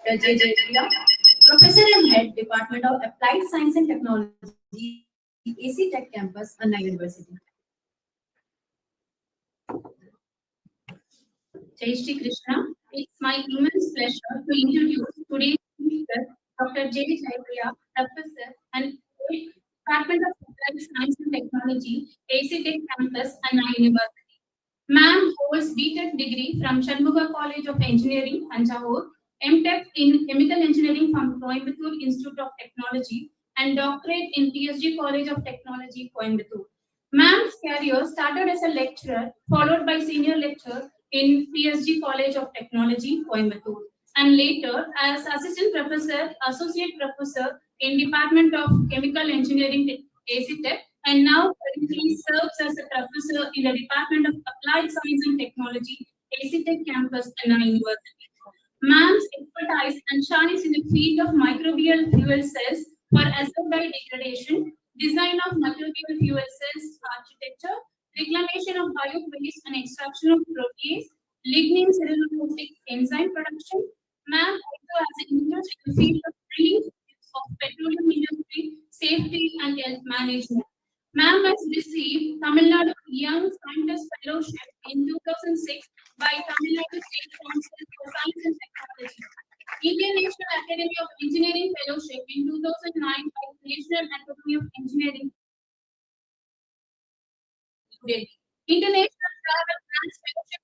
Dr. J. Professor and Head, Department of Applied Science and Technology, AC Tech Campus, Anna University. Jai Shri Krishna. It's my immense pleasure to introduce today's speaker, Dr. J. Jaipriya, Professor and Department of Applied Science and Technology, AC Tech Campus, Anna University. Ma'am holds BTech degree from Shanmuga College of Engineering, Tanjavur, MTech in Chemical Engineering from Coimbatore Institute of Technology, and doctorate in PSG College of Technology, Coimbatore. Ma'am's career started as a lecturer, followed by senior lecturer in PSG College of Technology, Coimbatore, and later as assistant professor, associate professor in Department of Chemical Engineering, AC Tech, and now currently serves as a professor in the Department of Applied Science and Technology, AC Tech Campus, Anna University. Ma'am's expertise and shines in the field of microbial fuel cells for azotide degradation, design of microbial fuel cells architecture, reclamation of bio-waste and extraction of protease, lignin cellulosic enzyme production. Ma'am also has an interest in the field of drilling of petroleum industry, safety and health management. Ma'am has received Tamil Nadu Young Scientist Fellowship in 2006 by Tamil Nadu State Council for Science and Technology. Indian National Academy of Engineering Fellowship in 2009 by National Academy of Engineering, New Delhi. International Travel Grants Fellowship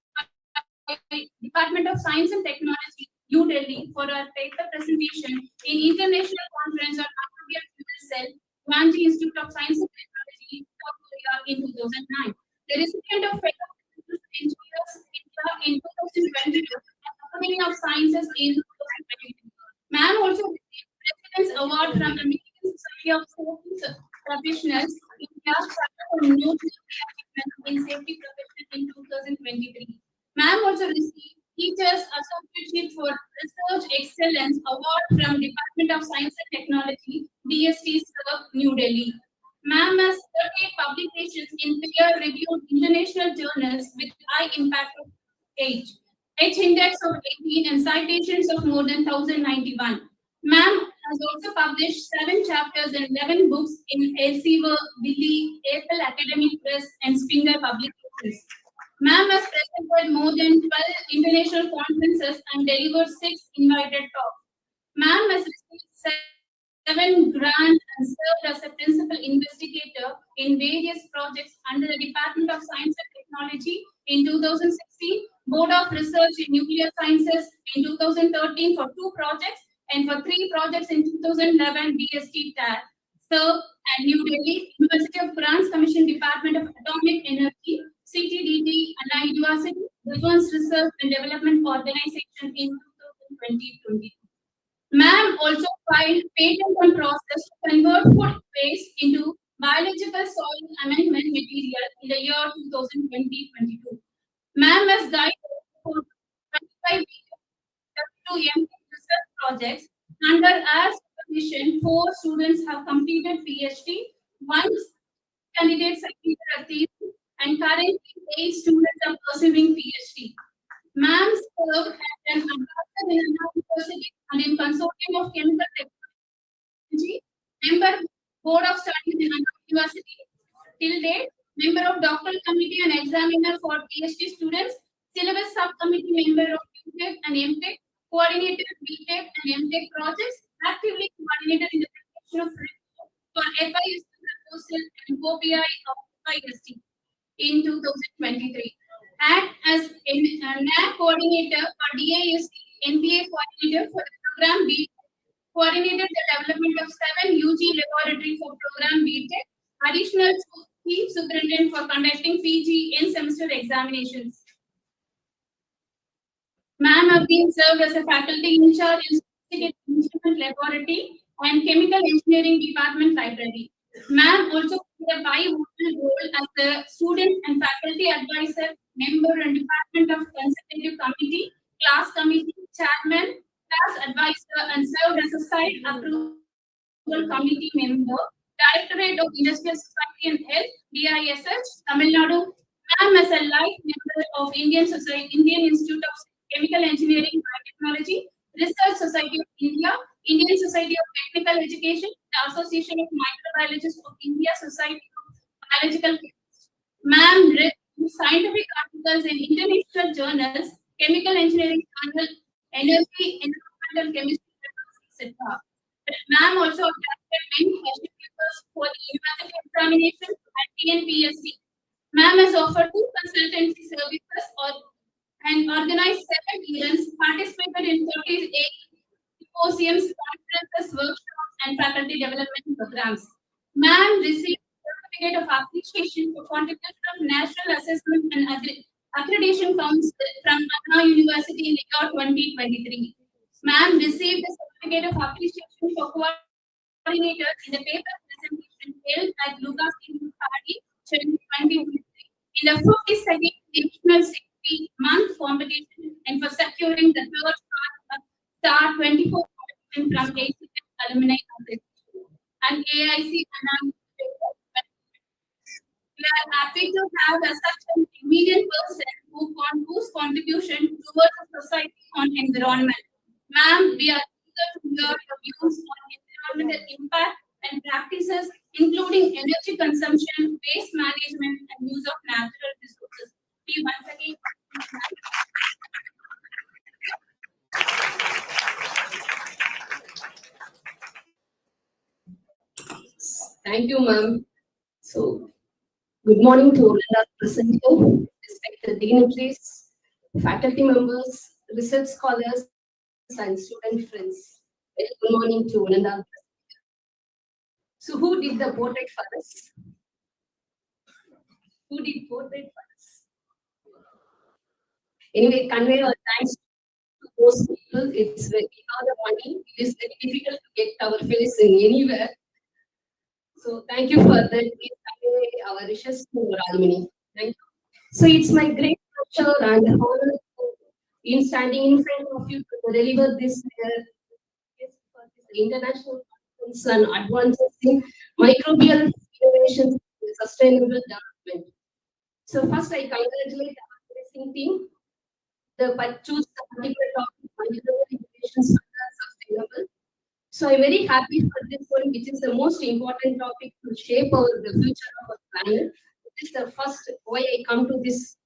by Department of Science and Technology, New Delhi, for our paper presentation in International Conference on Microbial Fuel Cell, Guangzhou Institute of Science and Technology, South Korea in 2009. The recipient of Fellowship Engineers India in 2022 and Academy of Sciences in 2022. Ma'am also received President's Award from the American Society of Safety Professionals India for noteworthy achievements in safety profession in 2023. Ma'am also received Teachers Association for Research Excellence Award from Department of Science and Technology, DST, New Delhi. Ma'am has 38 publications in peer-reviewed international journals with high impact of age, H-index of 18 and citations of more than 1091. Ma'am has also published 7 chapters and 11 books in Elsevier, Billy, Apple Academic Press, and Springer publications. Ma'am has presented more than 12 international conferences and delivered 6 invited talks. Ma'am has received 7 grants and served as a principal investigator in various projects under the Department of Science and Technology in 2016, Board of Research in Nuclear Sciences in 2013 for 2 projects, and for 3 projects in 2011 DST TAR. Served at New Delhi, University of Grants Commission Department of Atomic Energy, CTDT, Anna University, Defense Research and Development Organization in 2020. Ma'am also filed patent on process to convert food waste into biological soil amendment material in the year 2020-22. Ma'am has guided for 25 W2M research projects. Under our supervision, 4 students have completed PhD, 1 candidate succeeded at thesis, and currently 8 students are pursuing PhD. Ma'am served as an advisor in Anna University and in Consortium of Chemical Technology, member Board of Studies in Anna University, till date, member of Doctoral Committee and Examiner for PhD students, Syllabus Subcommittee member of UTech and MTech, coordinated BTech and MTech projects, actively coordinated in the preparation of report for FIST proposal and OPI of FIST in 2023. Act as a NAC coordinator for DAST, NBA coordinator for the program B, coordinated the development of 7 UG laboratory for program BTech, additional chief superintendent for conducting PG in semester examinations. Ma'am have been served as a faculty in charge in Sophisticated Instrument Laboratory and Chemical Engineering Department Library. Ma'am also played a pivotal role as the student and faculty advisor, member and Department of Consultative Committee, class committee, chairman, class advisor, and served as a site approval committee member, Directorate of Industrial Society and Health, DISH, Tamil Nadu. Ma'am as a life member of Indian Institute of Chemical Engineering and Biotechnology, Research Society of India, Indian Society of Technical Education, the Association of Microbiologists of India, Society of Biological Chemists. Ma'am read scientific articles in international journals, Chemical Engineering Journal, Energy, Environmental Chemistry, etc. Ma'am also drafted many question papers for the university examination at TNPSC. Ma'am has offered two consultancy services and organized 7 events, participated in 38 symposiums, conferences, workshops, and faculty development programs. Ma'am received certificate of appreciation for contribution of National Assessment and Accreditation Council from Anna University in the year 2023. Ma'am received the certificate of appreciation for coordinator in the paper presentation held at Lucas University, 2023 in the 52nd National Safety Month competition and for securing the third Star 24 competition from ACF Alumni Association and AIC Anand. We are happy to have such an eminent person whose contribution towards the society on environment. Ma'am, we are eager to hear your views on environmental impact and practices, including energy consumption, waste management, and use of natural resources. We once again Thank you, ma'am. So, good morning to all our present here, respected dignitaries, faculty members, research scholars, and student friends. Very good morning to all our present here. So, who did the portrait for us? Who did portrait for us? Anyway, convey our thanks to those people. It's very, we have the money. It is very difficult to get our face in anywhere. So thank you for that. Please convey our wishes to our alumni. Thank you. So it's my great pleasure and honor in standing in front of you to deliver this international conference on advances in microbial innovations and sustainable development. So first, I congratulate our organizing team. Choose the particular topic, microbial innovations for the sustainable. So I'm very happy for this one, which is the most important topic to shape the future of our planet. This is the first why I come to this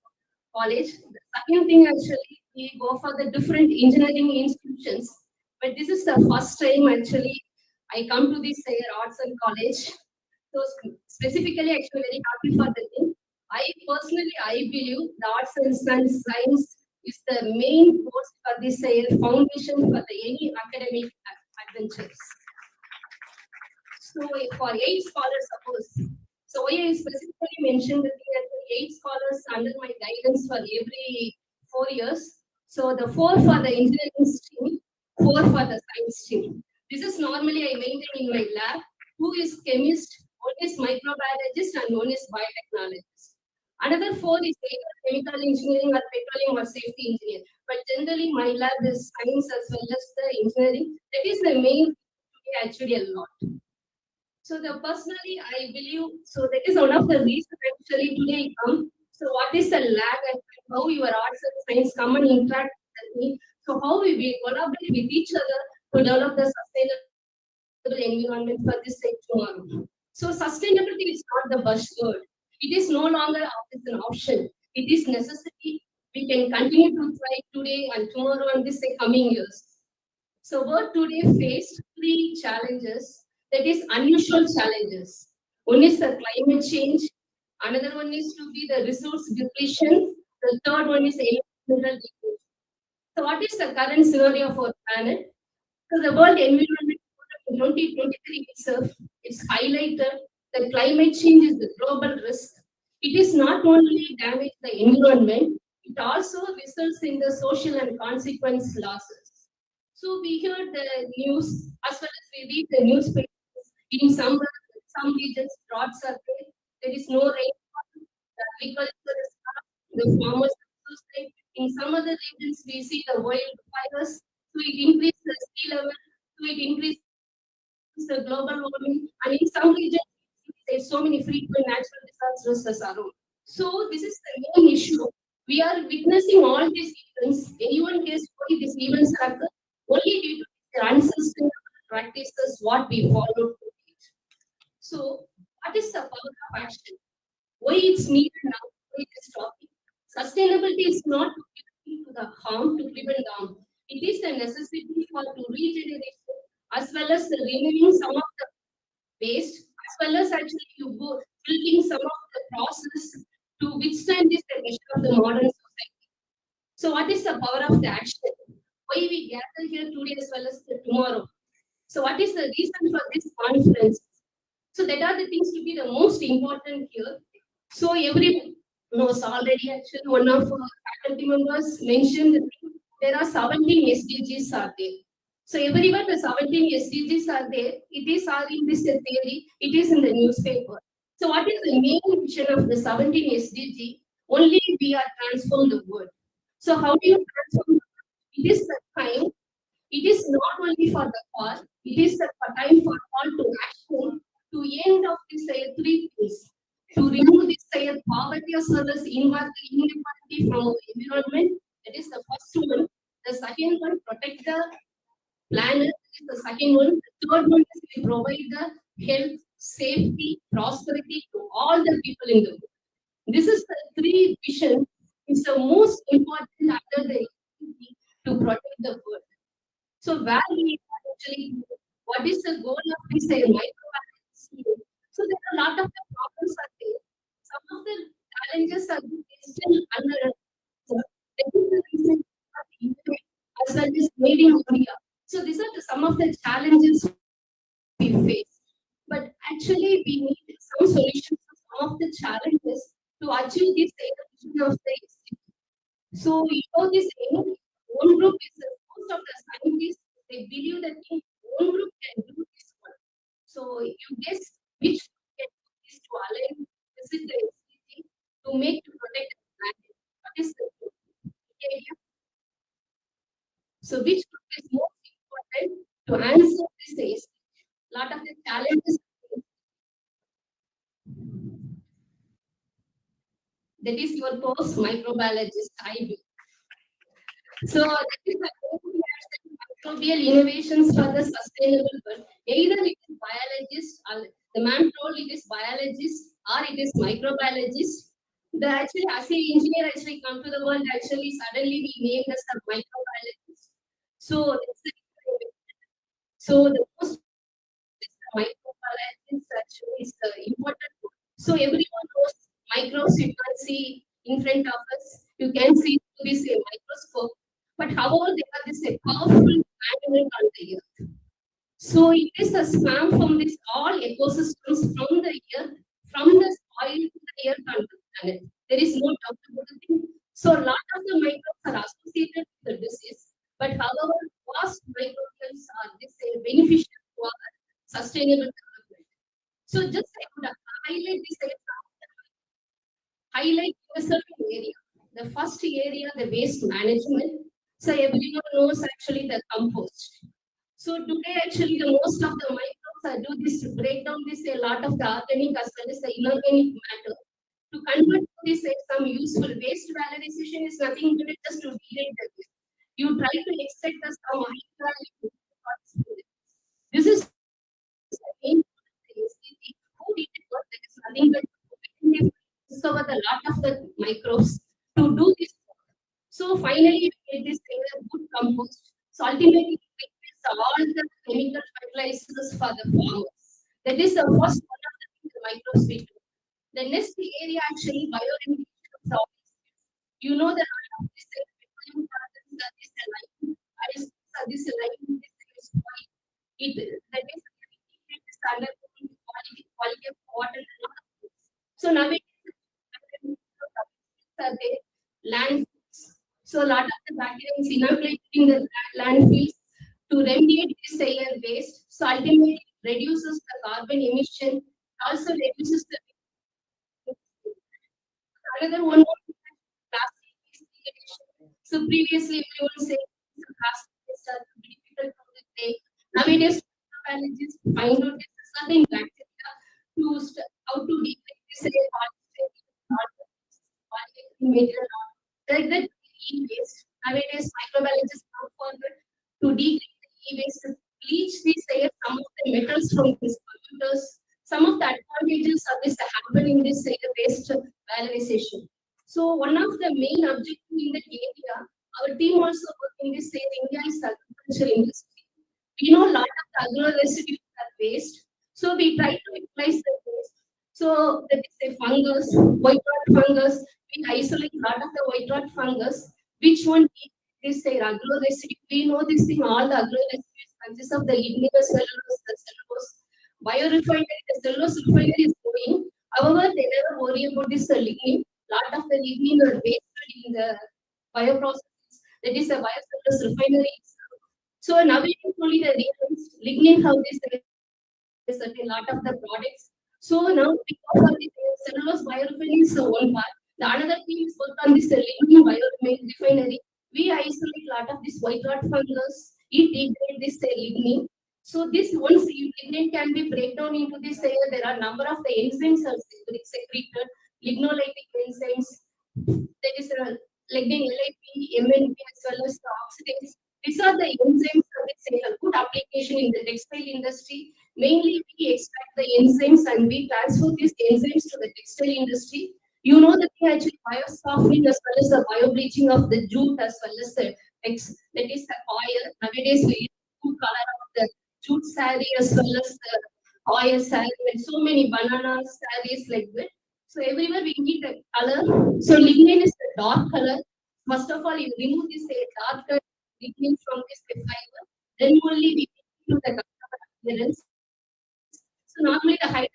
college. The second thing, actually, we go for the different engineering institutions, but this is the first time actually I come to this arts and college. So specifically, actually, very happy for the thing. I believe the arts and science is the main course for this foundation for any academic adventures. So for 8 scholars, suppose. So I specifically mentioned that we have 8 scholars under my guidance for every 4 years. So the 4 for the engineering stream, 4 for the science stream. This is normally I maintain in my lab. 2 is chemist, 1 is microbiologist, and 1 is biotechnologist. Another 4 is either chemical engineering or petroleum or safety engineer. But generally, my lab is science as well as the engineering. That is the main actually a lot. So the personally, I believe, so that is one of the reasons actually today I come. So what is the lab and how your arts and science come and interact with me? So how we will collaborate with each other to develop the sustainable environment for this sake tomorrow. So sustainability is not the buzzword. It is no longer an option. It is necessity. We can continue to try today and tomorrow and this coming years. So world today faced 3 challenges, that is unusual challenges. One is the climate change, another one is to be the resource depletion, the third one is environmental degradation. So what is the current scenario of our planet? So the World Environment in 2023 itself, it's highlighted that climate change is the global risk. It is not only damage the environment, it also results in the social and consequence losses. So we hear the news as well as we read the newspapers. In some regions, droughts are there. There is no rainfall. The agriculture is tough. The farmers are suicide. In some other regions, we see the wildfires. So it increases the sea level. So it increases the global warming. And in some regions, there's so many frequent natural disasters as around. So this is the main issue. We are witnessing all these events. Anyone guess why these events occur? Only due to their unsustainable practices, what we follow to it. So, what is the power of action? Why it's needed now? Why this topic? Sustainability is not to the harm to prevent harm. It is a necessity for to regeneration as well as the renewing some of the waste, as well as actually you go building some of the process to withstand this pressure of the modern society. So, what is the power of the action? Why we gather here today as well as the tomorrow? So, what is the reason for this conference? So, that are the things to be the most important here. So, everyone knows already. Actually, one of our faculty members mentioned that there are 17 SDGs are there. So, everyone, the 17 SDGs are there. It is all in this theory. It is in the newspaper. So, what is the main vision of the 17 SDG? Only we are transform the world. So, how do you transform? It is the time. It is not only for the call. It is the time for all to action to end of this three things. To remove this poverty as well as inequality from our environment. That is the first one. The second one, protect the planet is the second one. The third one is we provide the health, safety, prosperity to all the people in the world. This is the three vision. It's the most important under the activity to protect the world. So where we actually what is the goal of this microbalance scheme? So there are a lot of the problems are there. Some of the challenges are still under. That is the reason for the internet as well as made in India. So these are some of the challenges we face. But actually, we need some solutions to some of the challenges to achieve this vision of the SDG. So, you know, this one group is most of the scientists, they believe that one group can do this one. So, you guess which group can do this to align this is the SDG to make to protect the planet. What is the area? So, which group is most important to answer this SDG? Lot of the challenges that is your post microbiologist IB. So that is the microbial innovations for the sustainable world. Either it is biologist, or the man told it is biologist or it is microbiologist. The actually as an engineer actually come to the world actually suddenly we named as a microbiologist. So that's the so the most microbiologist actually is the important one. So everyone knows microbes you can see in front of us. You can see through this microscope. But however, they are this powerful animal on the earth. So it is a spam from this all ecosystems from the earth, from the soil to the earth on the planet. There is no doubt about it. So a lot of the microbes are associated with the disease. But however, vast microbes are this beneficial to our sustainable development. So just I would highlight this highlight a certain area. The first area, the waste management. So everyone knows actually the compost. So today actually the most of the microbes are do this to break down this a lot of the organic as well as the inorganic matter. To convert to this some useful waste valorization is nothing but just to degrade the waste. You try to extract the some high value products. This is the main SDG. Who did it? Work? There is nothing but to discover the lot of the microbes to do this work. So finally, we get this good compost. So ultimately, we replace all the chemical fertilizers for the farmers. That is the first one of the things the microbes we do. The next area actually bioremediation of soil. You know the lot of this petroleum products that is the lighting, this lighting, this is why it that is this undergoing quality of water and lot of things. So nowadays are there landfills. So a lot of the bacteria is inoculated in the landfills. to remediate this air waste. So ultimately it reduces the carbon emission, also reduces the another one more is plastic waste segregation. So previously everyone said plastic waste are very difficult to take. Nowadays biologists find out there's a certain bacteria to how to degrade this material like that e-waste. Nowadays microbiologists come forward to degrade the e-waste, to bleach these some of the metals from these polluters. Some of the advantages of this happen in this waste valorization. So one of the main objectives in that area, our team also work in this area, India is agriculture industry. We know a lot of the agro residues are waste, so we try to utilize the waste. So that is a fungus, white rot fungus. We isolate a lot of the white rot fungus. Which one is say agro residue? We know this thing. All the agro residues consist of the lignin, cellulose, the cellulose. Biorefinery, the cellulose refinery is going. However, they never worry about this lignin. Lot of the lignin are wasted in the bioprocesses. That is a biocellulose refinery. So now we can only the lignin how this a certain lot of the products. So now because of the cellulose biorefinery is one part. The another team is work on this lignin biorefinery. We isolate lot of this white rot fungus. It degrade this lignin. So this once lignin can be break down into this there are number of the enzymes are secreted, lignolytic enzymes. That is lignin, LIP, MNP as well as the oxidase. These are the enzymes that say a good application in the textile industry. Mainly, we extract the enzymes and we transfer these enzymes to the textile industry. You know that we actually biosoftening as well as the biobleaching of the jute as well as the that is the oil. Nowadays, we use two color of the jute saree as well as the oil saree and so many banana sarees like that. So everywhere we need a color. So lignin is the dark color. First of all, you remove this dark color lignin from this fiber, then only we do the appearance. So normally the hydrogen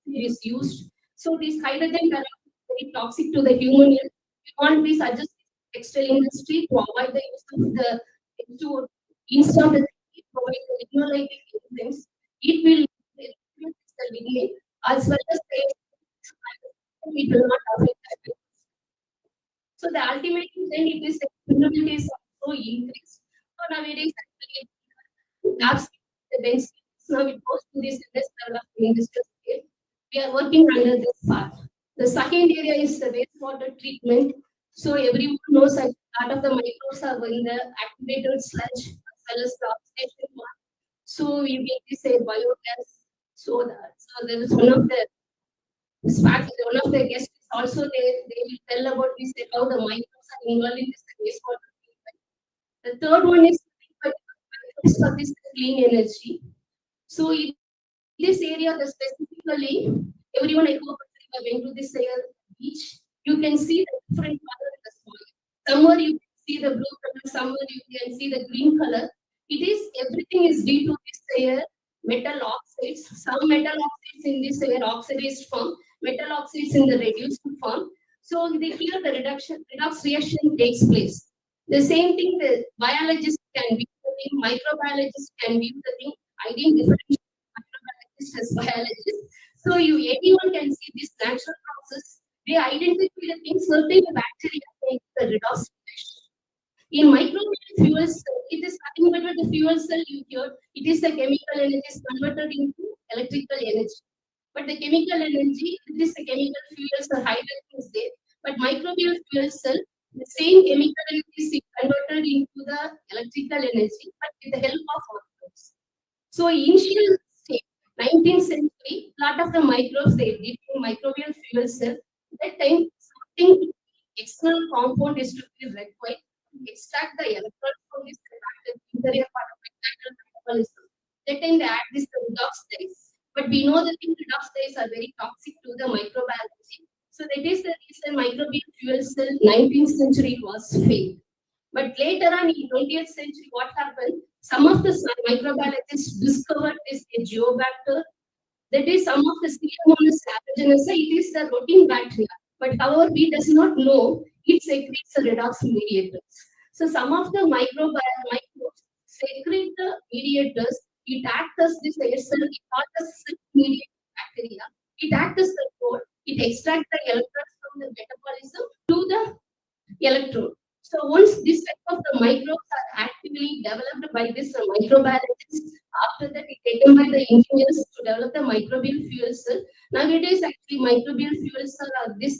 is used. So this hydrogen is very toxic to the human health. We want to suggest textile industry to avoid the use of the to instead of the provide the lignolytic enzymes. It will reduce the lignin as well as the it will not affect the. So the ultimate then it is sustainability is also increased. So nowadays actually labs the density now it goes to this industrial scale. We are working under this part. The second area is the wastewater treatment. So everyone knows that part of the microbes are in the activated sludge as well as the oxidation one. So we make this a biogas. So there is one of the fact one of the guests also they will tell about this how the microbes are involved in this wastewater treatment. The third one is for this clean energy. So in this area, the specifically, everyone I hope went to this beach, you can see the different color in the soil. Somewhere you can see the blue color, somewhere you can see the green color. It is everything is due to this metal oxides. Some metal oxides in this oxidized form, metal oxides in the reduced form. So here the redox reaction takes place. The same thing the biologists can view the thing, microbiologists can view the thing. I didn't differentiate microbiologists as biologists. So anyone can see this natural process. They identify the things, certain bacteria make the redox reaction. In microbial fuels, it is nothing but the fuel cell you hear. It is the chemical energy is converted into electrical energy. But the chemical energy, it is the chemical fuels, the hydrogen is there. But microbial fuel cell, the same chemical energy is converted into the electrical energy, but with the help of microbes. So initial state, 19th century, lot of the microbes they did in microbial fuel cell. That time, something external compound is to be required to extract the electrons from this interior part of metabolism. That time they add this redox dyes. But we know that the redox dyes are very toxic to the microbiology. So that is the reason microbial fuel cell 19th century was failed. But later on in 20th century, what happened? Some of the microbiologists discovered this geobacter. That is some of the Pseudomonas aeruginosa. It is the routine bacteria. But however, we does not know it secretes the redox mediators. So some of the microbes secrete the mediators. It acts as this cell, it acts as mediate bacteria. It acts as the core. It extracts the electrons from the metabolism to the electrode. So once this type of the microbes are actively developed by this microbiologists, after that it taken by the engineers to develop the microbial fuel cell. Nowadays, actually, microbial fuel cell are this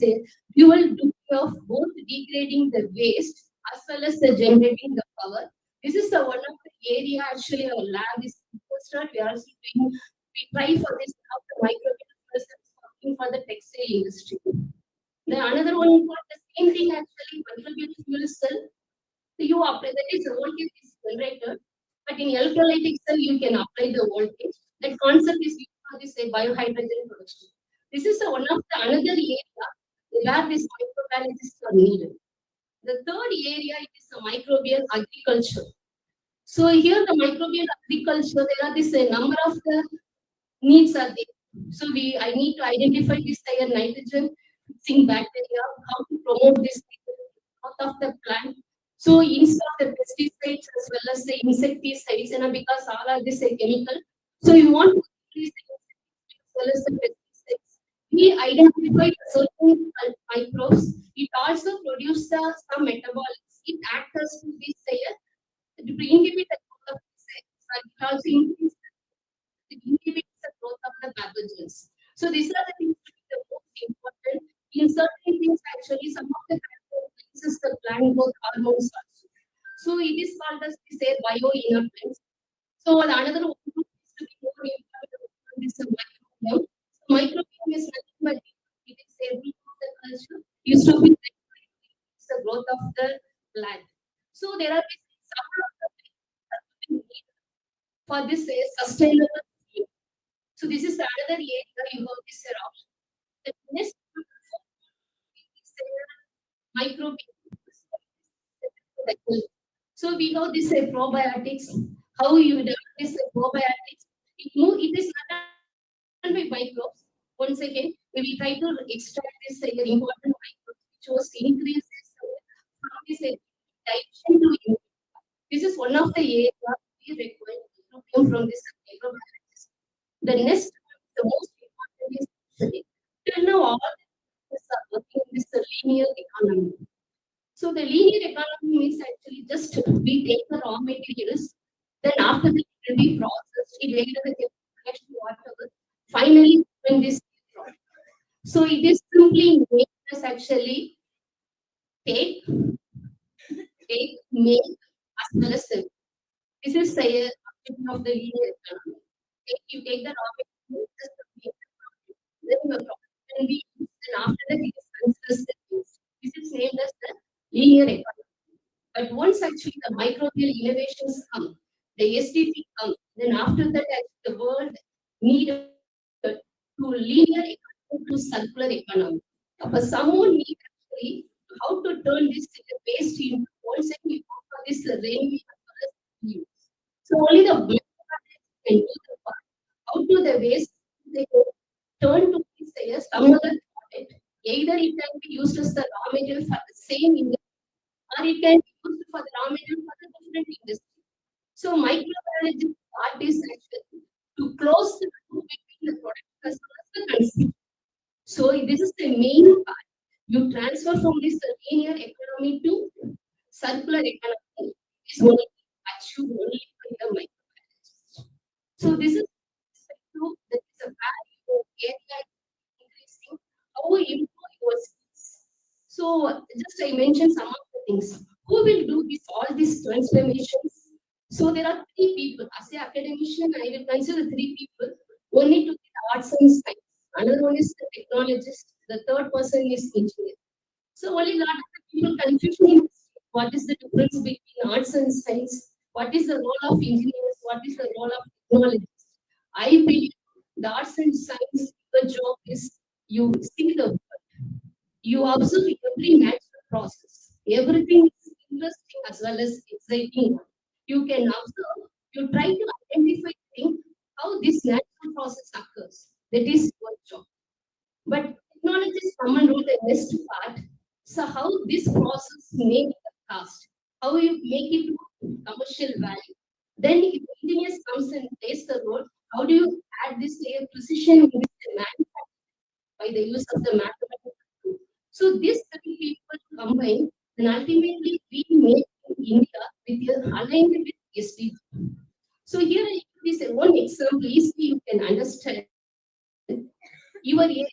dual duty of both degrading the waste as well as the generating the power. This is the one of the area actually our lab is interested. We are also doing, we try for this how the microbial fuel cell is working for the textile industry. The another one for the same thing actually microbial fuel cell. You apply that is voltage is generated, but in electrolytic cell you can apply the voltage. That concept is used for this biohydrogen production. This is the one of the another area where this microbiologists are needed. The third area is the microbial agriculture. So here the microbial agriculture, there are this number of the needs are there. So I need to identify this nitrogen fixing bacteria, how to promote this growth of the plant. So instead of the pesticides as well as the insecticides, because all are this chemical. So you want to increase the insecticides as well as the pesticides. We identified certain microbes. It also produces some metabolites. It acts as to this to inhibit the growth of the cells. It also increases it inhibits the growth of the pathogens. So these are the things that are the most important. In certain things, actually, some of the releases the plant growth hormones also. So it is called as we say bioinertants. So another one is to be more important on this microbiome. So microbiome is nothing but it is a root of the culture used to be the growth of the plant. So there are some of the things that we need for this sustainable. So this is another area you have this around. The next is microbiome. So we have this probiotics. How you develop this probiotics? It is not done by microbes. Once again, we try to extract this important microbes, which was increases from this digestion to immunity. This is one of the areas we require microbiome from this microbiologist. The next one, the most important is actually till now all the are working in this linear economy. So the linear economy means actually just we take the raw materials, then after that it will be processed, it will get the chemical reaction, whatever. Finally, when this product. So it is simply make us actually take, make as well as sell. This is the objective of the linear economy. You take the raw material, just make the profit. Then your profit can be used, and after that it is considered savings. This is named as the linear economy. But once actually the microbial innovations come, the SDT come, then after that the world needed to linear economy to circular economy. But someone need actually how to turn this waste into once again for this rainwater use. So only the microbiology can do the part. How to the waste they can turn to this some other product. Either it can be used as the raw material for the same industry, or it can be used for the raw material for the different industry. So microbiology part is actually to close the loop between the product as well as the consumer. So this is the main part. You transfer from this linear economy to circular economy is only achieved only by the microbiologist. So this is that is a value area increasing. How we improve your skills. So just I mentioned some of the things. Who will do this all these transformations? So there are three people. As an academician, I will consider three people. One need to be the arts and science. Another one is the technologist. The third person is engineer. So only lot of people confusion what is the difference between arts and science? What is the role of engineers? What is the role of technologists? I believe the arts and science, the job is you see the world. You observe every natural process. Everything is interesting as well as exciting. You can observe, you try to identify things, how this natural process occurs. That is your job. But technologists come and do the next part. So how this process make the cost, how you make it to commercial value. Then if engineers comes and plays the role, how do you add this layer precision in this manufacturing by the use of the mathematical tool? So these three people combine, and ultimately we make in India with aligned with SDG. So here is one example, easily you can understand your area is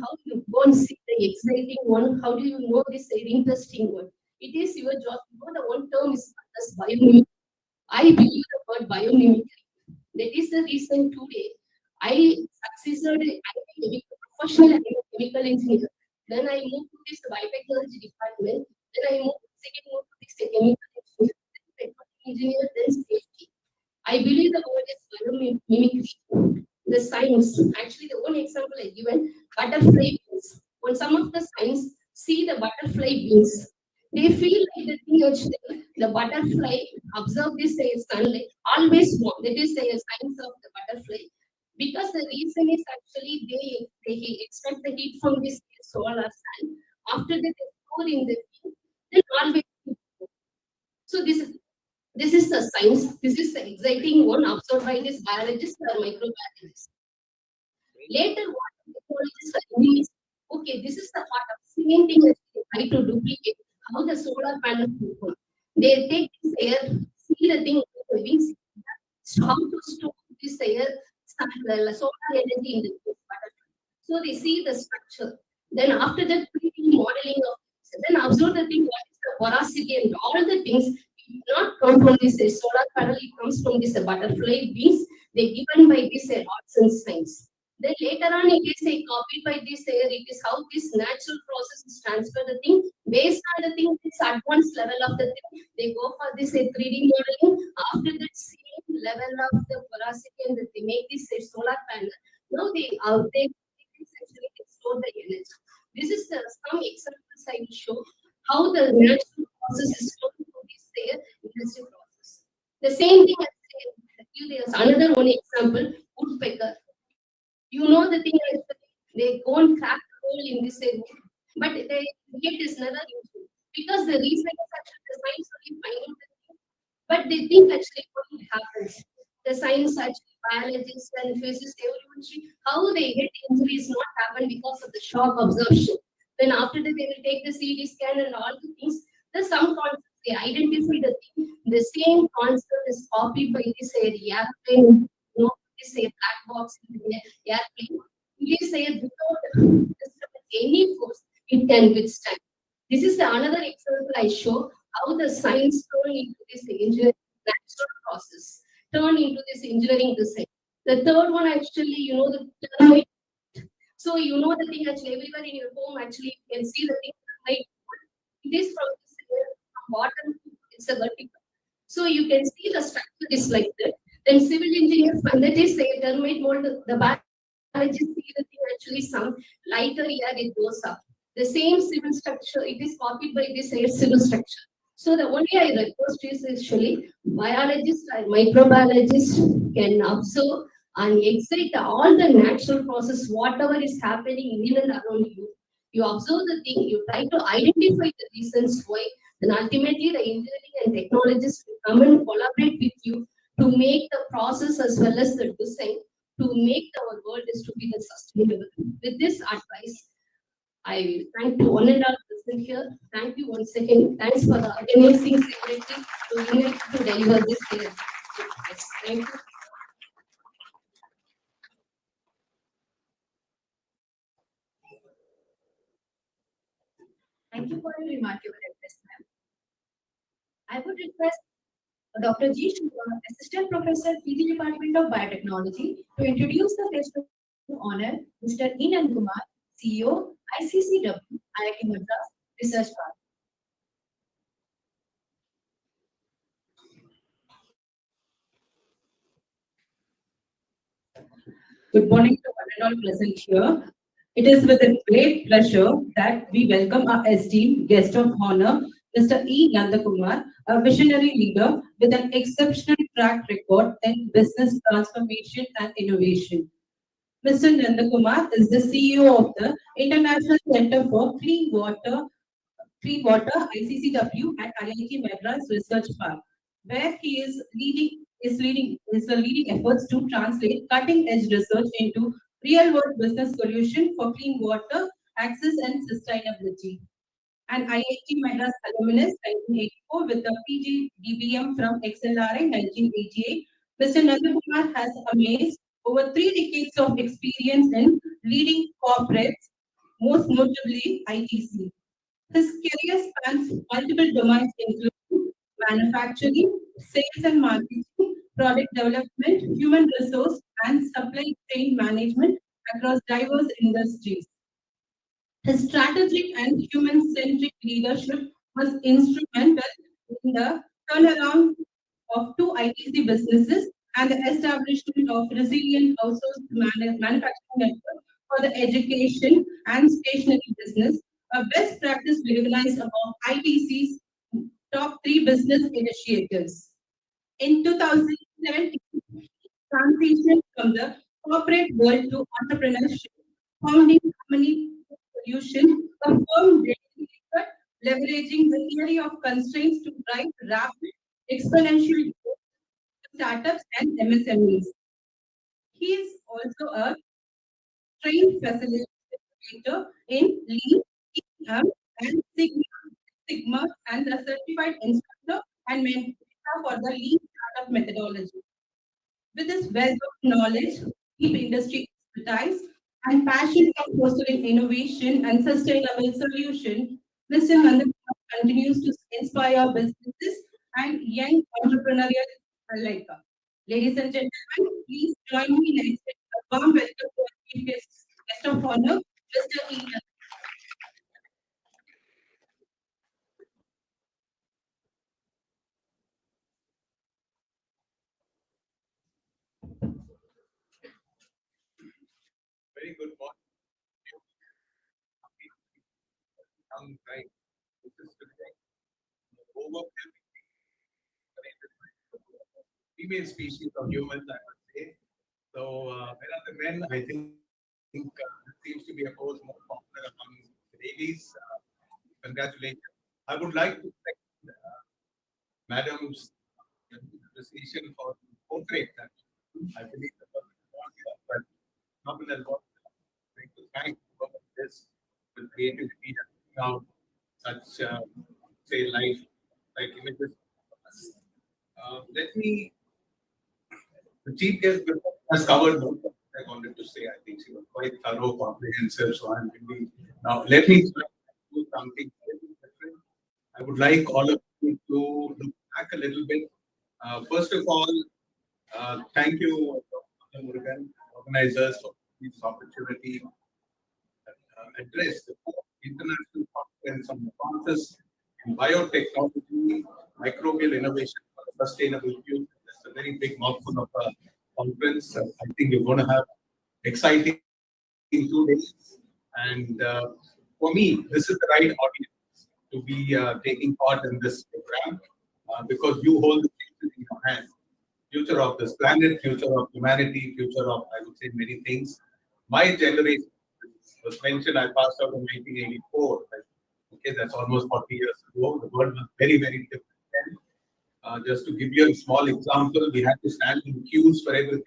how you go and see the exciting one, how do you know this interesting one? It is your job. You know the one term is as biomimicry. I believe the word biomimicry. That is the reason today I succeeded. I became a professional chemical engineer. Then I moved to this biotechnology department. Then I moved second moved to this chemical engineer, then technology engineer, then safety. I believe the word is biomimicry. The science, actually, the one example I given, butterfly wings. When some of the science see the butterfly wings, they feel like the thing actually, the butterfly observe this sunlight, always warm. That is the science of the butterfly. Because the reason is actually they extract the heat from this solar sun. After that, they store in the wing, then always. So this is the science. This is the exciting one observed by this biologist or microbiologist. Later, what technologists are doing is, okay, this is the part of same thing that they try to duplicate how the solar panel work. They take this air, see the thing with the wings, how to store this air, the solar energy in the butterfly. So they see the structure. Then after that, 3D modeling of then observe the thing, what is the porosity and all the things. It did not come from this solar panel, it comes from this butterfly wings. They given by this arts and science. Then later on, it is a copied by this air. It is how this natural process is transfer the thing based on the thing, this advanced level of the thing. They go for this 3D modeling. After that, same level of the porosity and they make this solar panel. Now they essentially store the energy. This is the some examples I will show how the natural process is stored to this industry process. The same thing I said, there's another one example, woodpecker. You know the thing actually, they go and crack the hole in this area, but they yet is never useful. Because the reason is actually the science only find out the thing, but they think actually what happens. The science actually biologists and physicists everyone see how they get injury is not happen because of the shock absorption. Then after that they will take the CT scan and all the things. The some concept they identify the thing. The same concept is copied by this area. Airplane, you know, this a black box in the airplane. It is a without any force, it can withstand. This is the another example I show how the science turn into this engineering natural process, turn into this engineering design. The third one actually, you know, the termite. So you know the thing actually everywhere in your home actually you can see the thing termite. It is from this from bottom to it's a vertical. So you can see the structure is like that. Then civil engineers, and that is a termite mold, the biologists see the thing actually some lighter air it goes up. The same civil structure, it is copied by this air civil structure. So the only I request is actually biologists and microbiologists can observe and excite all the natural process, whatever is happening in and around you. You observe the thing, you try to identify the reasons why, then ultimately the engineering and technologists will come and collaborate with you to make the process as well as the design to make our world is to be the sustainable. With this advice, I thank you one and all present here. Thank you once again. Thanks for the organizing secretary to unite to deliver this here. Yes, thank you. Thank you for your remarkable address, ma'am. I would request Dr. G. Shubha, Assistant Professor, PG Department of Biotechnology, to introduce the guest of honor, Mr. E. Nandakumar, CEO, ICCW, IIT Madras, Research Park. Good morning to one and all present here. It is with a great pleasure that we welcome our esteemed guest of honor, Mr. E. Nandakumar, a visionary leader with an exceptional track record in business transformation and innovation. Mr. Nandakumar is the CEO of the International Center for Clean Water ICCW at IIT Madras Research Park. where he is the leading efforts to translate cutting-edge research into real-world business solution for clean water, access, and sustainability. An IIT Madras alumnus 1984 with a PG DBM from XLRI 1988, Mr. Nandakumar has amassed over 3 decades of experience in leading corporates, most notably ITC. His career spans multiple domains including manufacturing, sales and marketing, product development, human resource, and supply chain management across diverse industries. His strategic and human-centric leadership was instrumental in the turnaround of 2 ITC businesses and the establishment of resilient outsourced manufacturing network for the education and stationery business, a best practice recognized among ITC's top 3 business initiatives. In 2017, he transitioned from the corporate world to entrepreneurship, founding Harmony Solution, a firm dedicated leveraging the theory of constraints to drive rapid exponential growth to startups and MSMEs. He is also a trained facilitator in Lean, EM, and Sigma, and a certified instructor and mentor for the Lean startup methodology. With his wealth of knowledge, deep industry expertise, and passion for fostering innovation and sustainable solution, Mr. Nandakumar continues to inspire businesses and young entrepreneurs alike. Ladies and gentlemen, please join me in extending a warm welcome to our chief guest of honor, Mr. E. Very good morning. Young guy. This is today. Overwhelming female species of humans, I would say. So, where are the men? I think it seems to be a pose more popular among the ladies. Congratulations. I would like to thank Madam's appreciation for the portrait that I believe the but nominal was like to thank you for this with creativity and putting out such say life like images. Let me the chief guest has covered most of what I wanted to say. I think she was quite thorough, comprehensive. So I'm really now let me try to do something very different. I would like all of you to look back a little bit. First of all, thank you, Dr. Murugan, organizers for this opportunity address the International Conference on the Process in Biotechnology, Microbial Innovation for a Sustainable Future. That's a very big mouthful of a conference. I think you're going to have exciting 2 days. And for me, this is the right audience to be taking part in this program because you hold the future in your hand. Future of this planet, future of humanity, future of, I would say, many things. My generation was mentioned, I passed out in 1984. Okay, that's almost 40 years ago. The world was very, very different then. Just to give you a small example, we had to stand in queues for everything.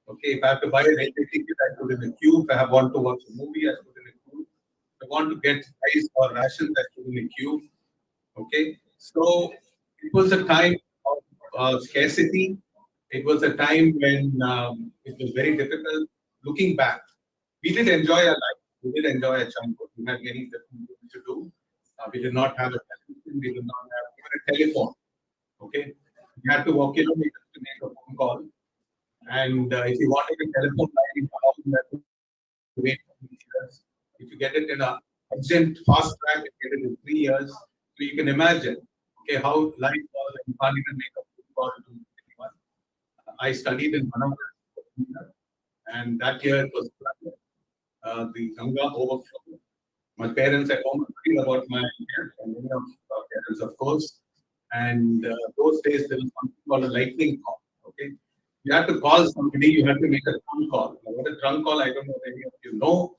Okay, if I have to buy a railway ticket, I put in a queue. If I want to watch a movie, I put in a queue. If I want to get rice or rations, I put in a queue. Okay, so it was a time of scarcity. It was a time when it was very difficult. Looking back, we did enjoy our life. We did enjoy our childhood. We had many different things to do. We did not have a television. We did not have even a telephone. Okay, we had to walk kilometers to make a phone call. And if you wanted a telephone line in town, you had to wait for 3 years. If you get it in a urgent fast track, you get it in 3 years. So you can imagine, okay, how life was, and you can't even make a phone call to anyone. I studied in Manamar, and that year it was flooded. The Ganga overflowed. My parents at home worried about my health, and many of our parents, of course. And those days there was something called a lightning call. Okay, you had to call somebody, you had to make a trunk call. Now, what a trunk call, I don't know if any of you know.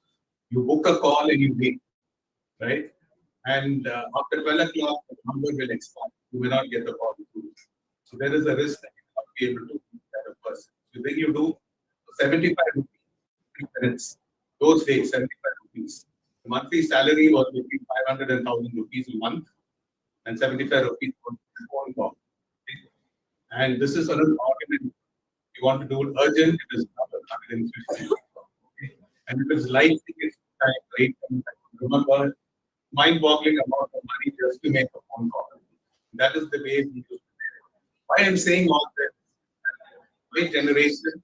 You book a call and you wait, right? And after 12 o'clock, the number will expire. You may not get the call. So there is a risk that you will not be able to meet that person. So then you do 75 rupees, 3 minutes. Those days, 75 rupees. The monthly salary was between 500 and 1,000 rupees a month, and 75 rupees for a phone call. Okay. And this is an argument. You want to do it urgent, it is another 150. Okay. And if it's light, it's time, rate, and remember, mind-boggling amount of money just to make a phone call. That is the way we use it. Why I'm saying all this, my generation,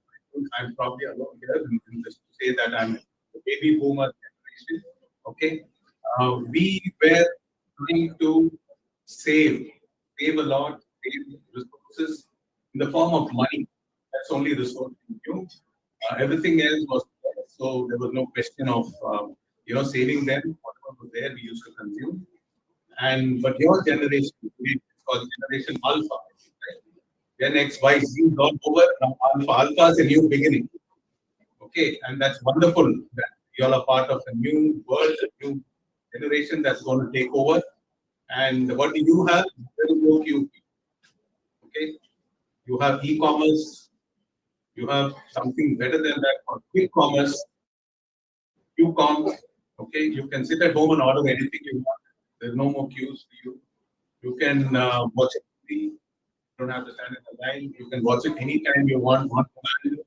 I'm probably alone here in this to say that I'm the baby boomer generation. Okay, we were trying to save, save a lot, save resources in the form of money. That's only resource we knew. Everything else was there, so there was no question of saving them. Whatever was there, we used to consume. And but your generation, it's called Generation Alpha, right? Gen X, Y, Z is all over. Now Alpha, Alpha is a new beginning. Okay, and that's wonderful that you all are part of a new world, a new generation that's going to take over. And what do you have? There is no QP. Okay, you have e-commerce. You have something better than that for quick commerce. QCom. Okay, you can sit at home and order anything you want. There's no more queues for you. You can watch it free. You don't have to stand in the line. You can watch it anytime you want on demand.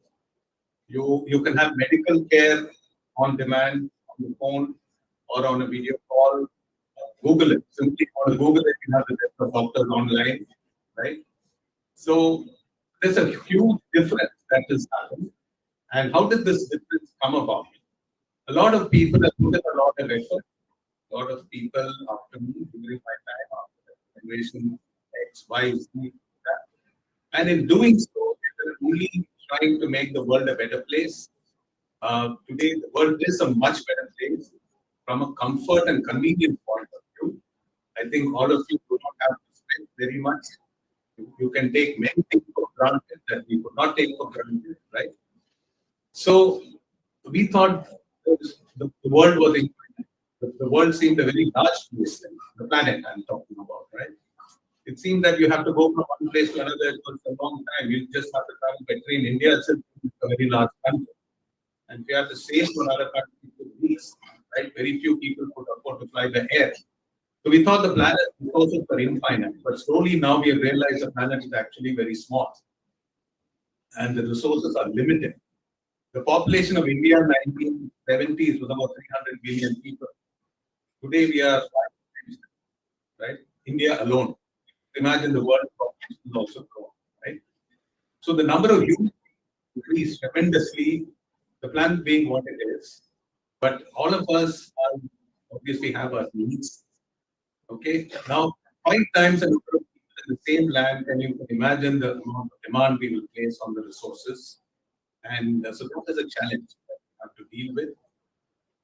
You can have medical care on demand on the phone or on a video call. Google it. Simply on Google it, you have the list of doctors online, right? So there's a huge difference that has happened. And how did this difference come about? A lot of people have put in a lot of effort. A lot of people after me, during my time, after the generation X, Y, Z, that. And in doing so, they were really trying to make the world a better place. Today, the world is a much better place from a comfort and convenience point of view. I think all of you do not have to spend very much. You can take many things for granted that we could not take for granted, right? So we thought the world was infinite. The world seemed a very large place, the planet I'm talking about, right? It seemed that you have to go from one place to another for a long time. You just have to travel by train. India itself is a very large country. And if you have to sail to another country for weeks, right? Very few people could afford to fly by air. So we thought the planet resources were infinite, but slowly now we have realized the planet is actually very small. And the resources are limited. The population of India in the 1970s was about 300 million people. Today we are 5 million, right? India alone. Imagine the world population is also growing, right? So the number of humans increased tremendously, the planet being what it is. But all of us obviously have our needs. Okay, now 5 times the number of people in the same land, and you can imagine the amount of demand we will place on the resources. And so that is a challenge that we have to deal with.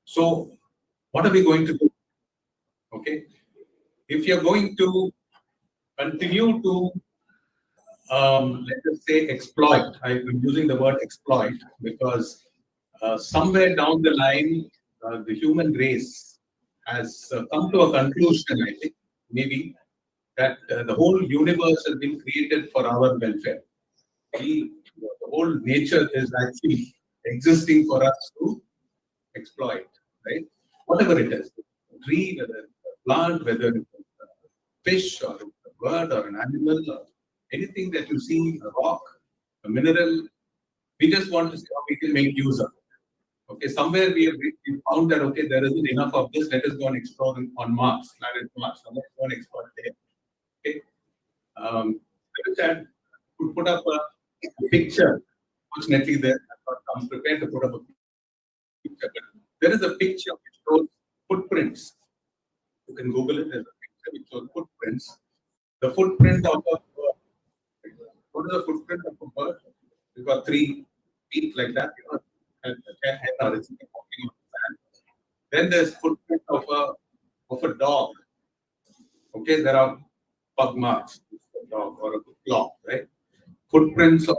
So, what are we going to do? Okay, if you're going to continue to, let us say, exploit, I'm using the word exploit because somewhere down the line, the human race has come to a conclusion, I think, maybe, that the whole universe has been created for our welfare. The whole nature is actually existing for us to exploit, right? Whatever it is, a tree, whether it's a plant, whether it's a fish or a bird or an animal or anything that you see, a rock, a mineral, we just want to see how we can make use of it. Okay, somewhere we found that, okay, there isn't enough of this, let us go and explore on Mars, planet Mars, so let's go and explore there. Okay, I could put up a picture. Fortunately, I'm prepared to put up a picture. But there is a picture which shows footprints. You can Google it. There's a picture which shows footprints. The footprint of a bird. What is the footprint of a bird? You've got 3 feet like that, and it's walking on the sand. Then there's footprint of a dog. Okay, there are pug marks, a dog or a claw, right? Footprints of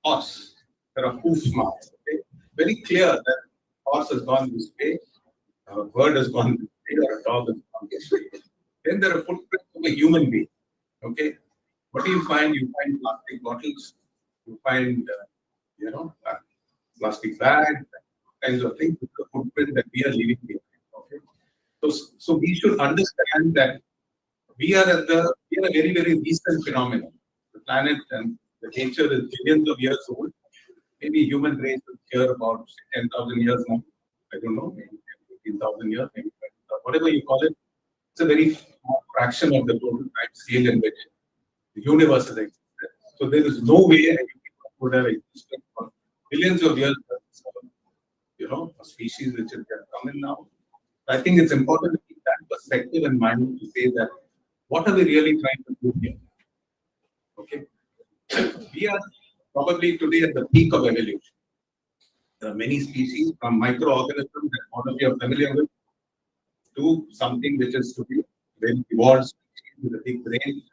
horse. There are hoof marks. Okay, very clear that horse has gone this way, a bird has gone this way, or a dog has gone this way. Then there are footprints of a human being. Okay, What do you find? You find plastic bottles, you find, plastic bags, kinds of things, with the footprint that we are leaving behind. Okay? So we should understand that we are a very, very recent phenomenon. The planet and the nature is billions of years old. Maybe human race is here about 10,000 years now. I don't know, maybe 15,000 years, maybe 20,000, whatever you call it. It's a very small fraction of the total time scale in which the universe has existed. So there is no way any people would have existed for billions of years. A species which has come in now. I think it's important to keep that perspective in mind to say that what are we really trying to do here? Okay, we are probably today at the peak of evolution. There are many species from microorganisms that all of you are familiar with to something which is to be very evolved species with a big brain.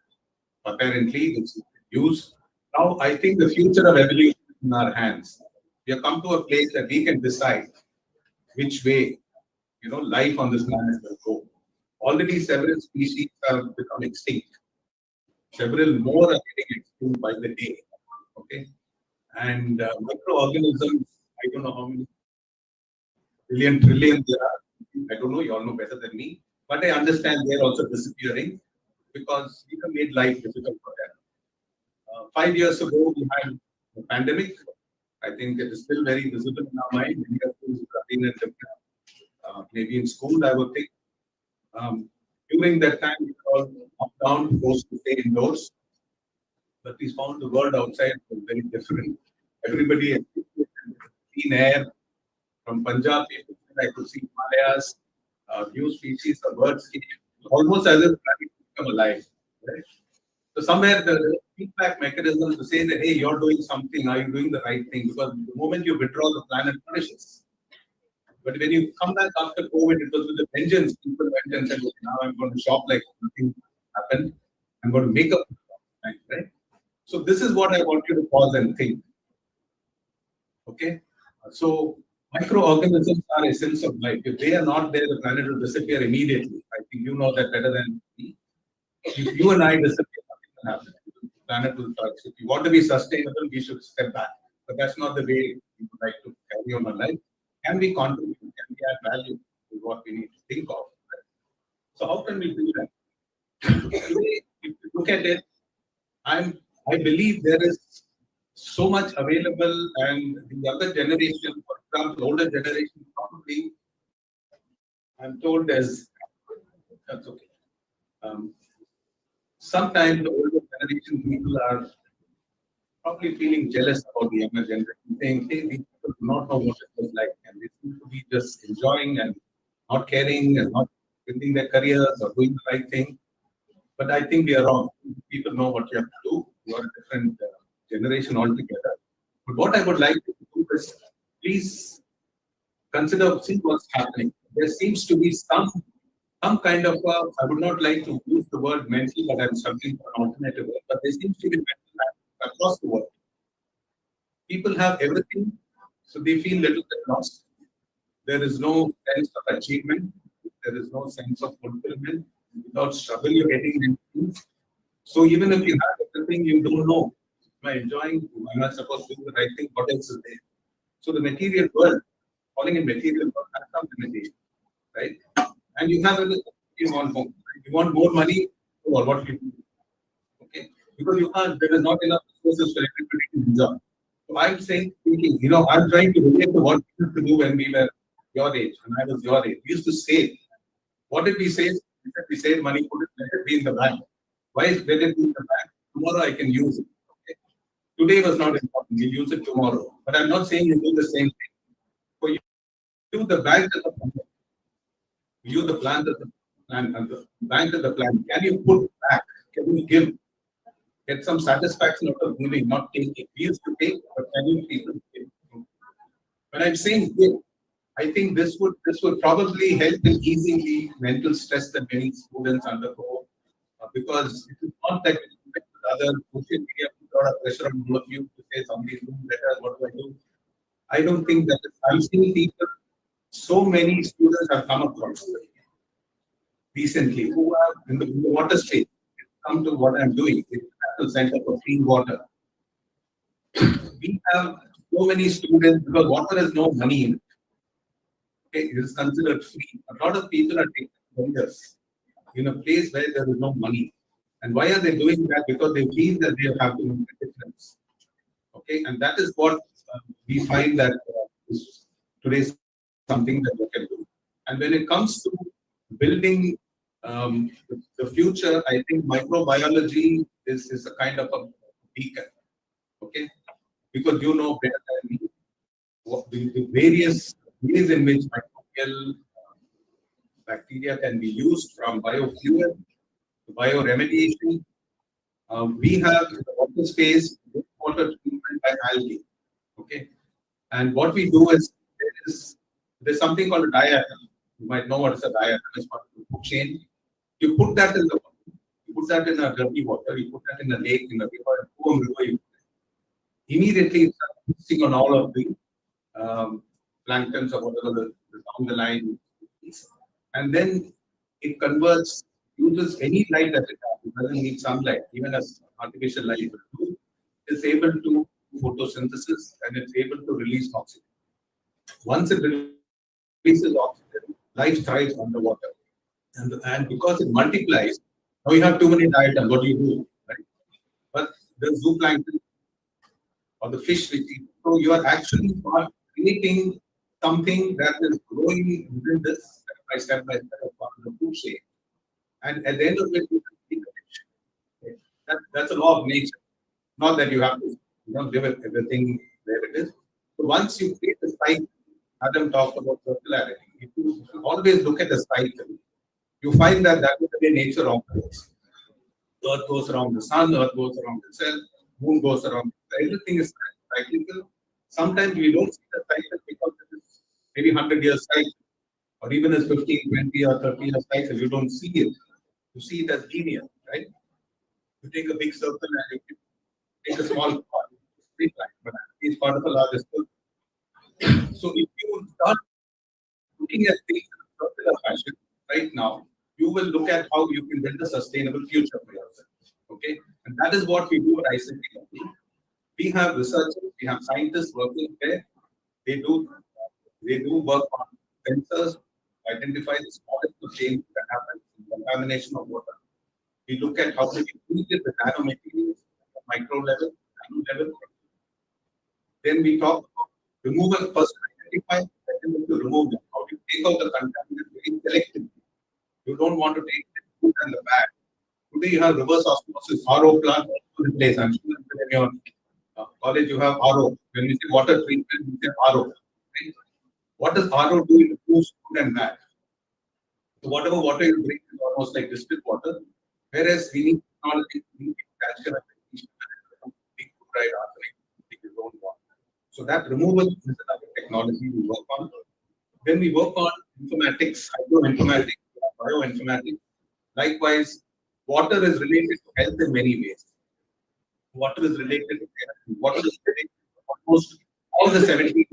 Apparently, it's used. Now, I think the future of evolution is in our hands. We have come to a place that we can decide which way, life on this planet will go. Already, several species have become extinct. Several more are getting extinct by the day. Okay, and microorganisms, I don't know how many trillion there are. I don't know. You all know better than me. But I understand they are also disappearing because we have made life difficult for them. 5 years ago, we had a pandemic. I think it is still very visible in our mind. Many of us have been maybe in school, I would think. During that time, we were all locked down, forced to stay indoors. But we found the world outside was very different. Everybody had clean air. From Punjab, I could see Himalayas, new species of birds, almost as if planning to become alive. Right? So somewhere the feedback mechanism to say that, hey, you're doing something, are you doing the right thing? Because the moment you withdraw, the planet perishes. But when you come back after COVID, it was with a vengeance. People went and said, okay, now I'm going to shop like nothing happened. I'm going to make up. Right? So this is what I want you to pause and think. Okay? So microorganisms are essence of life. If they are not there, the planet will disappear immediately. I think you know that better than me. If you and I disappear, nothing will happen. The planet will touch. If you want to be sustainable, we should step back. But that's not the way we would like to carry on our life. Can we contribute? Can we add value to what we need to think of? Right? So how can we do that? Today, if you look at it, I believe there is so much available, and the younger generation, for example, older generation, probably, I'm told there's, that's okay. Sometimes the older generation people are probably feeling jealous about the younger generation, saying, hey, these people do not know what it was like, and they seem to be just enjoying and not caring and not building their careers or doing the right thing. But I think we are wrong. People know what you have to do. You are a different generation altogether. But what I would like to do is please consider, see what's happening. There seems to be some kind of, I would not like to use the word mental, but I'm struggling for an alternative word, but there seems to be mental across the world. People have everything, so they feel little bit lost. There is no sense of achievement. There is no sense of fulfillment. Without struggle, you're getting anything. So even if you have everything, you don't know. Am I enjoying? Am I supposed to do the right thing? What else is there? So the material world, falling in material world, has some limitation, right? And you have everything you want more. You want more money, or what will you do? Okay, because you can't. There is not enough resources for everybody to enjoy. So I'm saying, thinking, I'm trying to relate to what we used to do when we were your age, when I was your age. We used to save. What did we save? We save money, let it be in the bank. Why let it be in the bank? Tomorrow I can use it. Okay? Today was not important. We'll use it tomorrow. But I'm not saying you do the same thing. For you, the bank as a plan. You the plan as the plan, and the bank as the plan. Can you put back? Can you give? Get some satisfaction out of giving, not taking. We used to take, but can you people give? When I'm saying give, I think this would probably help in easing the mental stress that many students undergo, because it is not that with other social media put a lot of pressure on all of you to say somebody's doing better, what do I do? I don't think that I'm seeing people, so many students have come across recently who have in the water space come to what I'm doing. National Center for Clean Water. We have so many students because water has no money in it. Okay, it is considered free. A lot of people are taking vendors in a place where there is no money. And why are they doing that? Because they feel that they have to make a difference. Okay, and that is what we find that is today something that we can do. And when it comes to building the future, I think microbiology is a kind of a beacon. Okay, because you know better than me what the various ways in which microbial bacteria can be used from biofluid to bioremediation. We have in the water space water treatment by algae. Okay, and what we do is there's something called a diatom. You might know what is a diatom. It's part of the food chain. You put that in the water. You put that in a dirty water. You put that in a lake, in a river, Poem river. Immediately it starts feasting on all of the planktons or whatever the down the line is. And then it converts, uses any light that it has. It doesn't need sunlight, even as artificial light will do. It's able to do photosynthesis and it's able to release oxygen. Once it releases oxygen, life thrives underwater. And because it multiplies, now you have too many diatoms, what do you do? Right? But the zooplankton or the fish which eat, so you are actually not creating something that is growing within this step by step of the food chain. And at the end of it, you can see the fish. Okay? That's a law of nature. Not that you have to live with everything where it is. So once you create the cycle, Adam talked about circularity. If you always look at the cycle, you find that that is the way nature operates. Earth goes around the sun, Earth goes around itself, Moon goes around. Everything is cyclical. Sometimes we don't see the cycle because it is maybe 100 years cycle, or even as 15, 20, or 30 years cycle. You don't see it. You see it as linear, right? You take a big circle and you take a small part, straight line, but it's part of a larger circle. So if you start looking at things in a circular fashion right now, you will look at how you can build a sustainable future for yourself. Okay, and that is what we do at ICT. We have researchers, we have scientists working there. They do work on sensors, identify the smallest change that happens in contamination of water. We look at how we treat it with nanomaterials, micro level, nano level. Then we talk about removal, first identify, second to remove them. How do you take out the contaminant very selectively? You don't want to take the good and the bad. Today you have reverse osmosis, RO plant to replace. I'm sure in your college you have RO. When we say water treatment, we say RO. Right? What does RO do? It removes good and bad. So whatever water you drink is almost like distilled water. Whereas we need technology, we need calcium and magnesium and big chloride, arsenic, you don't want. So that removal is another technology we work on. Then we work on informatics, hydroinformatics, bioinformatics. Likewise, water is related to health in many ways. Water is related to therapy. Water is related to almost all the 17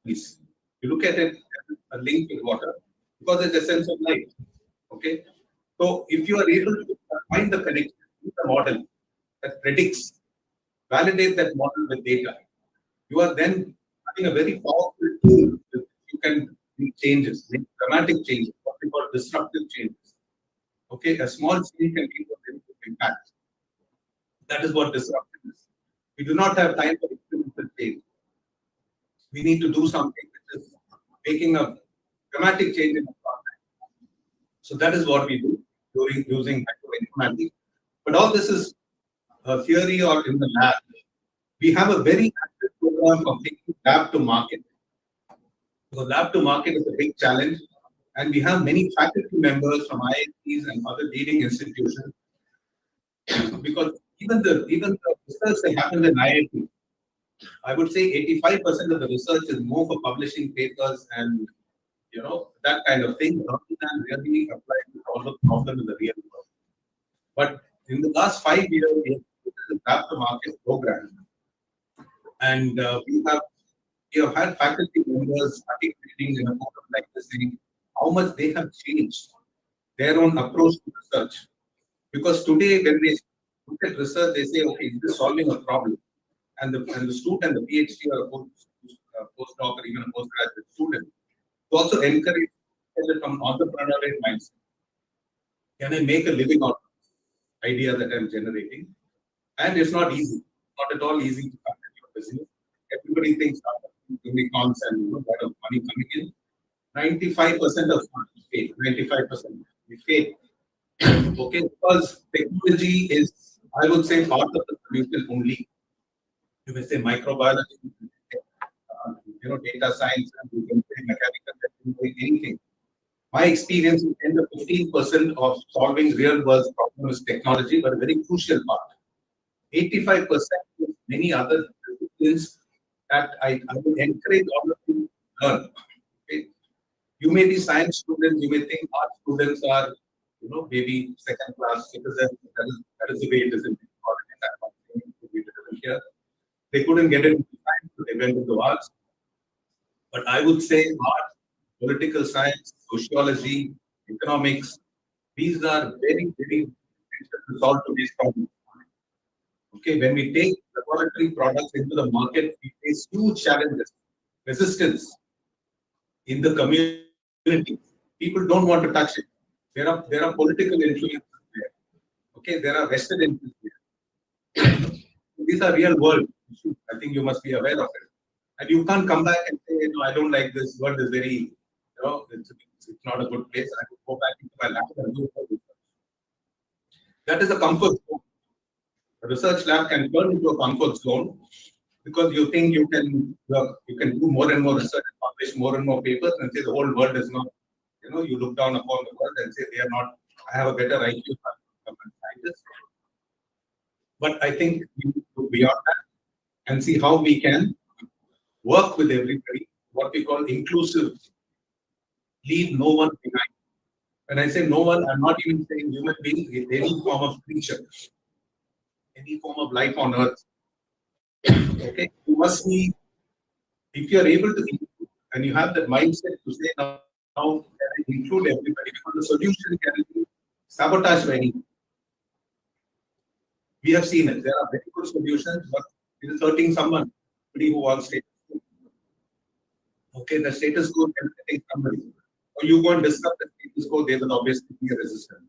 keys. You look at it as a link with water because it's the essence of life. Okay. So if you are able to find the connection with the model that predicts, validate that model with data, you are then having a very powerful tool that you can make changes, make dramatic changes, what we call disruptive changes. Okay, a small change can give a very big impact. That is what disruptive is. We do not have time for experimental change. We need to do something which is making a dramatic change in the product. So that is what we do using microinformatics. But all this is theory or in the lab. We have a very active program of taking lab to market. So lab to market is a big challenge. And we have many faculty members from IITs and other leading institutions. Because even the research that happens in IIT, I would say 85% of the research is more for publishing papers and that kind of thing, rather than really applying to solve the problem in the real world. But in the last 5 years, we have put the lab to market program, and we have had faculty members articulating in a forum like this, saying how much they have changed their own approach to research. Because today, when they look at research, they say, okay, is this solving a problem? And the student, the PhD or a postdoc or even a postgraduate student, to also encourage from entrepreneurial mindset. Can I make a living out of this idea that I'm generating? And it's not easy, not at all easy to conduct your business. Everybody thinks unicorns and a lot of money coming in. 95% of fake, 95% we fake. Okay, because technology is, I would say, part of the solution only. You may say microbiology, data science, and you can say mechanical engineering, anything. My experience is 10 to 15% of solving real world problems is technology, but a very crucial part. 85% is many other disciplines that I will encourage all of you to learn. Okay? You may be science students, you may think art students are, maybe second class citizens. That is the way it is in technology. I'm not saying to be different here. They couldn't get into science, so they went into arts. But I would say art, political science, sociology, economics, these are very, very essential to solve today's problems. Okay, when we take laboratory products into the market, we face huge challenges, resistance in the community. People don't want to touch it. There are political influences there. Okay, there are vested interests there. These are real world issues. I think you must be aware of it. And you can't come back and say, no, I don't like this. World is very, it's not a good place. I will go back into my lab and do more research. That is a comfort zone. A research lab can turn into a comfort zone because you think you can do more and more research, publish more and more papers, and say the whole world is not. You look down upon the world and say they are not. I have a better IQ than scientists. But I think we need to go beyond that and see how we can work with everybody, what we call inclusive, leave no one behind. When I say no one, I'm not even saying human beings, any form of creature, any form of life on earth. Okay, you must be, if you are able to include and you have that mindset to say now, can I include everybody? Because the solution can be sabotaged by anyone. We have seen it. There are very good solutions, but it is hurting someone, somebody who wants status quo. Okay, the status quo can hurt somebody. Or you go and disrupt the status quo, they will obviously be resistant.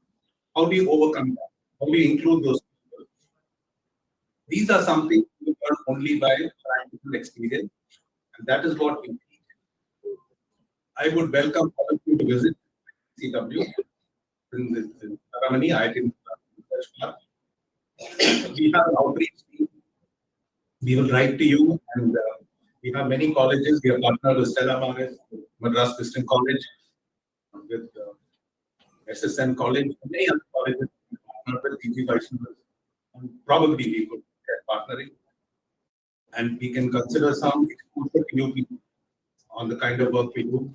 How do you overcome that? How do you include those people? These are something you learn only by practical experience, and that is what we need. I would welcome all of you to visit CW in Ramani. I think research park. We have an outreach team. We will write to you, and we have many colleges. We have partnered with Stella Maris, Madras Christian College, with SSN College, many other colleges. We partnered with PG Vaishnavas, and probably we could get partnering, and we can consider some exposure to new people on the kind of work we do.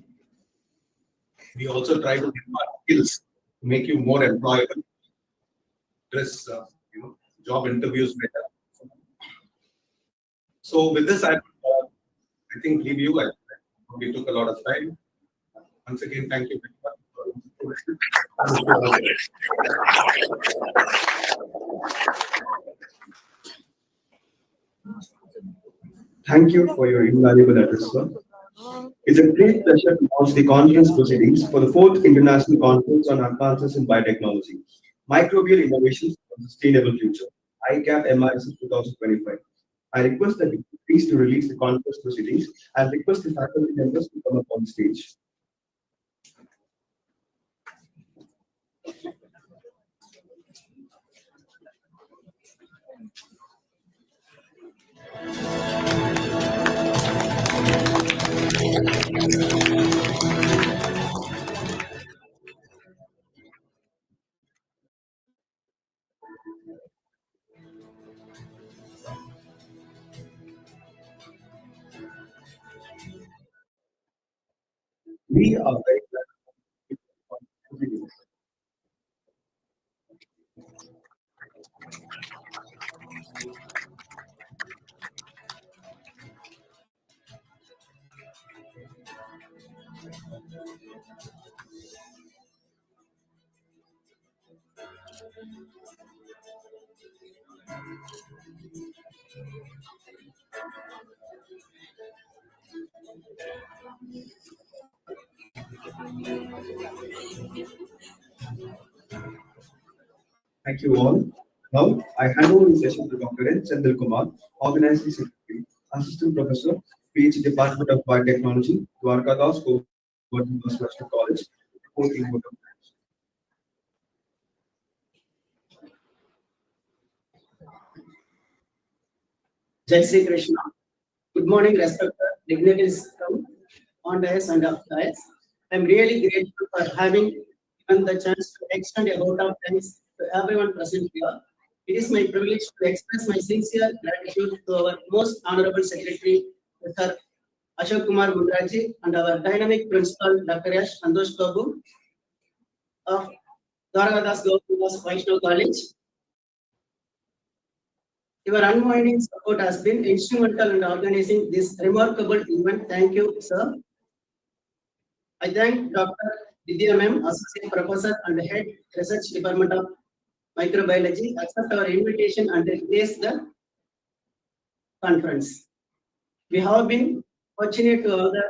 We also try to impart skills to make you more employable, address job interviews better. So with this, I think leave you. I we took a lot of time. Once again, thank you very much. Thank you for your invaluable address, sir. It's a great pleasure to launch the conference proceedings for the 4th International Conference on Advances in Biotechnology, Microbial Innovations for a Sustainable Future, Icab MIS 2025. I request that you please to release the conference proceedings and request the faculty members to come up on stage. We are very glad. Thank you all. Now, I hand over the session to Dr. N. Sendil Kumar, Organizing Secretary, Assistant Professor, PhD Department of Biotechnology, Dwarka Das, Government National College, reporting vote of thanks. Jai Sri Krishna. Good morning, respected dignitaries from on dais and off dais. I'm really grateful for having given the chance to extend a vote of thanks to everyone present here. It is my privilege to express my sincere gratitude to our most honorable secretary, Mr. Ashok Kumar Mundraji, and our dynamic principal, Dr. Yash Santosh Babu of Dwaragadas Government Vaishnav College. Your unwinding support has been instrumental in organizing this remarkable event. Thank you, sir. I thank Dr. Vidya Ma'am, Associate Professor and Head Research Department of Microbiology, accept our invitation and grace the conference. We have been fortunate to have the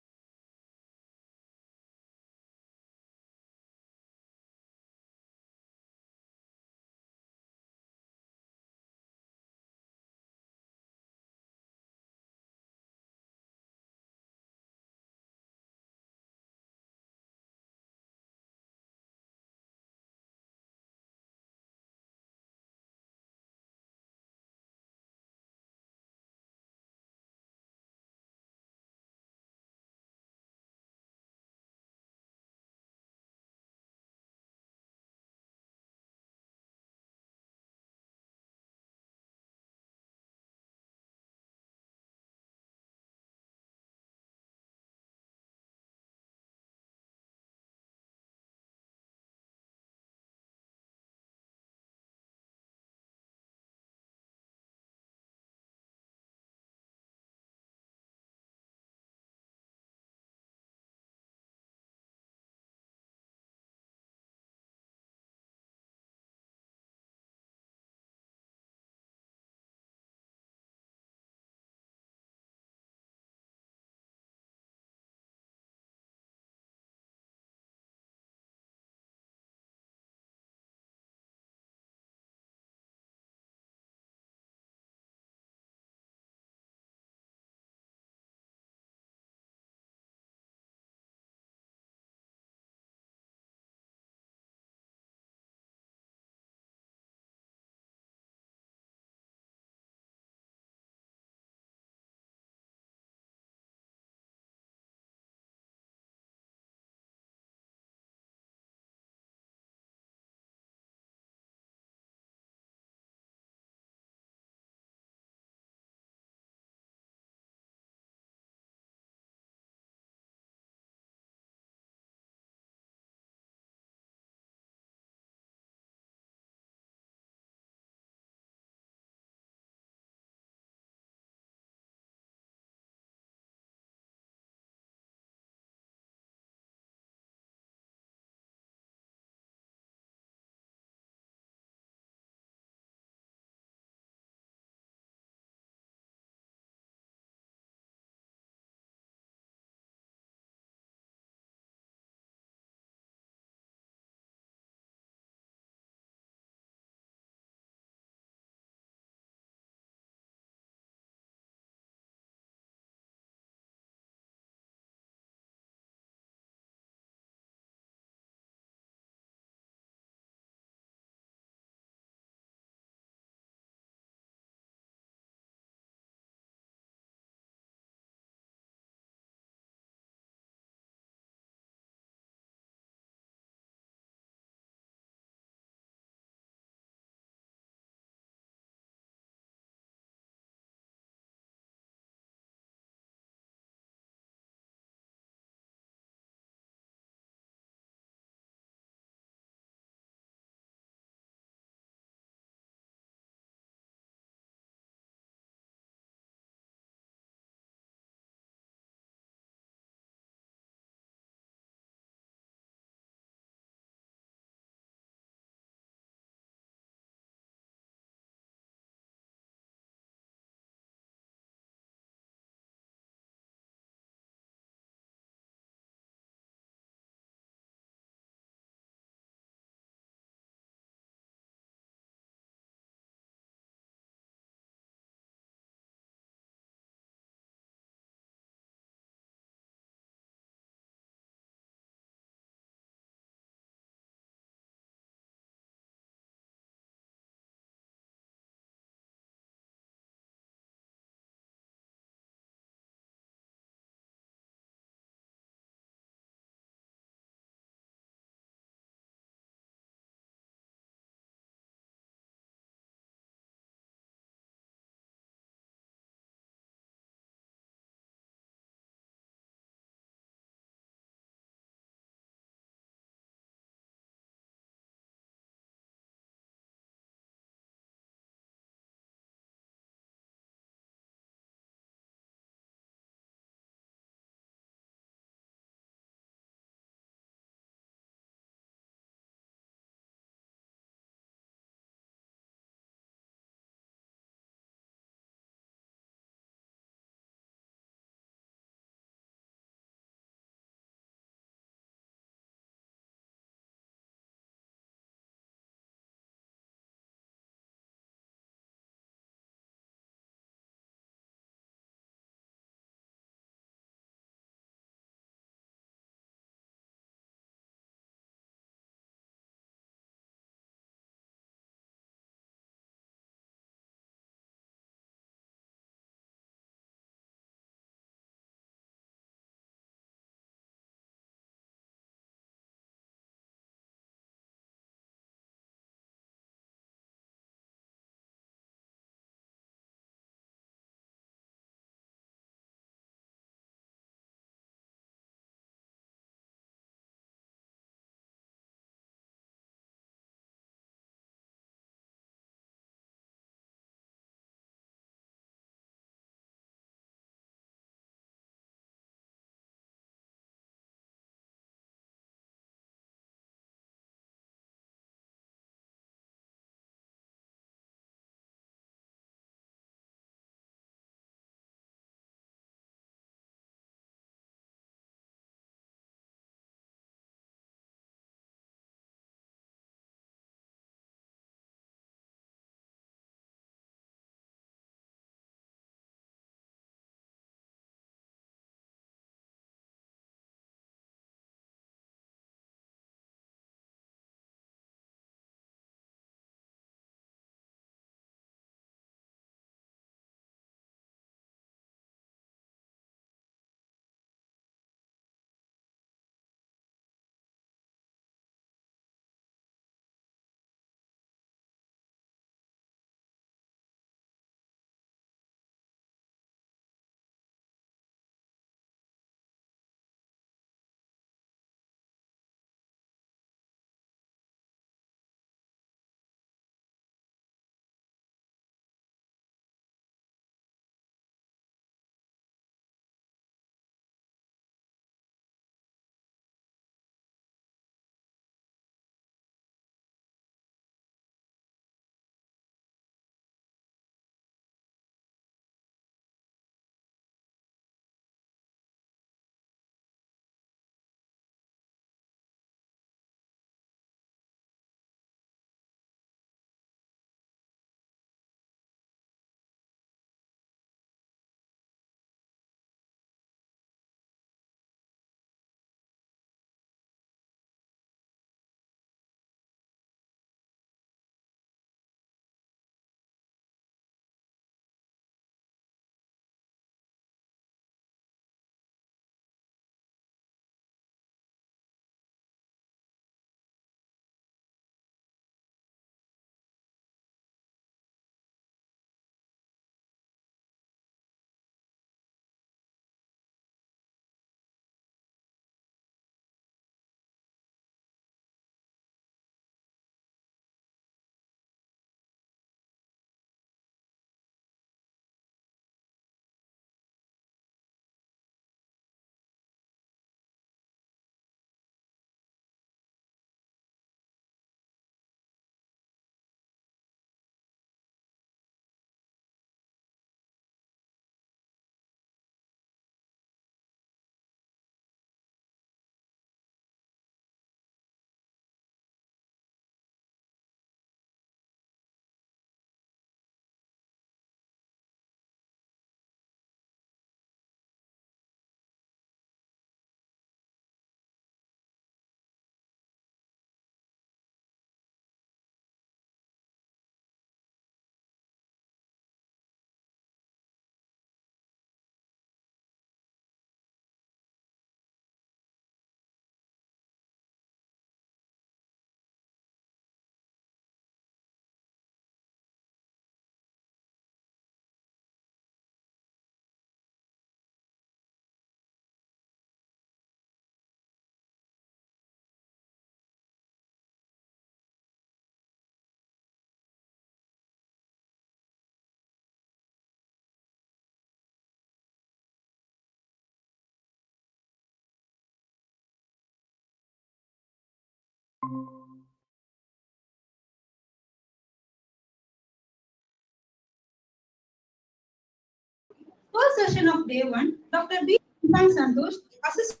First session of day 1, Dr. B. Santosh, Assistant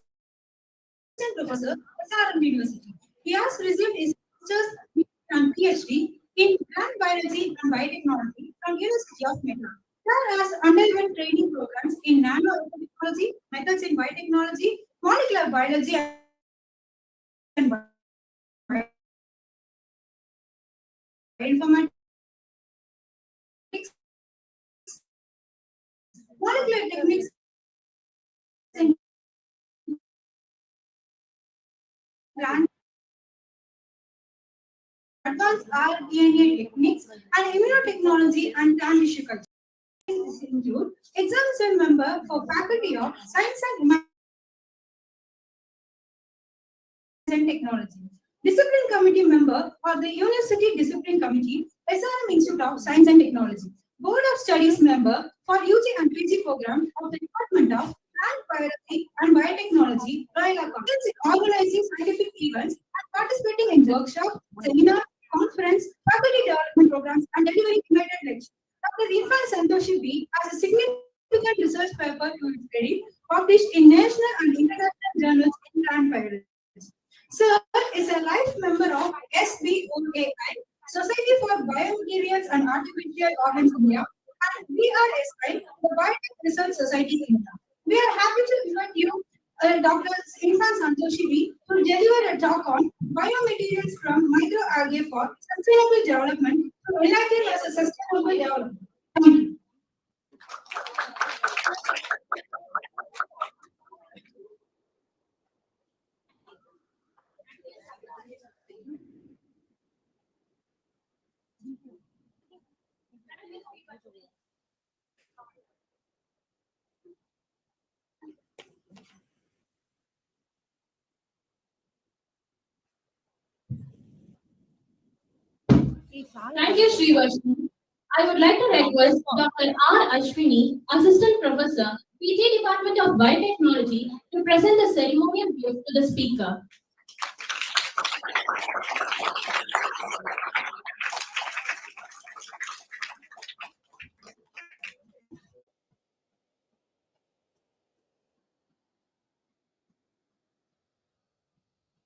Professor, SRM University. He has received his master's and PhD in plant biology and biotechnology from University of Metro. He has undergone training programs in nanotechnology, methods in biotechnology, molecular biology, and bioinformatics, molecular techniques in plant advanced rDNA techniques and immunotechnology and plant tissue culture. These include examination member for Faculty of Science and Technology, Discipline Committee member for the University Discipline Committee, SRM Institute of Science and Technology, Board of Studies member for UG and PG program of the Department of Plant Biology and Biotechnology, Royal Academy, organizing scientific events and participating in workshops, seminars, conference, faculty development programs, and delivering invited lectures. Dr. Irfan Santoshi B has a significant research paper to its credit, published in national and international journals in plant biology. Sir is a life member of SBOAI, Society for Biomaterials and Artificial Organs India, and BRSI, the Biotech Research Society India. We are happy to invite you, Dr. Irfan Santoshi B, to deliver a talk on biomaterials from microalgae for sustainable development to enlighten us a sustainable development. Thank you. Thank you, Srivarshnava. I would like to request Dr. R. Ashwini, Assistant Professor, PG Department of Biotechnology, to present the ceremonial gift to the speaker.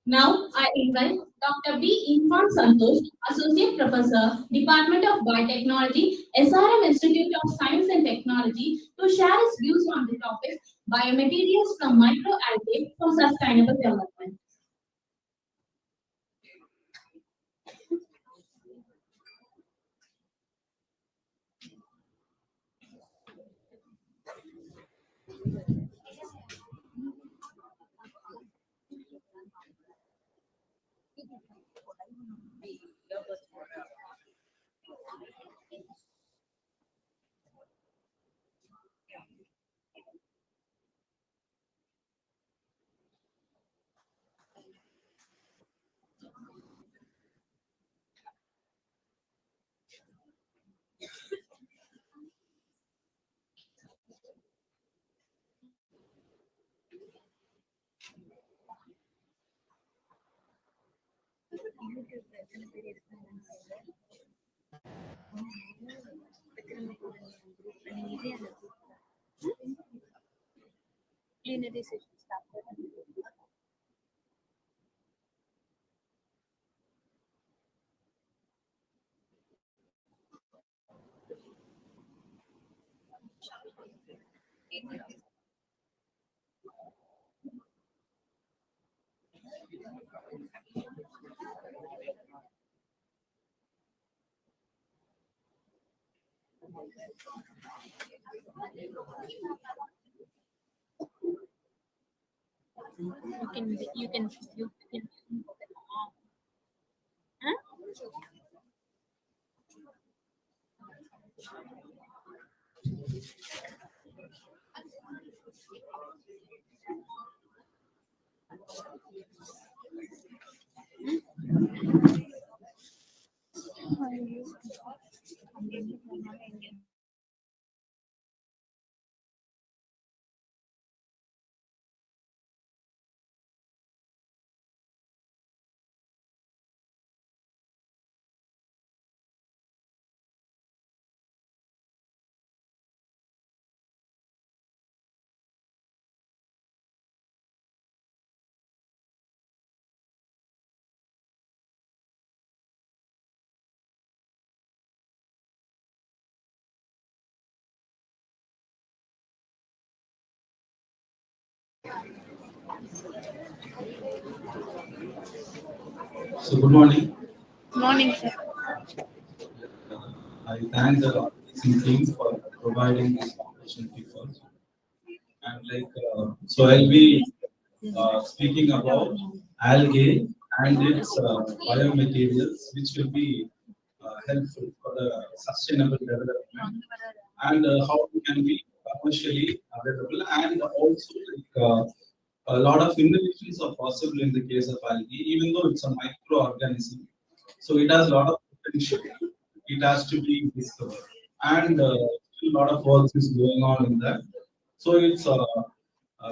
Now, I invite Dr. B. Irfan Santosh, Associate Professor, Department of Biotechnology, SRM Institute of Science and Technology, to share his views on the topic Biomaterials from Microalgae for Sustainable Development. So good morning. Morning, sir. I thank the organizing team for providing this opportunity for us. And so I'll be speaking about algae and its biomaterials, which will be helpful for the sustainable development and how it can be commercially available, and also a lot of innovations are possible in the case of algae, even though it's a microorganism. So it has a lot of potential. It has to be discovered, and still a lot of work is going on in that. So it's a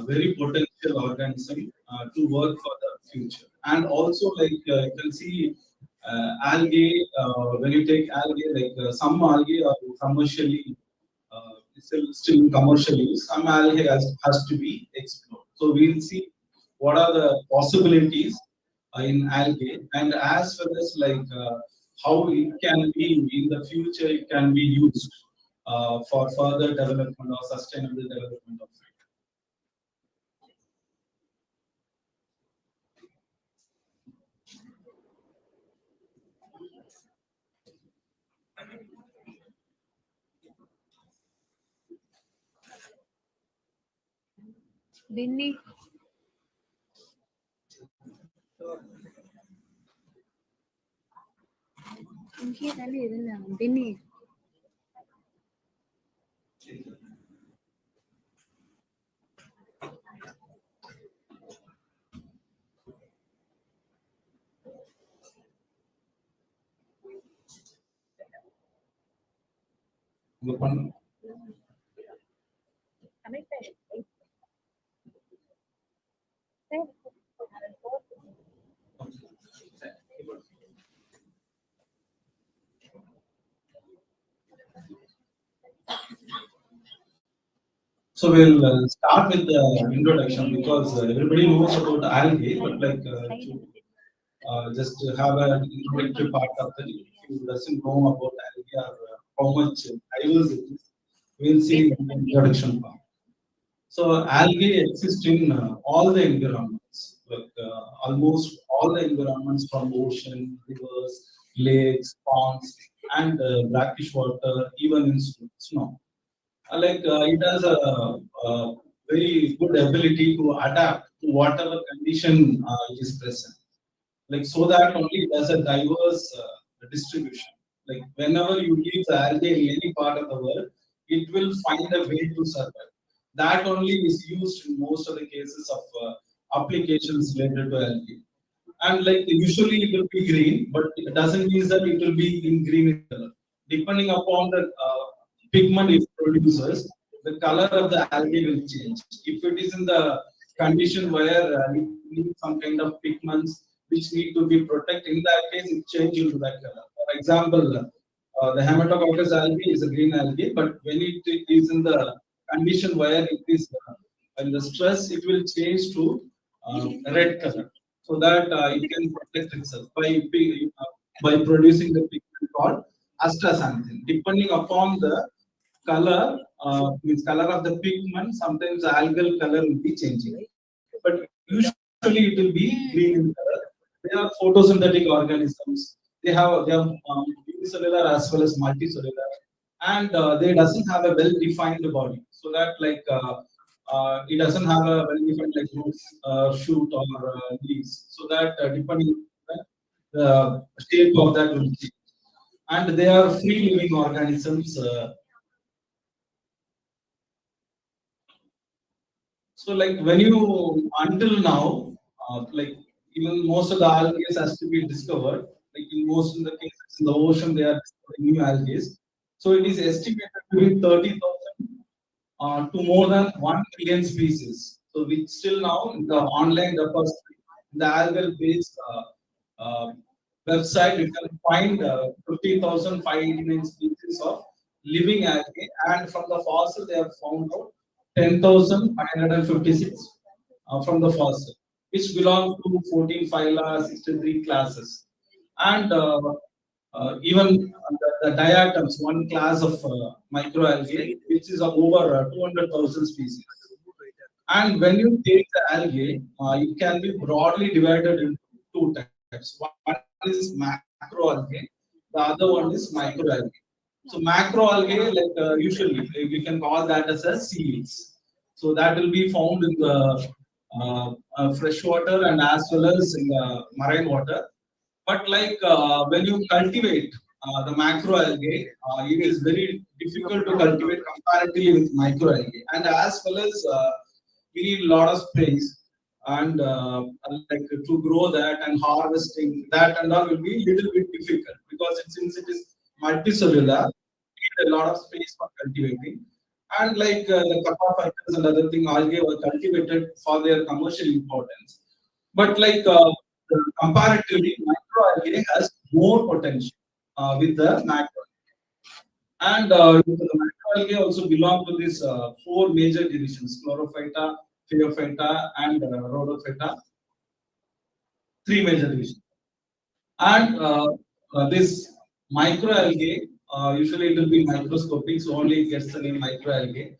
very potential organism to work for the future. And also, you can see algae. When you take algae, some algae are commercially still in commercial use. Some algae has to be explored. So we'll see what are the possibilities in algae, and as well as how it can be in the future, it can be used for further development or sustainable development of it. Dinny. ഇതല്ലേ ഇതെല്ലാം ദിന്നി. Good one. So we'll start with the introduction, because everybody knows about algae, but just to have an introductory part of the, if you doesn't know about algae or how much diverse it is, we'll see in the introduction part. So algae exist in all the environments, almost all the environments, from ocean, rivers, lakes, ponds, and brackish water, even in snow. It has a very good ability to adapt to whatever condition is present. So that only it has a diverse distribution. Whenever you leave the algae in any part of the world, it will find a way to survive. That only is used in most of the cases of applications related to algae. And usually it will be green, but it doesn't mean that it will be in green color. Depending upon the pigment it produces, the color of the algae will change. If it is in the condition where it needs some kind of pigments which need to be protected, in that case it changes into that color. For example, the Haematococcus algae is a green algae, but when it is in the condition where it is in the stress, it will change to red color, so that it can protect itself by producing the pigment called astaxanthin. Depending upon the color, means color of the pigment, sometimes the algal color will be changing, but usually it will be green in color. They are photosynthetic organisms. They have unicellular as well as multicellular, and they doesn't have a well-defined body, so that it doesn't have a well-defined roots, shoot, or leaves, so that depending on the shape of that will change. And they are free living organisms. So when you, until now, even most of the algae has to be discovered. In most of the cases in the ocean, they are discovering new algae. So it is estimated to be 30,000 to more than 1 million species. So we still now in the online repository, the algal based website, you can find 50,589 species of living algae, and from the fossil they have found out 10,556 from the fossil, which belong to 14 phyla, 63 classes. And even the diatoms, one class of microalgae, which is of over 200,000 species. And when you take the algae, it can be broadly divided into two types. One is macroalgae, the other one is microalgae. So macroalgae, like usually we can call that as a seaweeds. So that will be found in the fresh water and as well as in the marine water. But like when you cultivate the macroalgae, it is very difficult to cultivate comparatively with microalgae. And as well as we need a lot of space and like to grow that and harvesting that and all will be little bit difficult because since it is multicellular, need a lot of space for cultivating. And like the kappa fighters and other thing, algae were cultivated for their commercial importance. But like comparatively, microalgae has more potential with the macro. And the macroalgae also belong to these four major divisions: chlorophyta, phaeophyta, and rhodophyta. Three major divisions. And this microalgae, usually it will be microscopic, so only it gets the name microalgae.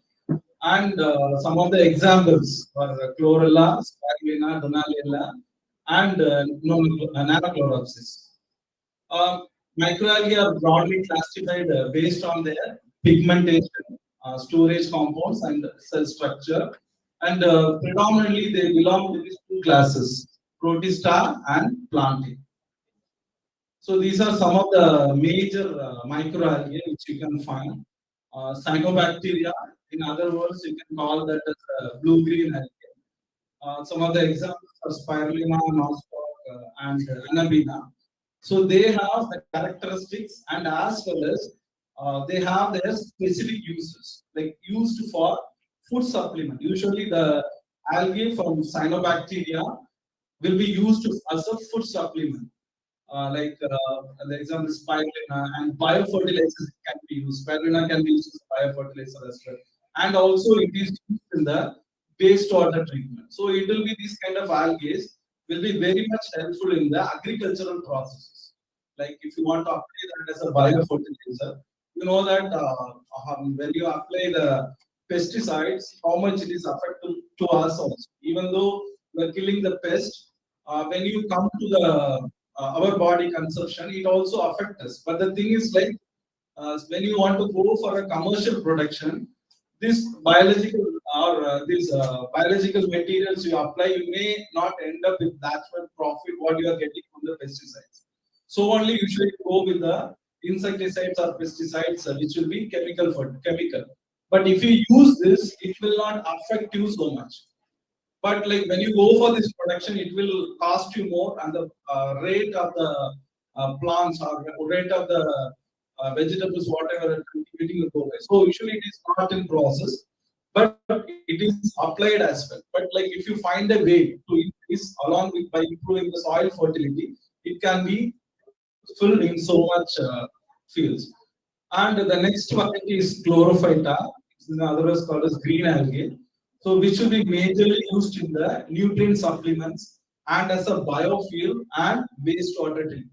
And some of the examples are chlorella, spirulina, donaliella, and nanochlorosis. Uh, Microalgae are broadly classified based on their pigmentation, storage compounds, and cell structure. And predominantly, they belong to these two classes: Protista and Plantae. So these are some of the major microalgae which you can find. Cyanobacteria, in other words, you can call that as blue-green algae. Some of the examples are spirulina, nostoc, and anabina. So they have the characteristics and as well as they have their specific uses, like used for food supplement. Usually the algae from cyanobacteria will be used as a food supplement. Like the example is spirulina and biofertilizers can be used. Spirulina can be used as a biofertilizer as well. And also it is used in the wastewater treatment. So it will be these kind of algae will be very much helpful in the agricultural processes. Like if you want to apply that as a biofertilizer, you know that when you apply the pesticides, how much it is affecting to us also. Even though we are killing the pest, when you come to the our body consumption, it also affects us. But the thing is like when you want to go for a commercial production, this biological or these biological materials you apply, you may not end up with that much profit what you are getting from the pesticides. So only usually go with the insecticides or pesticides, which will be chemical. But if you use this, it will not affect you so much. But like when you go for this production, it will cost you more, and the rate of the plants or rate of the vegetables, whatever are cultivating will go away. So usually it is not in process, but it is applied as well. But like if you find a way to increase along with by improving the soil fertility, it can be full in so much fields. And the next variety is chlorophyta, in other words called as green algae. So which will be majorly used in the nutrient supplements and as a biofuel and wastewater treatment.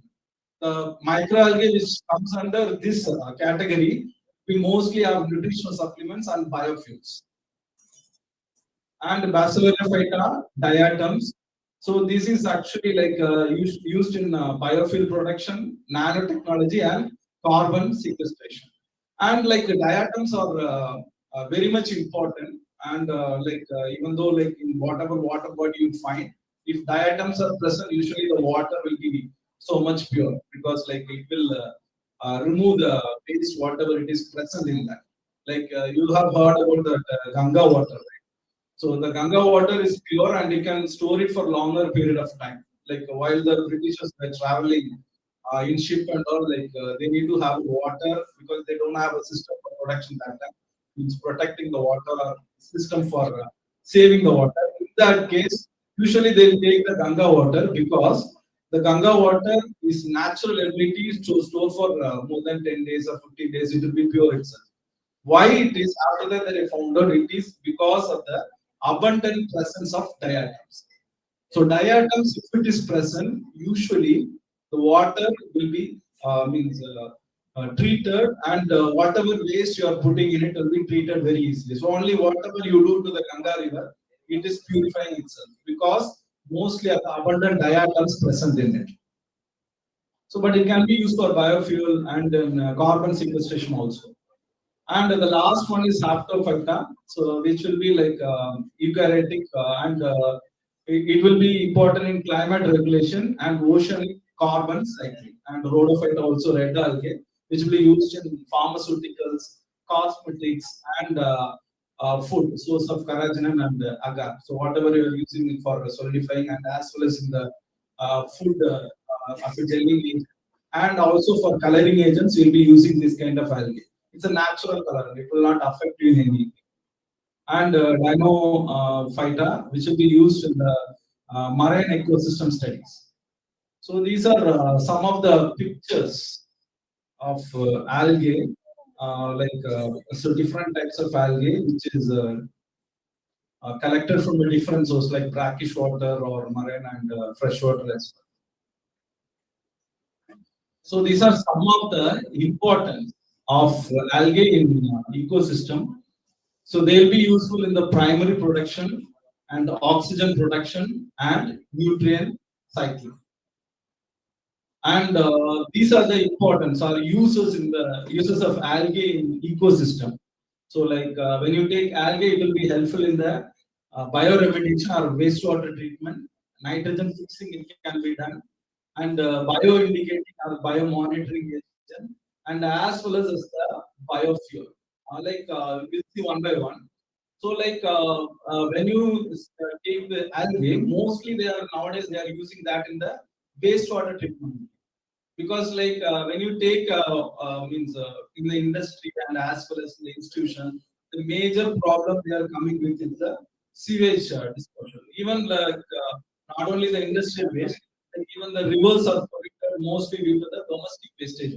The microalgae which comes under this category, we mostly have nutritional supplements and biofuels. And Bacillophyta diatoms. So this is actually like used in biofuel production, nanotechnology, and carbon sequestration. And like diatoms are very much important. And even though like in whatever water body you find, if diatoms are present, usually the water will be so much pure because like it will remove the waste whatever it is present in that. Like you have heard about the Ganga water, right? So the Ganga water is pure and you can store it for longer period of time. Like while the Britishers were traveling in ship and all, like they need to have water because they don't have a system for production that time. It's protecting the water system for saving the water. In that case, usually they take the Ganga water because the Ganga water is natural ability to store for more than 10 days or 15 days. It will be pure itself. Why it is after that they found out it is because of the abundant presence of diatoms. So diatoms, if it is present, usually the water will be treated and whatever waste you are putting in it will be treated very easily. So only whatever you do to the Ganga river, it is purifying itself because mostly abundant diatoms present in it. So, but it can be used for biofuel and then carbon sequestration also. And the last one is haplophyta, so which will be like eukaryotic and it will be important in climate regulation and oceanic carbon cycling. And rhodophyta also red algae, which will be used in pharmaceuticals, cosmetics, and food, source of carrageenan and agar. So whatever you are using it for solidifying and as well as in the food as a gelling agent, and also for coloring agents, you'll be using this kind of algae. It's a natural color; it will not affect you in any. And dinophyta, which will be used in the marine ecosystem studies. So these are some of the pictures of algae, so different types of algae, which is collected from a different source like brackish water or marine and freshwater as well. So these are some of the importance of algae in ecosystem. So they'll be useful in the primary production and oxygen production and nutrient cycling. And these are the importance or uses in the uses of algae in ecosystem. So like when you take algae, it will be helpful in the bioremediation or wastewater treatment, nitrogen fixing it can be done, and bioindicating or biomonitoring agent, and as well as the biofuel. We'll see one by one. So when you take the algae, mostly they are nowadays they are using that in the wastewater treatment because when you take means in the industry and as well as in the institution, the major problem they are coming with is the sewage disposal. Even not only the industrial waste, like even the rivers are polluted mostly due to the domestic wastage.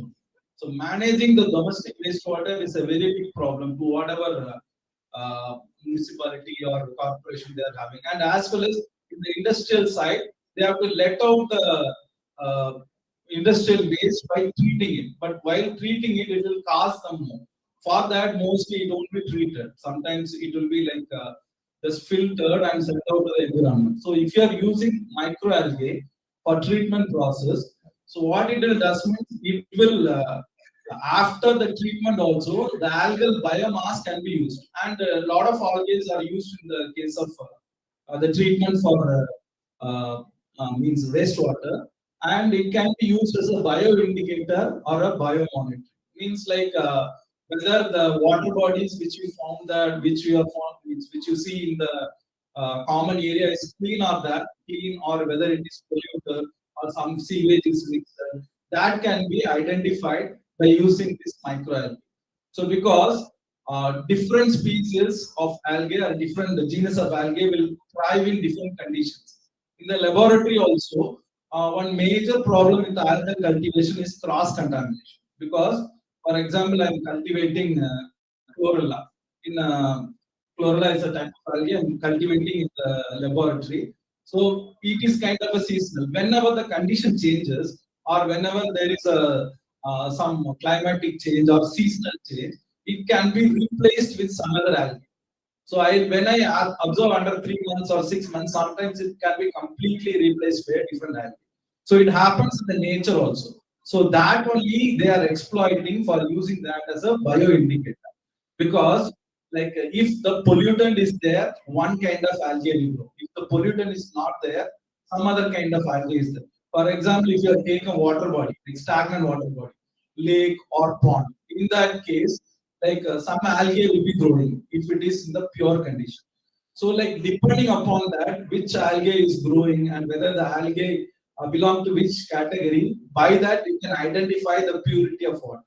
So managing the domestic wastewater is a very big problem to whatever municipality or corporation they are having, and as well as in the industrial side, they have to let out the industrial waste by treating it. But while treating it, it will cost them more. For that, mostly it won't be treated. Sometimes it will be like just filtered and sent out to the environment. So if you are using microalgae for treatment process, so what it will does means it will after the treatment also the algal biomass can be used, and a lot of algae are used in the case of the treatment for means wastewater, and it can be used as a bioindicator or a biomonitor. Means whether the water bodies which we found that which we are found which you see in the common area is clean or whether it is polluted or some sewage is mixed, that can be identified by using this microalgae. So because different species of algae or different genus of algae will thrive in different conditions. In the laboratory also, one major problem with algal cultivation is cross contamination. Because, for example, I am cultivating chlorella. Chlorella is a type of algae I am cultivating in the laboratory. So it is kind of a seasonal. Whenever the condition changes, or whenever there is a some climatic change or seasonal change, it can be replaced with some other algae. So when I observe under 3 months or 6 months, sometimes it can be completely replaced by a different algae. So it happens in the nature also. So that only they are exploiting for using that as a bioindicator. Because if the pollutant is there, one kind of algae will grow. If the pollutant is not there, some other kind of algae is there. For example, if you are taking a water body, like stagnant water body, lake or pond, in that case, some algae will be growing if it is in the pure condition. So depending upon that, which algae is growing and whether the algae belong to which category, by that you can identify the purity of water.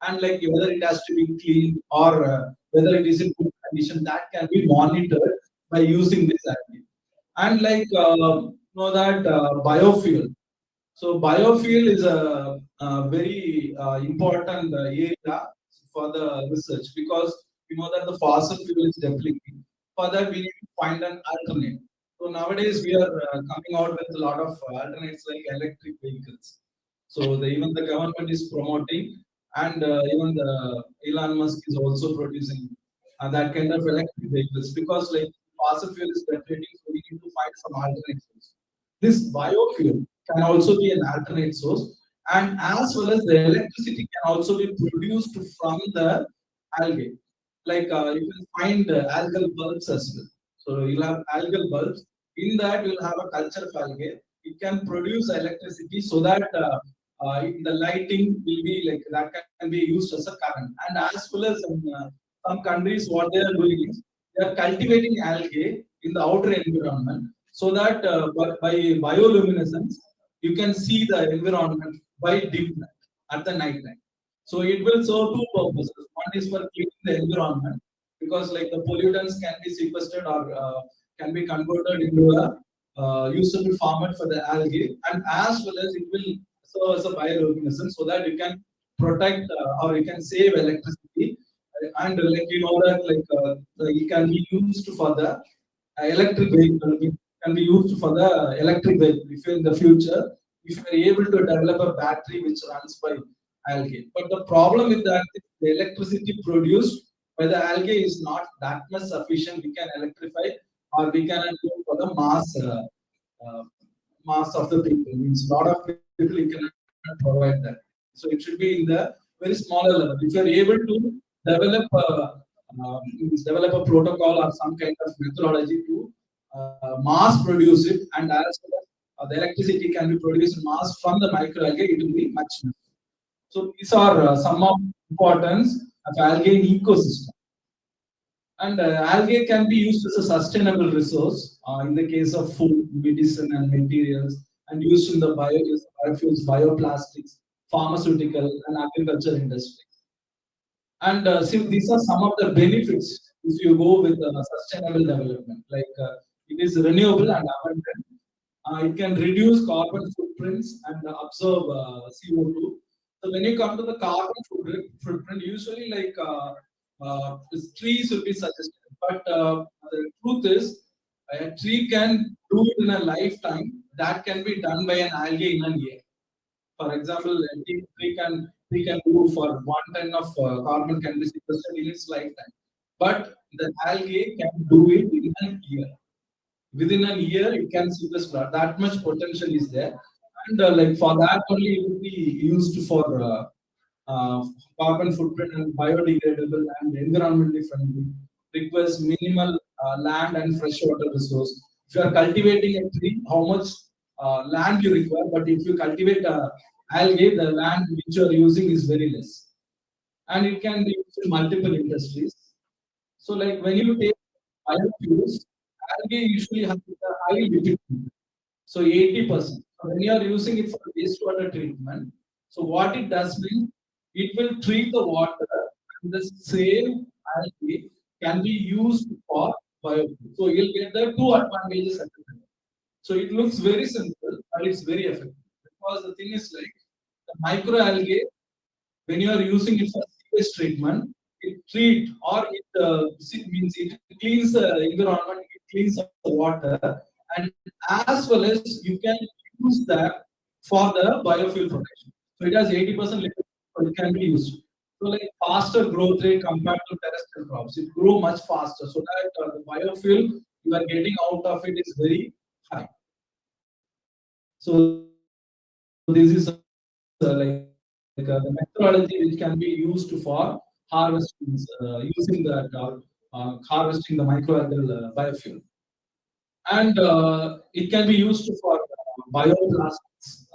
And whether it has to be clean or whether it is in good condition, that can be monitored by using this algae. And know that biofuel. So biofuel is a very important area for the research because we know that the fossil fuel is depleting. For that, we need to find an alternate. So nowadays we are coming out with a lot of alternates like electric vehicles. So even the government is promoting, and even the Elon Musk is also producing that kind of electric vehicles because fossil fuel is depleting, so we need to find some alternate source. This biofuel can also be an alternate source, and as well as the electricity can also be produced from the algae. Like you can find algal bulbs as well. So you'll have algal bulbs. In that, you'll have a culture of algae. It can produce electricity so that the lighting will be like that can be used as a current. And as well as in some countries, what they are doing is they are cultivating algae in the outer environment so that by bioluminescence you can see the environment by dim light at the night time. So it will serve two purposes. One is for cleaning the environment because like the pollutants can be sequestered or can be converted into a usable format for the algae, and as well as it will serve as a bioluminescence so that you can protect or you can save electricity. And like you know that like it can be used for the electric vehicle. It can be used for the electric vehicle if in the future if you are able to develop a battery which runs by algae. But the problem with that is the electricity produced by the algae is not that much sufficient. We can electrify or we can go for the uh, mass of the people. Means lot of people you cannot provide that. So it should be in the very smaller level. If you are able to develop develop a protocol or some kind of methodology to mass produce it, and as well as the electricity can be produced in mass from the microalgae, it will be much more. So these are some of importance of algae in ecosystem. And algae can be used as a sustainable resource in the case of food, medicine, and materials, and used in the biofuels, bioplastics, pharmaceutical, and agriculture industry. And see, these are some of the benefits if you go with sustainable development. Like it is renewable and abundant. It can reduce carbon footprints and absorb CO2. So when you come to the carbon footprint usually like trees will be suggested. But the truth is, a tree can do it in a lifetime. That can be done by an algae in a year. For example, a tree can do for 1 ton of carbon can be sequestered in its lifetime. But the algae can do it in a year. Within a year, it can sequester. That much potential is there, and like for that only it will be used for carbon footprint and biodegradable and environmentally friendly. Requires minimal land and freshwater resource. If you are cultivating a tree, how much land you require? But if you cultivate algae, the land which you are using is very less, and it can be used in multiple industries. So, like when you take biofuels, algae usually has a high lipid content. So 80%. So when you are using it for wastewater treatment, so what it does means it will treat the water and the same algae can be used for biofuel. So you'll get the two advantages at the time. So it looks very simple, but it's very effective. Because the thing is like the microalgae, when you are using it for sewage treatment, it treat or means it cleans the environment, it cleans the water, and as well as you can use that for the biofuel production. So it has 80% liquid, so it can be used. So like faster growth rate compared to terrestrial crops, it grow much faster. So that the biofuel you are getting out of it is very high. So this is like the methodology which can be used for harvesting, using that harvesting the microalgal biofuel, and it can be used for bioplastics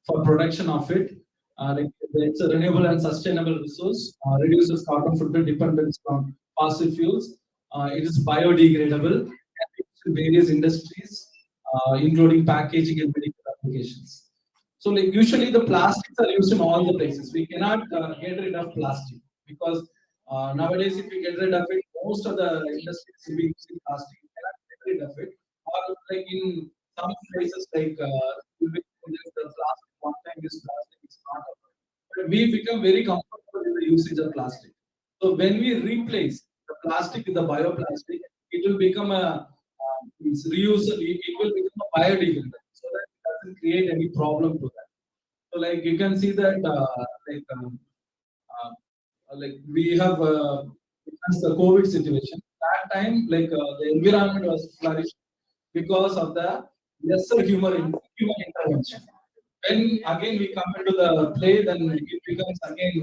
for production of it. Like it's a renewable and sustainable resource, reduces carbon footprint dependence on fossil fuels. It is biodegradable and used in various industries, including packaging and medical applications. So like usually the plastics are used in all the places. We cannot get rid of plastic because nowadays if we get rid of it, most of the industries will be using plastic. We cannot get rid of it. Or like in some places like the plastic, one time use plastic, it's not. But we become very comfortable with the usage of plastic. So when we replace the plastic with the bioplastic, it will become a it's reusable. It will become a biodegradable, so that it doesn't create any problem to that. So like you can see that like we have witnessed the COVID situation. That that time, the environment was flourished because of the lesser human intervention. When again we come into the play, then it becomes again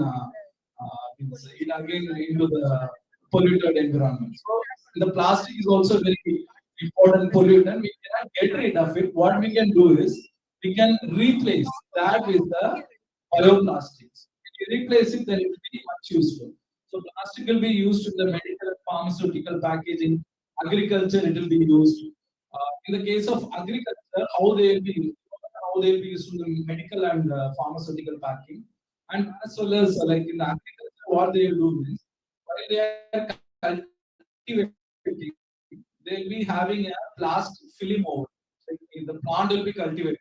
it again into the polluted environment. So the plastic is also very important pollutant. We cannot get rid of it. What we can do is we can replace that with the bioplastics. If you replace it, then it will be much useful. So plastic will be used in the medical and pharmaceutical packaging. Agriculture, it will be used. In the case of agriculture, how they will be used in the medical and pharmaceutical packing, and as well as like in the agriculture, what they will do is while they are cultivating, they will be having a plastic film over. Like if the plant will be cultivated,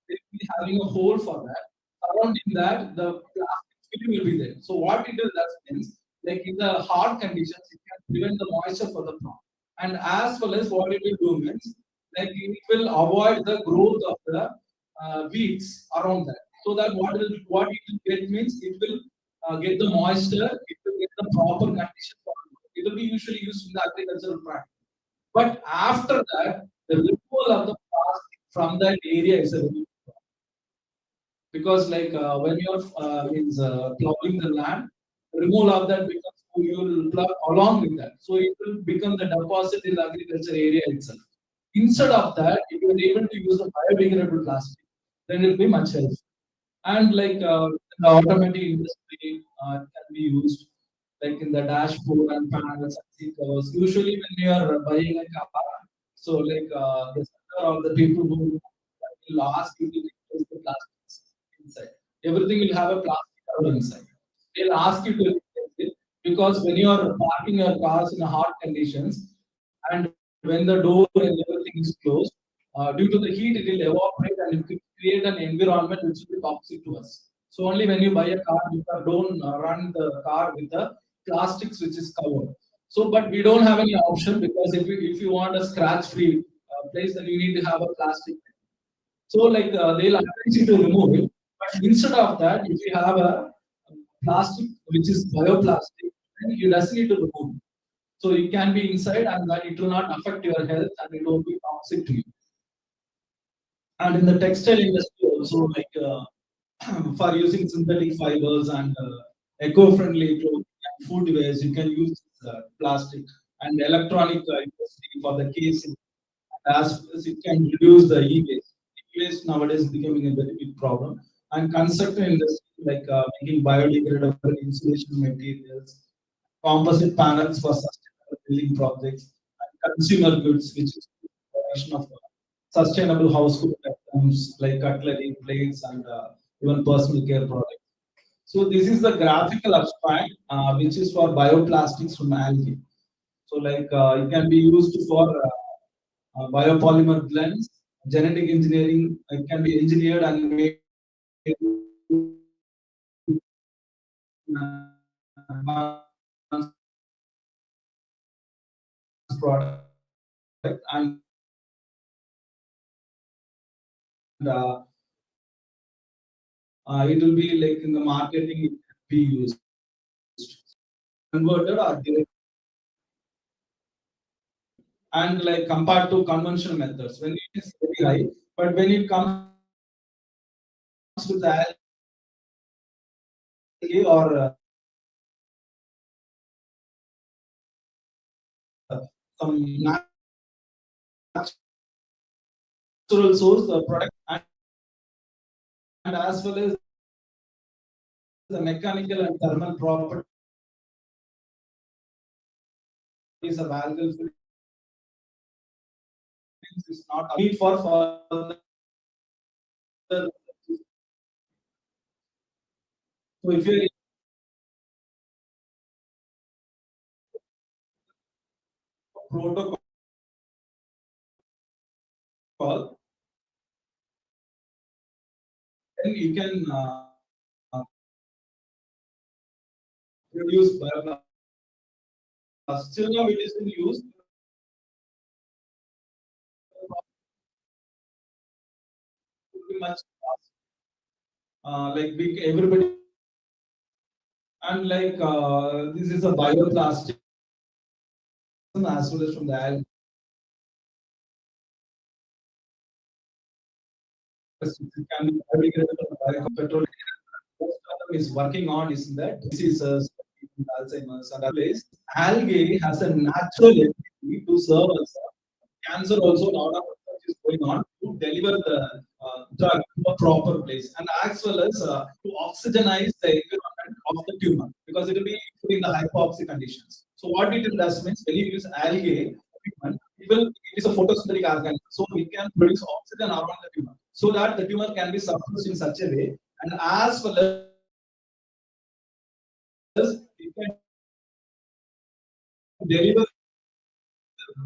they will be having a hole for that. Surrounding that, the plastic film will be there. So what it does means, like in the hard conditions, it can prevent the moisture for the plant. And as well as what it will do means, like it will avoid the growth of the weeds around that. So that what it will get means it will get the moisture, it will get the proper condition for it. It will be usually used in the agricultural practice. But after that, the removal of the plastic from that area is a very because when you're plowing the land, removal of that becomes you will plow along with that. So it will become the deposit in the agriculture area itself. Instead of that, if you are able to use the biodegradable plastic, then it will be much helpful. And the automotive industry can be used like in the dashboard and panels and seat covers. Usually when you are buying a car, so the seller or the people who will ask you to replace the plastics inside. Everything will have a plastic cover inside. They'll ask you to replace it because when you are parking your cars in hot conditions and when the door and everything is closed, due to the heat, it will evaporate and it will create an environment which will be toxic to us. So only when you buy a car, you don't run the car with the plastics which is covered. So, but we don't have any option because if you want a scratch-free place, then you need to have a plastic. So they'll advise you to remove it. But instead of that, if you have a plastic which is bioplastic, then you doesn't need to remove it. So it can be inside and that it will not affect your health and it won't be toxic to you. And in the textile industry also, for using synthetic fibers and eco-friendly clothing and food waste, you can use plastic and electronic industry for the casing. As it can reduce the e-waste. E-waste nowadays is becoming a very big problem. And construction industry, making biodegradable insulation materials, composite panels for sustainable building projects, and consumer goods, which is production of sustainable household items like cutlery, plates, and even personal care products. So this is the graphical abstract, which is for bioplastics from algae. So it can be used for biopolymer blends, genetic engineering. It can be engineered and made product and it will be like in the marketing it can be used converted or direct and like compared to conventional methods when it is very high, but when it comes with the algae or some natural source the product and as well as the mechanical and thermal properties of algal films is not need for further. So if you protocol, then you can produce biomass. Still now it is in use. Pretty much like big everybody and this is a bioplastic as well as from the algae. It can be biodegradable from petrol. Most of them is working on is that diseases, Alzheimer's, and other place. Algae has a natural ability to serve as a cancer. Also, a lot of research is going on to deliver the drug to a proper place, and as well as to oxygenize the environment of the tumor, because it will be in the hypoxia conditions. So what it does means when you use algae, it is a photosynthetic organism, so it can produce oxygen around the tumor, so that the tumor can be suppressed in such a way, and as well as it can deliver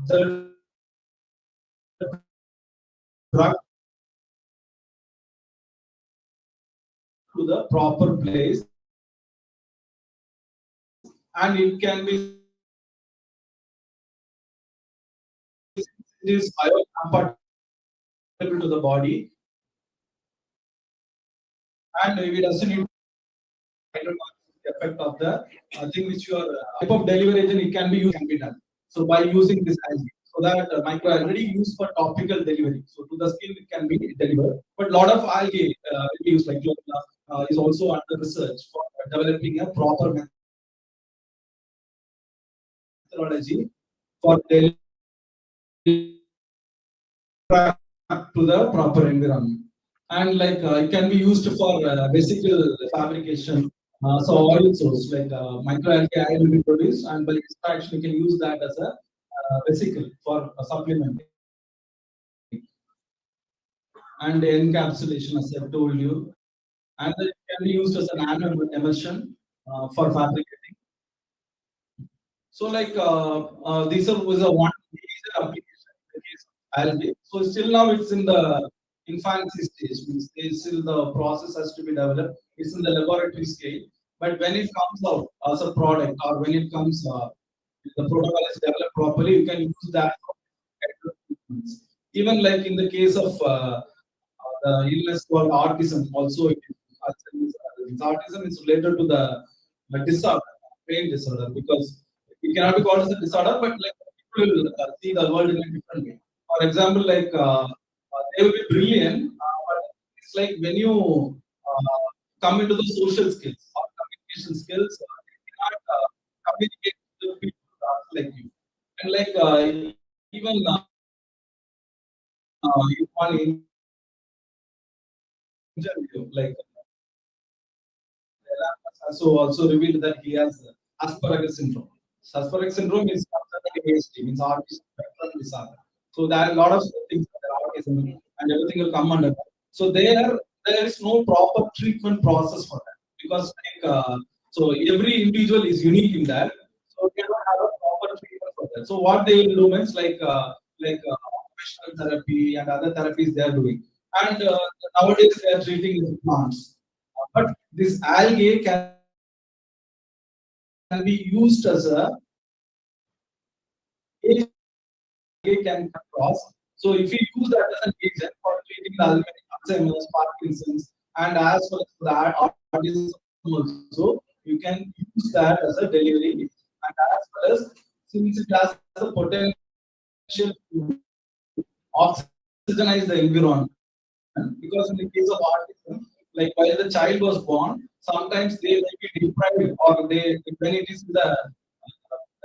the drug to the proper place, and it can be is biocompatible to the body, and it doesn't need the effect of the thing which you are type of delivery agent it can be used, can be done. So by using this algae, so that micro already used for topical delivery. So to the skin it can be delivered, but lot of algae will be used like is also under research for developing a proper methodology for delivering to the proper environment. And like it can be used for vesicle fabrication. So oil source like microalgae oil will be produced, and by extraction you can use that as a vesicle for supplement and encapsulation, as I told you, and it can be used as an nano emulsion for fabricating. So like these are was a one major application in the case of algae. So still now it's in the infancy stage. Means still the process has to be developed. It's in the laboratory scale. But when it comes out as a product, or when it comes, the protocol is developed properly, you can use that for treatments. Even like in the case of the illness called autism, also it is, autism is related to the disorder, brain disorder, because it cannot be called as a disorder, but like people will see the world in a different way. For example, like they will be brilliant, but it's like when you come into the social skills or communication skills, you cannot communicate with people like you. And like even one interview, like so also revealed that he has Asperger's syndrome. So Asperger's syndrome is considered ASD, means autism spectrum disorder. So there are a lot of things that are autism, and everything will come under that. So there is no proper treatment process for that, because like so every individual is unique in that. So they don't have a proper treatment for that. So what they will do means occupational therapy and other therapies they are doing. And nowadays they are treating with plants. But this algae can be used as a agent can cross. So if we use that as an agent for treating the Alzheimer's, Parkinson's, and as well as that autism also, you can use that as a delivery, and as well as since it has the potential to oxygenize the environment. Because in the case of autism, like while the child was born, sometimes they may be deprived, or they when it is the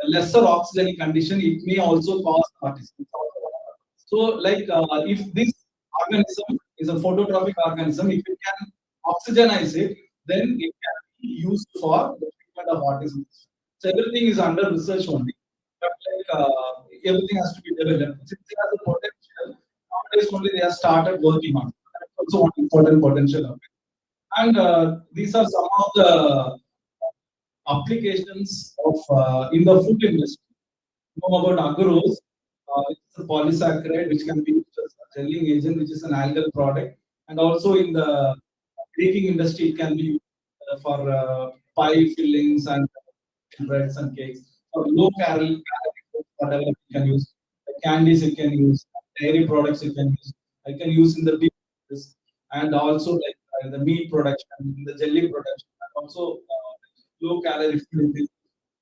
lesser oxygen condition, it may also cause autism. So, like if this organism is a phototrophic organism, if it can oxygenize it, then it can be used for the treatment of autism. So everything is under research only, but like everything has to be developed. Since it has a potential, nowadays only they have started working on. That's also one important potential of it. And these are some of the applications of in the food industry. You know about agarose, it's a polysaccharide which can be used as a gelling agent, which is an algal product, and also in the baking industry, it can be used for pie fillings and breads and cakes. For low calorie whatever you can use, the candies you can use, dairy products you can use. I can use in the beef business, and also like the meat production, the jelly production, and also low calorie food in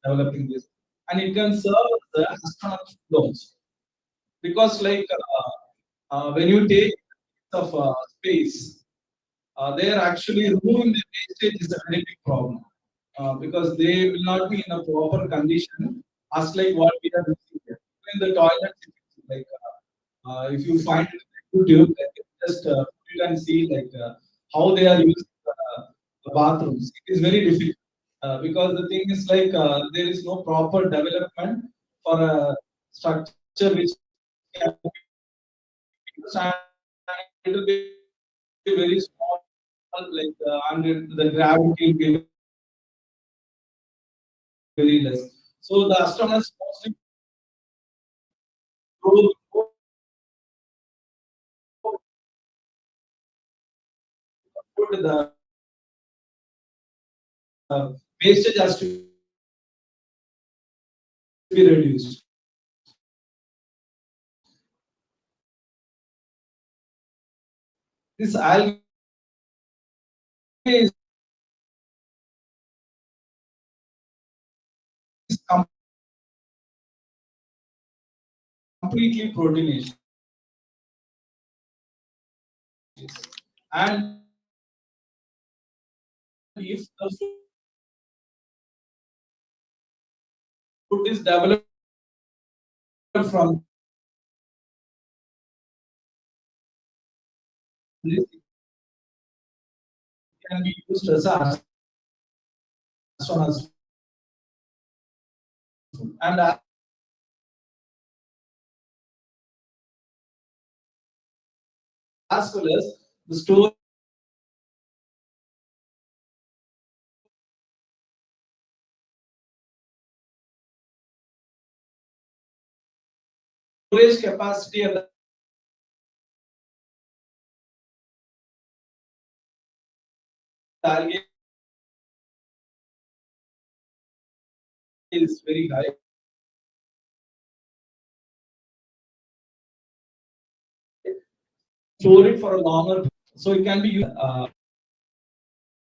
developing this. and it can serve as the astronaut loans. Because like when you take of space, they are actually removing the wastage is a very big problem because they will not be in a proper condition as like what we are using here. In the toilet, like if you find it on YouTube, like, just put it and see like how they are using the bathrooms. It is very difficult because the thing is like there is no proper development for a structure which can be used, and it will be very small, like and the gravity will be very less. So the astronomers mostly go put the wastage has to be reduced. This algae is completely proteinaceous, and if the food is developed from this, it can be used as a astronauts food. And as well as the storage capacity of the algae is very high. Store it for a longer period. So it can be used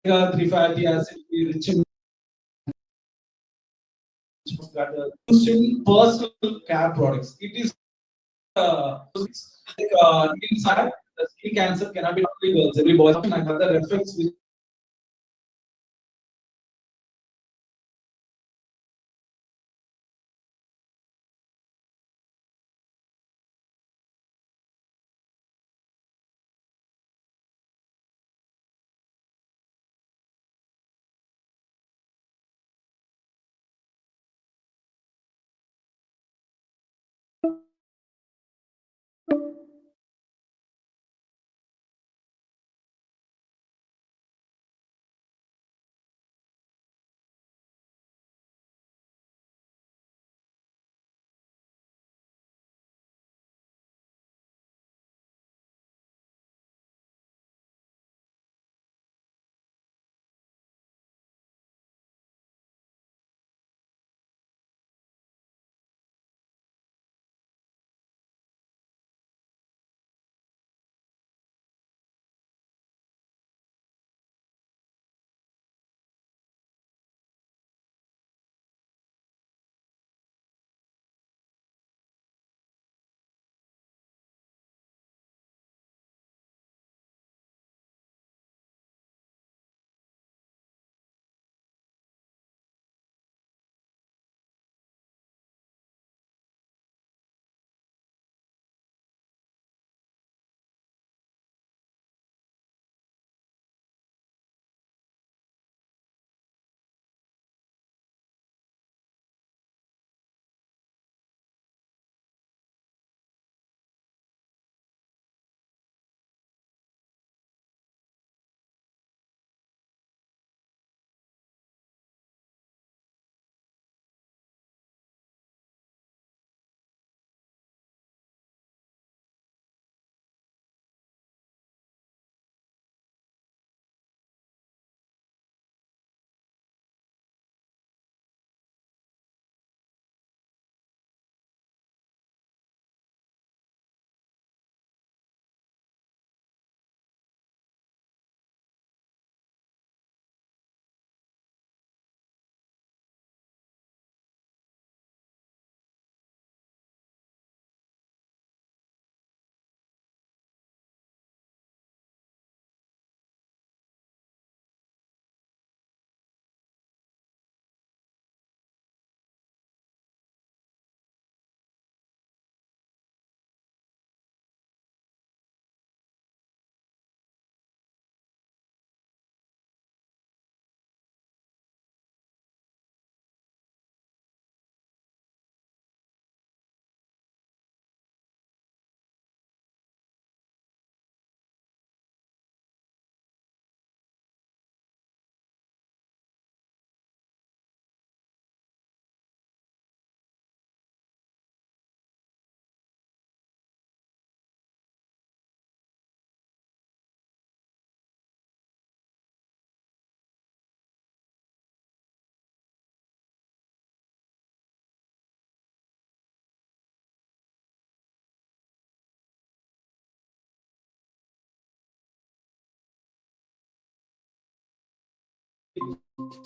omega-3 fatty acid rich in that used in personal care products. It is like, inside the skin cancer cannot be only girls. Every boy and other effects which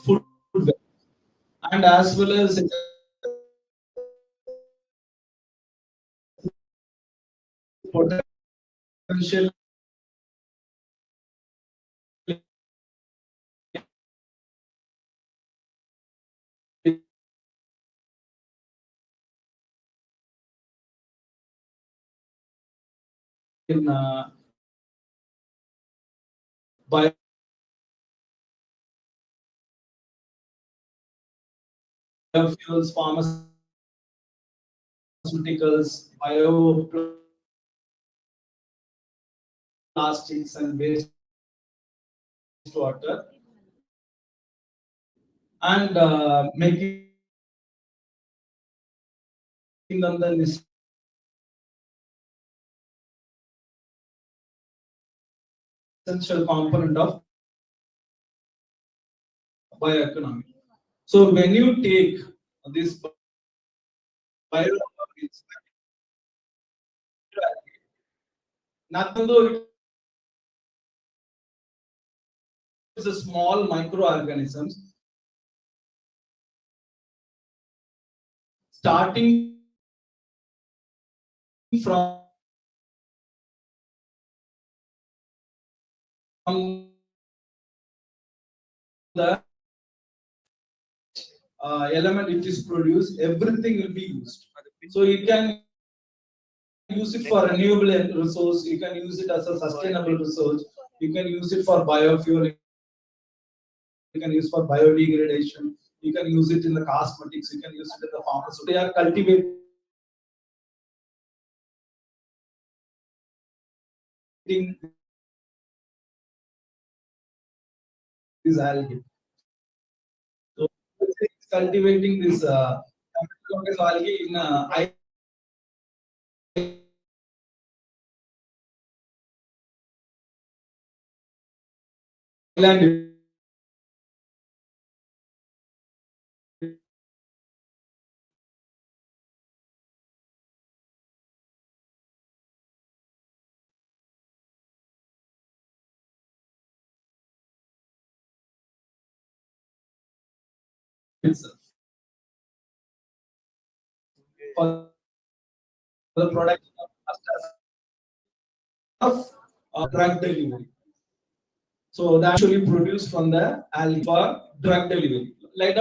food web, and as well as potential in biofuels, pharmaceuticals, bioplastics, and wastewater, and making them the essential component of bioeconomy. So when you take this bio, nothing though it is a small microorganisms starting from the element it is produced, everything will be used. So you can use it for renewable resource, you can use it as a sustainable resource, you can use it for biofuel, you can use for biodegradation, you can use it in the cosmetics, you can use it in the pharmaceutical. They are cultivating these algae. So it's cultivating this algae in island itself. For the production of drug delivery. So that actually produced from the algae for drug delivery. Like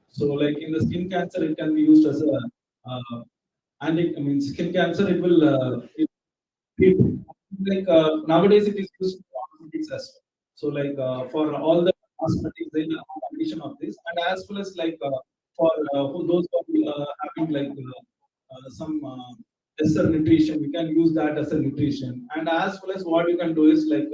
so like in the skin cancer, it can be used as a I mean skin cancer. It will like nowadays it is used for cosmetics as well. So like for all the cosmetics, they will have addition of this, and as well as like for those who are having like some lesser nutrition, we can use that as a nutrition, and as well as what you can do is like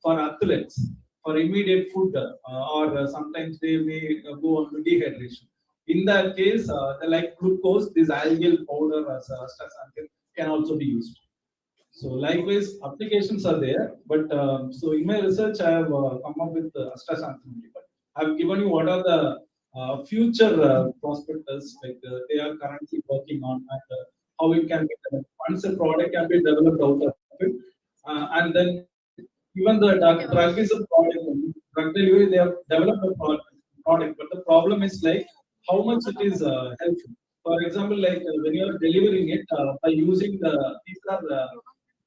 for athletes, for immediate food, or sometimes they may go on to dehydration. In that case, the like glucose, this algal powder as astaxanthin can also be used. So likewise, applications are there, but so in my research, I have come up with astaxanthin. But I've given you what are the future prospectus like they are currently working on, and how it can be developed. Once a product can be developed out of it, and then even the drug is a product. Drug delivery, they have developed a product, but the problem is like how much it is helpful. For example, like when you are delivering it by using these are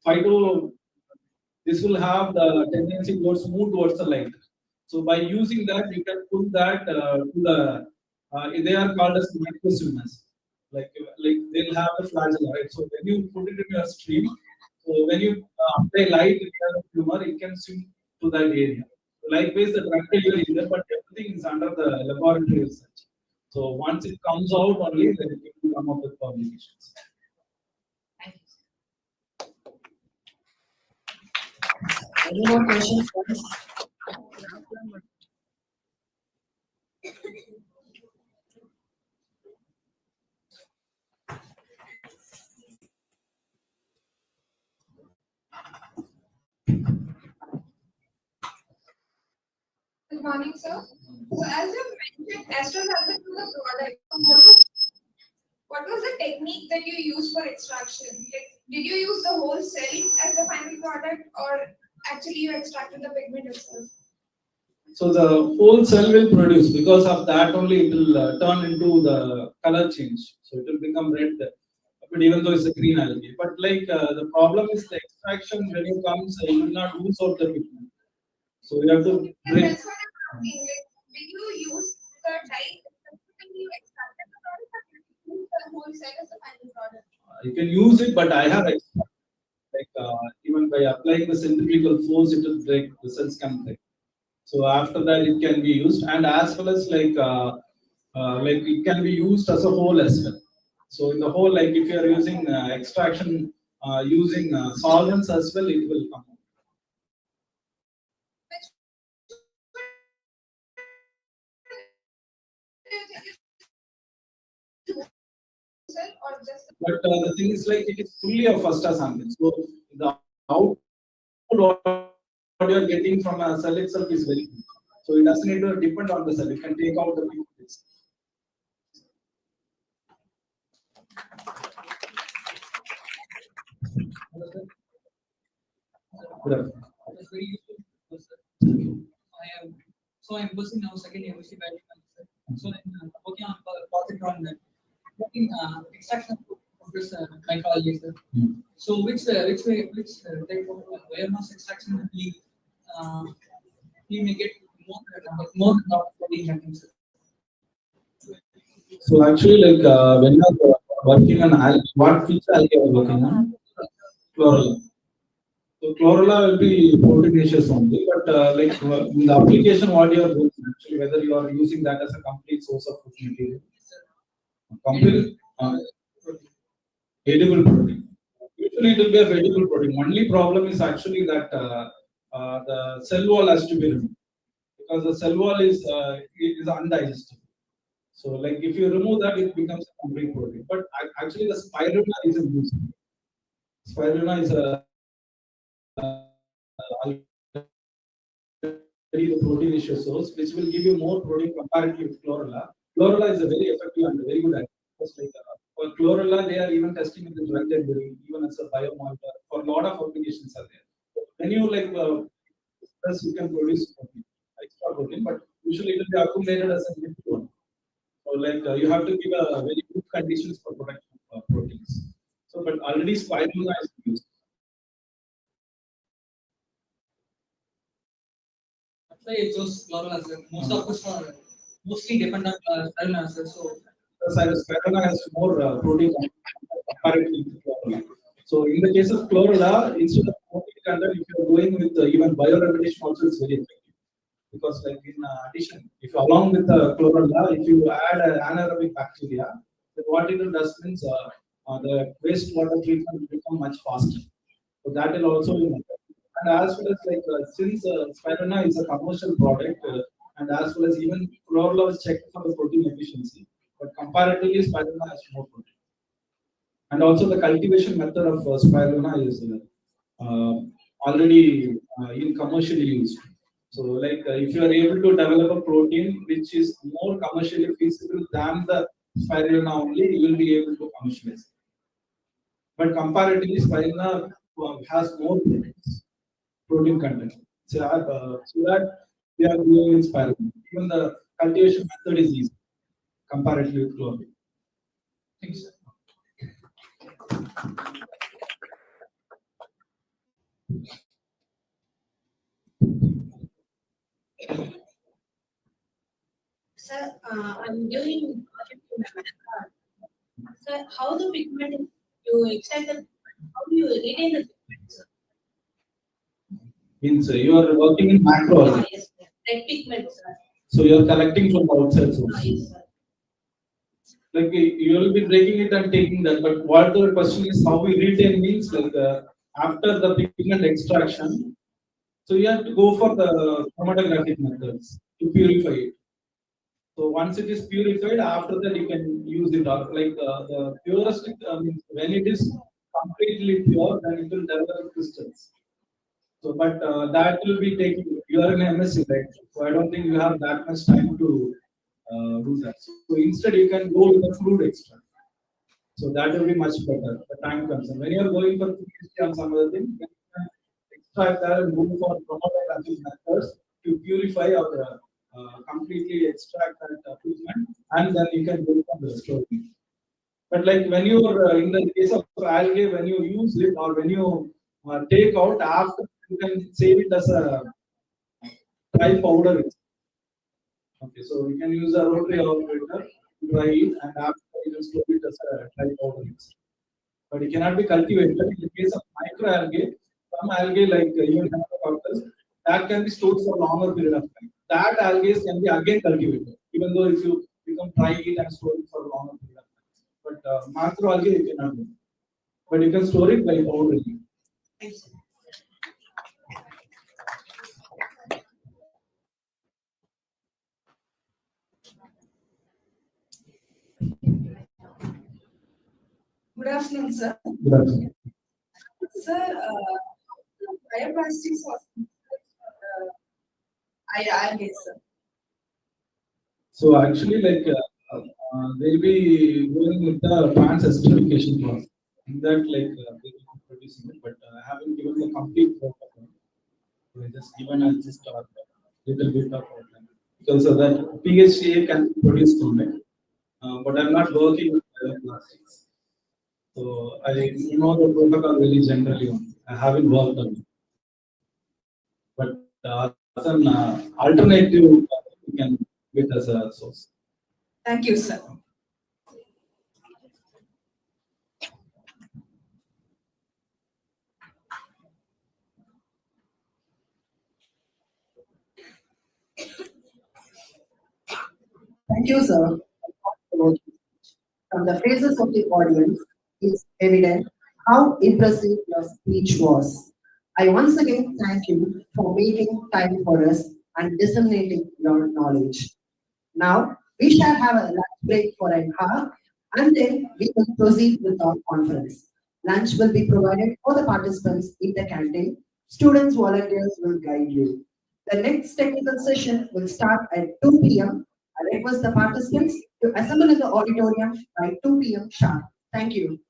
phyto, this will have the tendency towards move towards the light. So by using that, you can put that to the they are called as microswimmers. Like they'll have a flagella, right? So when you put it in your stream, so when you apply light in the tumor, it can swim to that area. Likewise, the drug delivery is there, but everything is under the laboratory research. So once it comes out, only then it will come up with publications. Any more questions? Good morning, sir. So as you mentioned, astaxanthin was a product. What was the technique that you used for extraction? Like, did you use the whole cell as the final product, or actually you extracted the pigment itself? So the whole cell will produce, because of that only it will turn into the color change. So it will become red, but even though it's a green algae. But like the problem is the extraction when it comes, you will not lose out the pigment. So you have to And break. that's what I'm asking. Like, did you use the dye when you extracted the product, or did you use the whole cell as the final product? You can use it, but I have like even by applying the centrifugal force, it will break. The cells can break. So after that, it can be used, and as well as like it can be used as a whole as well. So in the whole, like if you are using extraction using solvents as well, it will come. Cell or just But the thing is like it is fully of astaxanthin. So the output what you are getting from a cell itself is very good. So it doesn't need to depend on the cell. You can take out the pigments. Good. It's very useful because I'm pursuing now second year MSc biotechnology. So I'm working on a project on that. Working extraction of this microalgae. So which type of biomass extraction will we make it more protein content. So actually, like when you are working on what which algae you are working on? Chlorella. So chlorella will be proteinaceous only, but like in the application, what you are doing actually, whether you are using that as a complete source of food material, complete edible protein. Usually, it will be a edible protein. Only problem is actually that the cell wall has to be removed, because the cell wall is undigestible. So, like if you remove that, it becomes a complete protein. But actually, the spirulina is a use. Spirulina is a very proteinaceous source, which will give you more protein comparatively with chlorella. Chlorella is a very effective and very good agent. Like, for chlorella, they are even testing in the drug delivery, even as a biomonitor. For a lot of applications are there. So when you like plus you can produce protein, extra protein, but usually it will be accumulated as a liquid. So like you have to give a very good conditions for production of proteins. So but already spirulina is used. That's why it chose chlorella. Most of us are mostly depend on chlorella. So Spirulina has more protein comparatively to chlorella. So in the case of chlorella, instead of protein content, if you are going with even bioremediation also, it's very effective. because like in addition, if along with the chlorella, if you add an anaerobic bacteria, then what it does means the wastewater treatment will become much faster. So that will also be method. And as well as like since spirulina is a commercial product, and as well as even chlorella was checked for the protein efficiency, but comparatively spirulina has more protein. And also the cultivation method of spirulina is uh, already in commercially used. So like if you are able to develop a protein which is more commercially feasible than the spirulina only, you will be able to commercialize. But comparatively, spirulina has more protein content. So that we are doing in spirulina. Even the cultivation method is easy comparatively with chlorine. Thanks. Sir, I'm doing project in Sir, how the pigment you extract the how do you retain the pigment, sir? Means you are working in macro. Yes, sir. Red pigment, sir. So you are collecting from outside source. Yes, sir. Like you will be breaking it and taking that. But what the question is how we retain means like after the pigment extraction. So you have to go for the chromatographic methods to purify it. So once it is purified, after that you can use it. Or like the purest means when it is completely pure, then it will develop crystals. So, but that will be taking. You are in MSc, right? So I don't think you have that much time to do that. So instead, you can go with the crude extract. So that will be much better. The time comes, and when you are going for PhD on some other thing, then you can extract that and move for chromatographic methods to purify or completely extract that pigment, and then you can go for the storing. But like when you are in the case of algae, when you use it or when you take out after, you can save it as a dry powder. Okay, so we can use a rotary operator to dry it and after you can store it as a dry powder. But it cannot be cultivated. In the case of microalgae, some algae like even Hematococcus, that can be stored for a longer period of time. That algae can be again cultivated, even though if you can dry it and store it for a longer period of time. But macroalgae you cannot do. But you can store it by powdering. Thanks. Good afternoon, sir. Good afternoon. Sir, bioplastics was I guess, sir. So actually, like they'll be going with the trans esterification process. In that, like they will be producing it, but I haven't given the complete protocol. So I just given a just a little bit of outline. Because so that PHA can be produced from it, but I'm not working with bioplastics. So I know the protocol very generally. I haven't worked on it, but as an alternative, you can get as a source. Thank you, sir. Thank you, sir. From the faces of the audience, it's evident how impressive your speech was. I once again thank you for making time for us and disseminating your knowledge. Now, we shall have a lunch break for an hour and then we will proceed with our conference. Lunch will be provided for the participants in the canteen. Students, volunteers will guide you. The next technical session will start at 2 p.m. I request the participants to assemble in the auditorium by 2 p.m. sharp. Thank you.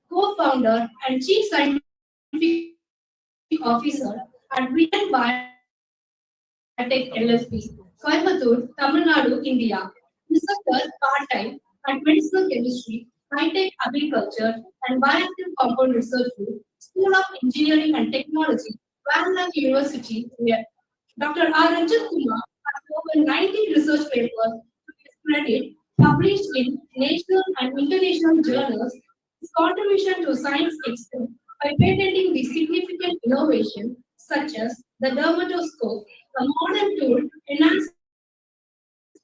co-founder and chief scientific officer at Brian Biotech LLP, Coimbatore, Tamil Nadu, India. Researcher part-time at Medicinal Chemistry, High-Tech Agriculture and Bioactive Compound Research Group, School of Engineering and Technology, Vanderbilt University, India. Dr. R. Ranjan Kumar has over 90 research papers to his credit published in national and international journals. His contribution to science extends by patenting the significant innovation such as the dermatoscope, a modern tool enhanced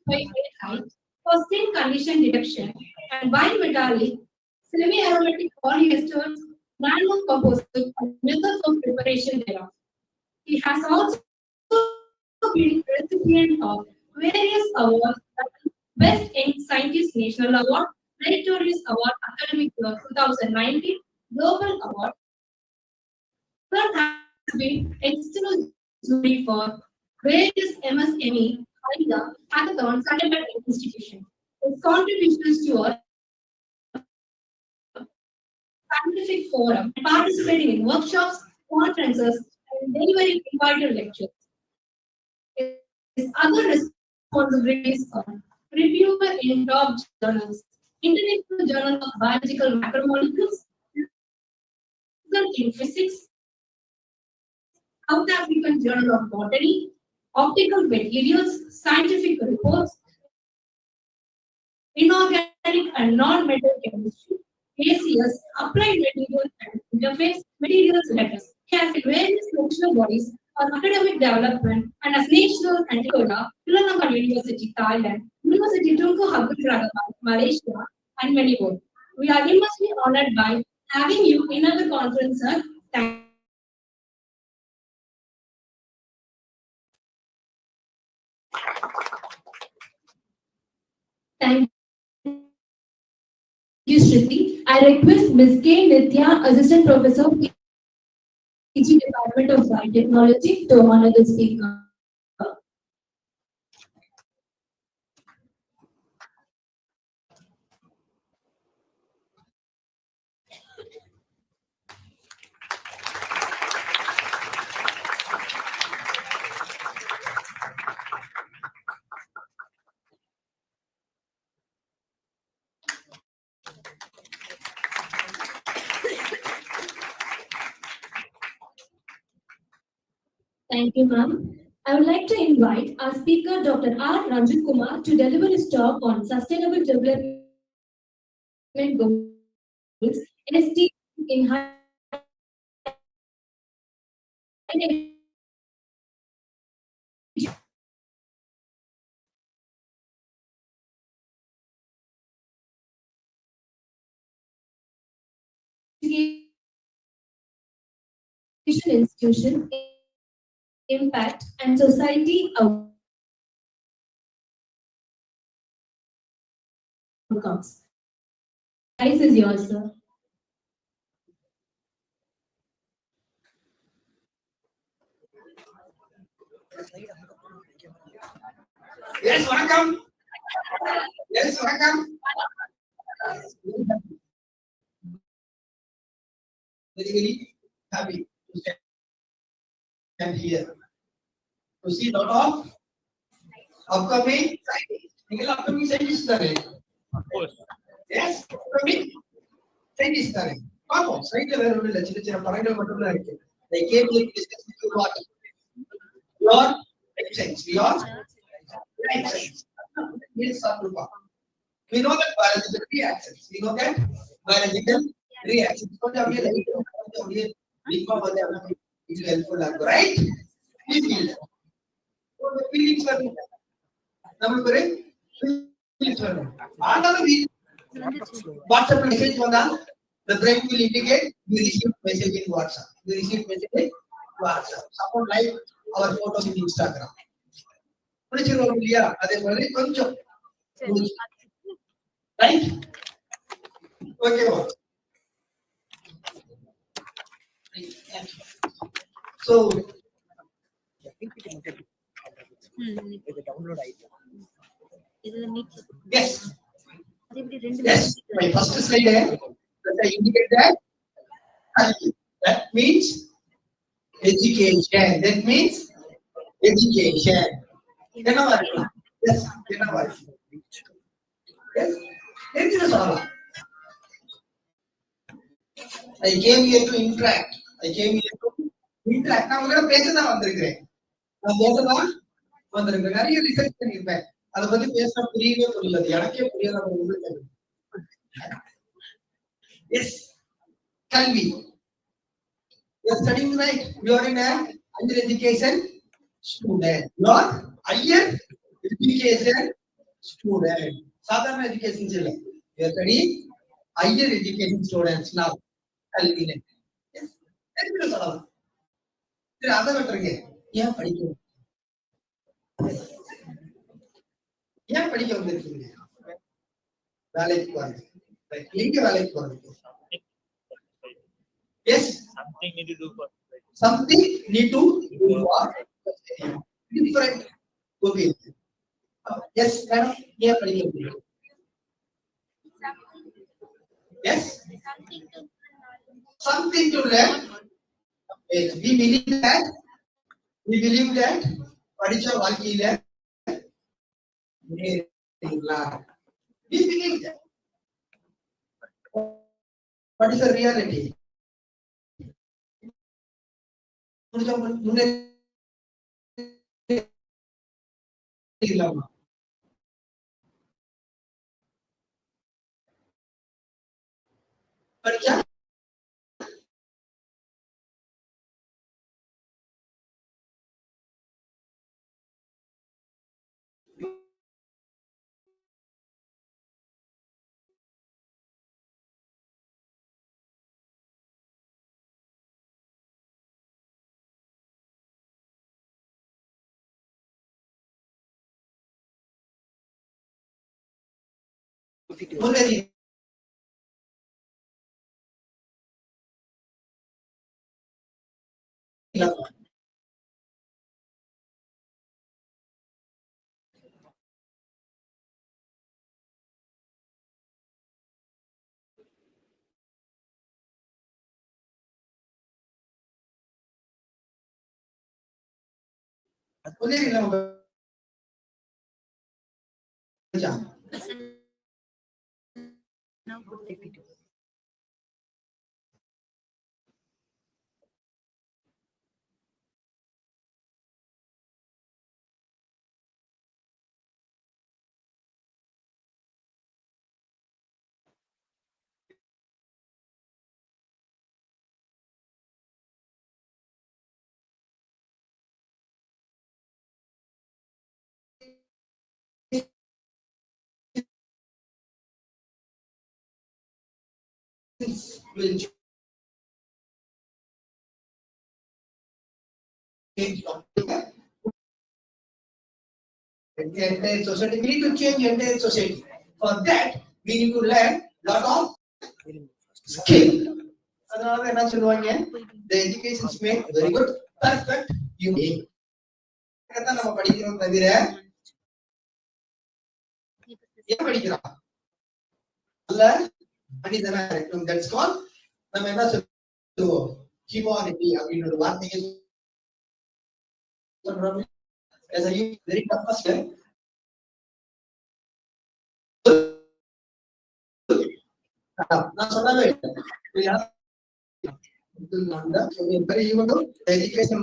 by AI for skin condition detection and bimetallic semi-aromatic polyesters, nanocomposites, and methods of preparation thereof. He has also been recipient of various awards like Best Young Scientist National Award, Meritorious Award Academic Year 2019, Global Award. Third has been external jury for various MSME, IDA, hackathons conducted at institution. His contributions to a scientific forum and participating in workshops, conferences, and delivering invited lectures. His other responsibilities are reviewer in top journals, International Journal of Biological Macromolecules, Result in Physics, South African Journal of Botany, Optical Materials, Scientific Reports, Inorganic and Non-Metal Chemistry, ACS, Applied Materials and Interface, Materials Letters. He has been various national bodies on academic development and as national and Chulalongkorn University, Thailand, University Tunku Abdul Rahman, Malaysia, and many more. We are immensely honored by having you in our conference, sir. Thank you, Shruti. I request Ms. K. Nitya, Assistant Professor, PG Department of Biotechnology, to honor the speaker. Thank you, ma'am. I would like to invite our speaker, Dr. R. Ranjan Kumar, to deliver his talk on sustainable development goals, ST in high education institution, impact, and society outcomes. This is yours, sir. Yes, welcome. Yes, welcome. Very happy to stand here to see a lot of upcoming scientists. Upcoming scientists are there. Of course. Yes, upcoming scientists are there. Come side level will let you parameter material like they came here to discuss with you what your life science. We are life science. Yes, we know that biological reactions. We know that biological reactions. It is helpful, right? We feel. Feelings are number feelings are another WhatsApp message the brain will indicate we receive message in WhatsApp. We receive message in WhatsApp. Someone like our photos in Instagram. Right? Okay. So, yes. Yes. My first slide. The I indicate that. That means education. That means education. Yes, yes. I came here to interact. I came here to interact. நான் உங்களோட பேசதான் வந்திருக்கிறேன். நான் பேசதான் வந்திருக்கிறேன். நிறைய research பண்ணியிருப்பேன். அதை பத்தி பேசினா புரியவே புரியல. எனக்கே புரியல. Yes, கல்வி. You are studying right. You are in a higher education student. You are higher education student. சாதாரண education இல்ல. You are studying higher education students now. கல்வி. Yes. என்ன சொல்லலாம்? சரி அதை விட்டுருங்க. ஏன் படிக்கணும்? ஏன் படிக்க வந்திருக்கீங்க? வேலைக்கு போறது. எங்க வேலைக்கு போறது? Yes. Something need to do for different. Okay. Yes, madam. Yeah, yes. Something to learn. Yes. We believe that. படிச்ச வாழ்க்கையில we believe that. What is the reality? படிச்சா முன்னேறி will change the entire society. We need to change the entire society. For that, we need to learn lot of skill. அதனால என்ன சொல்லுவாங்க? The education is made very good, perfect, unique. அதான் நம்ம படிக்கிறோம் தவிர ஏன் படிக்கிறோம்? அல்ல மனிதனா இருக்கும். That's called நம்ம என்ன சொல்லுவோம்? Humanity அப்படின்ற ஒரு வார்த்தையை சொல்றோம். As a very toughest நான் சொல்லவே இல்லை. education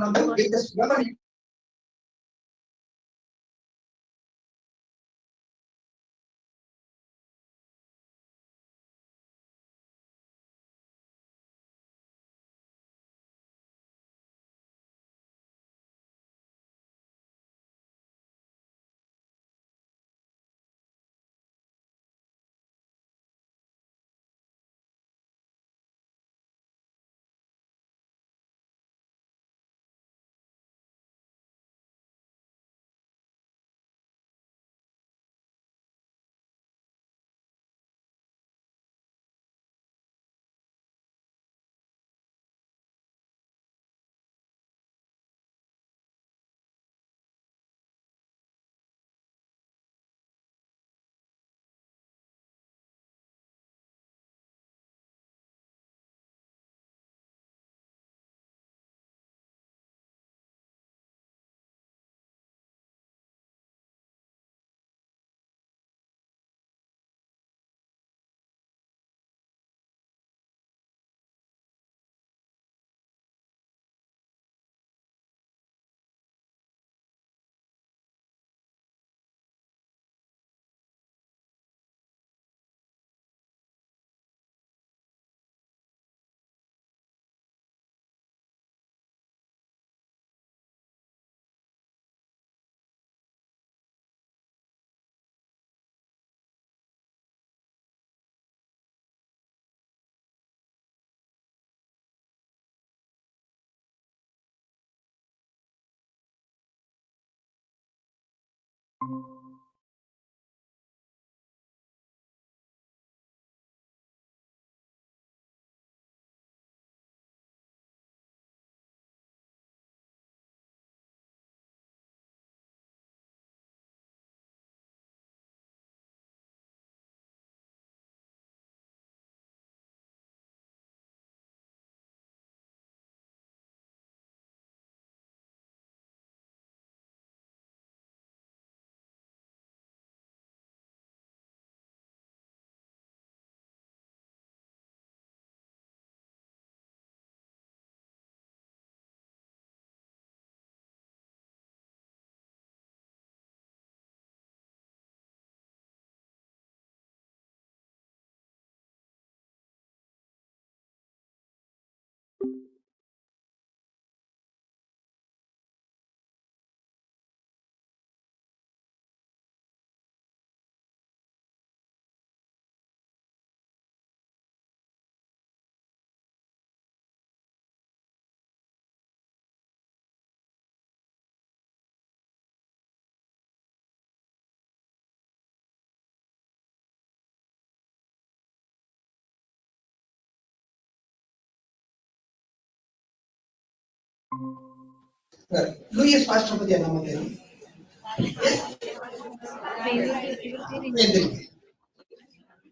Louis Pasteur பத்தி என்ன தெரியும்?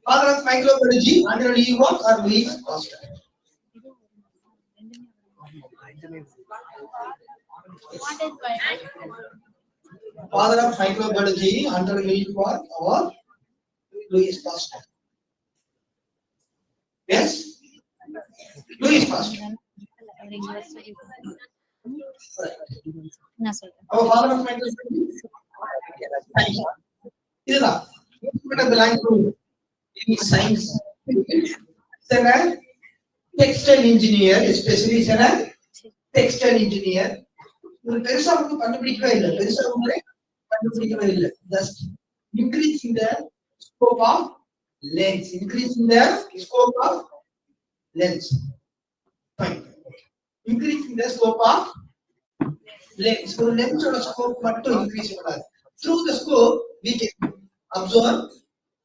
Father of microbiology under Louis what or Louis Pasteur? Father of microbiology under Louis what or Louis Pasteur? Yes? Louis Pasteur. Our father of microbiology. இதுதான் belong to science. Textile engineer, especially textile engineer. பெருசா ஒன்றும் கண்டுபிடிக்கவே இல்லை, பெருசா ஒன்றும் கண்டுபிடிக்கவே இல்லை. Just increasing the scope of lens, increasing the scope of lens. Fine. Increasing the scope of lens. So lens or scope மட்டும் increase பண்ணாது. Through the scope, we can observe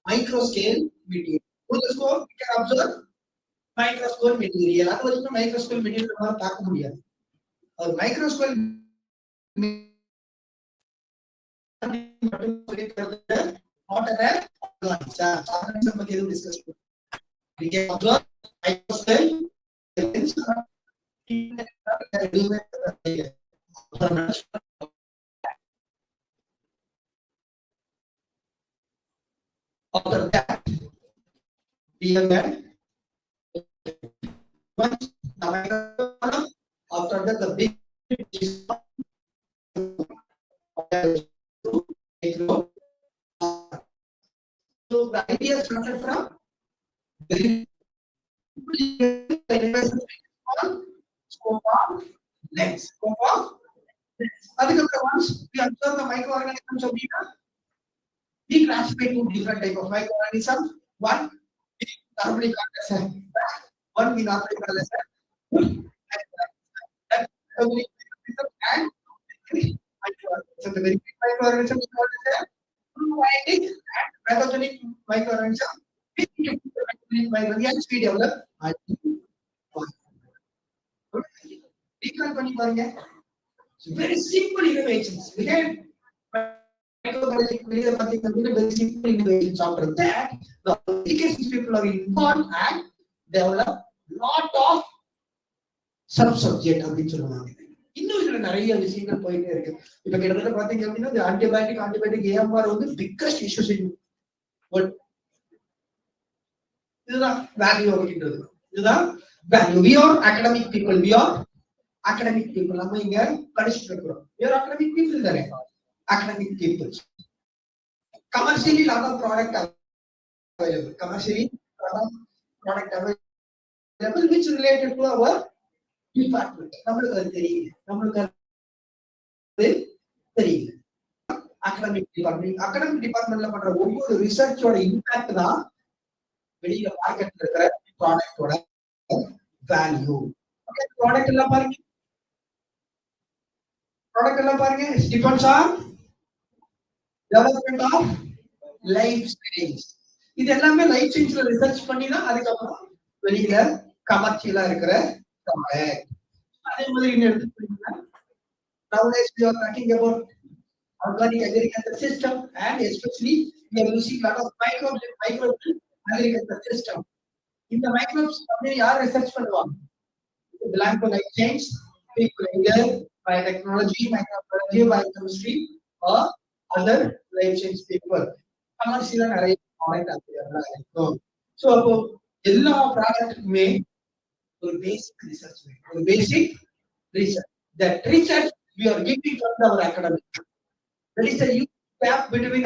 microscale material. Through the scope, we can observe microscale material. அது வரைக்கும் microscale material நம்மால பார்க்க முடியாது. ஒரு microscale not an organism பத்தி எதுவும் discuss பண்ண. We can observe microscale lens. After that, after that, the big so the idea started from scope of lens. Scope of lens. Once we observe the microorganisms of beta, we classify two different type of microorganisms. One we normally call as a one we normally call as a and so the very big microorganism is called as a probiotic and pathogenic microorganism. Hence we develop very simple innovations. Again, very simple innovations. After that, the applications people are involved and develop lot of sub-subject அப்படின்னு சொல்லுவாங்க. இன்னும் இதுல நிறைய விஷயங்கள் போயிட்டே இருக்கு. இப்ப கிட்டத்தட்ட பாத்தீங்க அப்படின்னா இந்த ஆன்டிபயோட்டிக் ஏஎம்ஆர் வந்து பிக்கஸ்ட் இஷ்யூஸ் இன் வேர்ல்ட். இதுதான் வேல்யூ அப்படின்றது. இதுதான் value. We are academic people. We are academic people. நம்ம இங்க படிச்சுட்டு இருக்கிறோம். We are academic people தானே. Academic people. Commercially lot of product available. Commercially lot of product available which related to our department. நம்மளுக்கு அது தெரியல. நம்மளுக்கு அது தெரியல. academic departmentல பண்ற ஒவ்வொரு ரிசர்ச்சோட இம்பாக்ட் தான் வெளியில மார்க்கெட்ல இருக்கிற ப்ராடக்ட்டோட வேல்யூ. ஓகே, ப்ராடக்ட் எல்லாம் பாருங்க. Depends on development of life science. இது எல்லாமே லைஃப் சயின்ஸ்ல ரிசர்ச் பண்ணி தான் அதுக்கப்புறம் வெளியில கமர்ஷியலா இருக்கிற ப்ராடக்ட். அதே மாதிரி இன்னும் எடுத்துக்கிட்டீங்கன்னா nowadays we are talking about organic agriculture system and especially we are using lot of microbes agriculture system. இந்த microbes அப்படியே யார் ரிசர்ச் பண்ணுவாங்க? belong to life science people, either biotechnology, microbiology, biochemistry or other life science people. கமர்ஷியலா நிறைய product available இருக்கும். So அப்போ எல்லா ப்ராடக்ட்டுமே ஒரு பேசிக் research வேணும். ஒரு பேசிக் research. That research we are giving from our academic. There is a huge gap between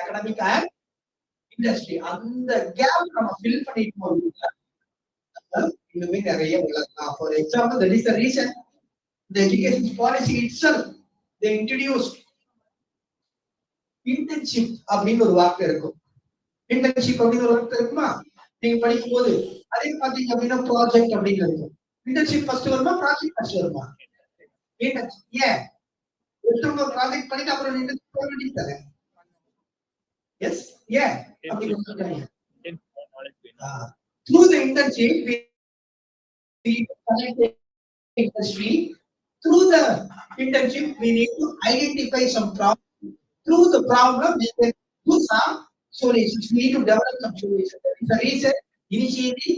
academic and industry. அந்த gap நம்ம fill பண்ணிட்டு போறோம்னா இன்னுமே நிறைய வளரலாம். For example, that is the reason the education policy itself they introduced internship அப்படின்னு ஒரு வார்த்தை இருக்கும். internship அப்படின்னு ஒரு வார்த்தை இருக்குமா? நீங்க படிக்கும் போது அதே பாத்தீங்க அப்படின்னா ப்ராஜெக்ட் அப்படின்னு இருக்கும். internship ஃபர்ஸ்ட் வருமா, ப்ராஜெக்ட் ஃபர்ஸ்ட் வருமா? ஏன் ஒருத்தவங்க ப்ராஜெக்ட் பண்ணிட்டு அப்புறம் internship போக வேண்டியது? எஸ், ஏன் அப்படி சொல்றாங்க? Through the internship we collect industry. Through the internship, we need to identify some problem. Through the problem, we can do some solutions. We need to develop some solutions. That is the reason initially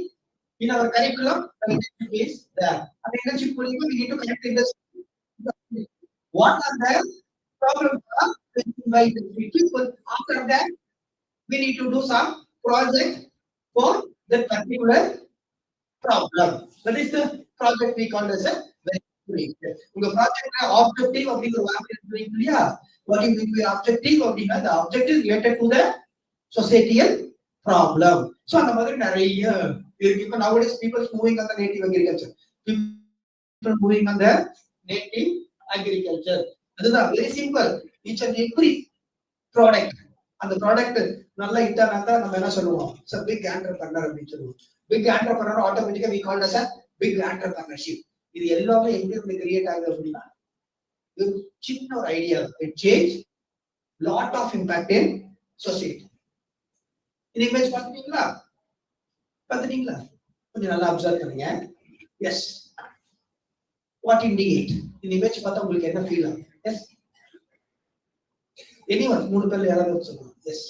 in our curriculum, the internship is there. And internship we need to connect industry. What are the problems are faced by the people? After that, we need to do some project for that particular problem. That is the project we call as a verification. உங்க ப்ராஜெக்ட்ல objective அப்படிங்கிற ஒரு வார்த்தை இருக்கு இல்லையா? What is the objective அப்படின்னா the objective related to the societal problem. So அந்த மாதிரி நிறைய இருக்கு. இப்போ nowadays people moving on the native agriculture. People moving on the native agriculture. அதுதான் very simple. Each and every product அந்த product நல்லா இட்டானாக்கா நம்ம என்ன சொல்லுவோம்? So big entrepreneur அப்படின்னு சொல்லுவோம். Big entrepreneur automatically we call as a big entrepreneurship. இது எல்லாமே எங்க இருந்து கிரியேட் ஆகுது அப்படின்னா ஒரு சின்ன ஒரு idea it change lot of impact in society. இந்த இமேஜ் பாத்தீங்களா? பாத்துட்டீங்களா? கொஞ்சம் நல்லா அப்சர்வ் பண்ணுங்க. எஸ் வாட் இண்டிகேட் இந்த இமேஜ் பார்த்தா உங்களுக்கு என்ன ஃபீல் ஆகும்? எஸ் எனிவன் மூணு பேர்ல யாராவது சொல்லுங்க. Yes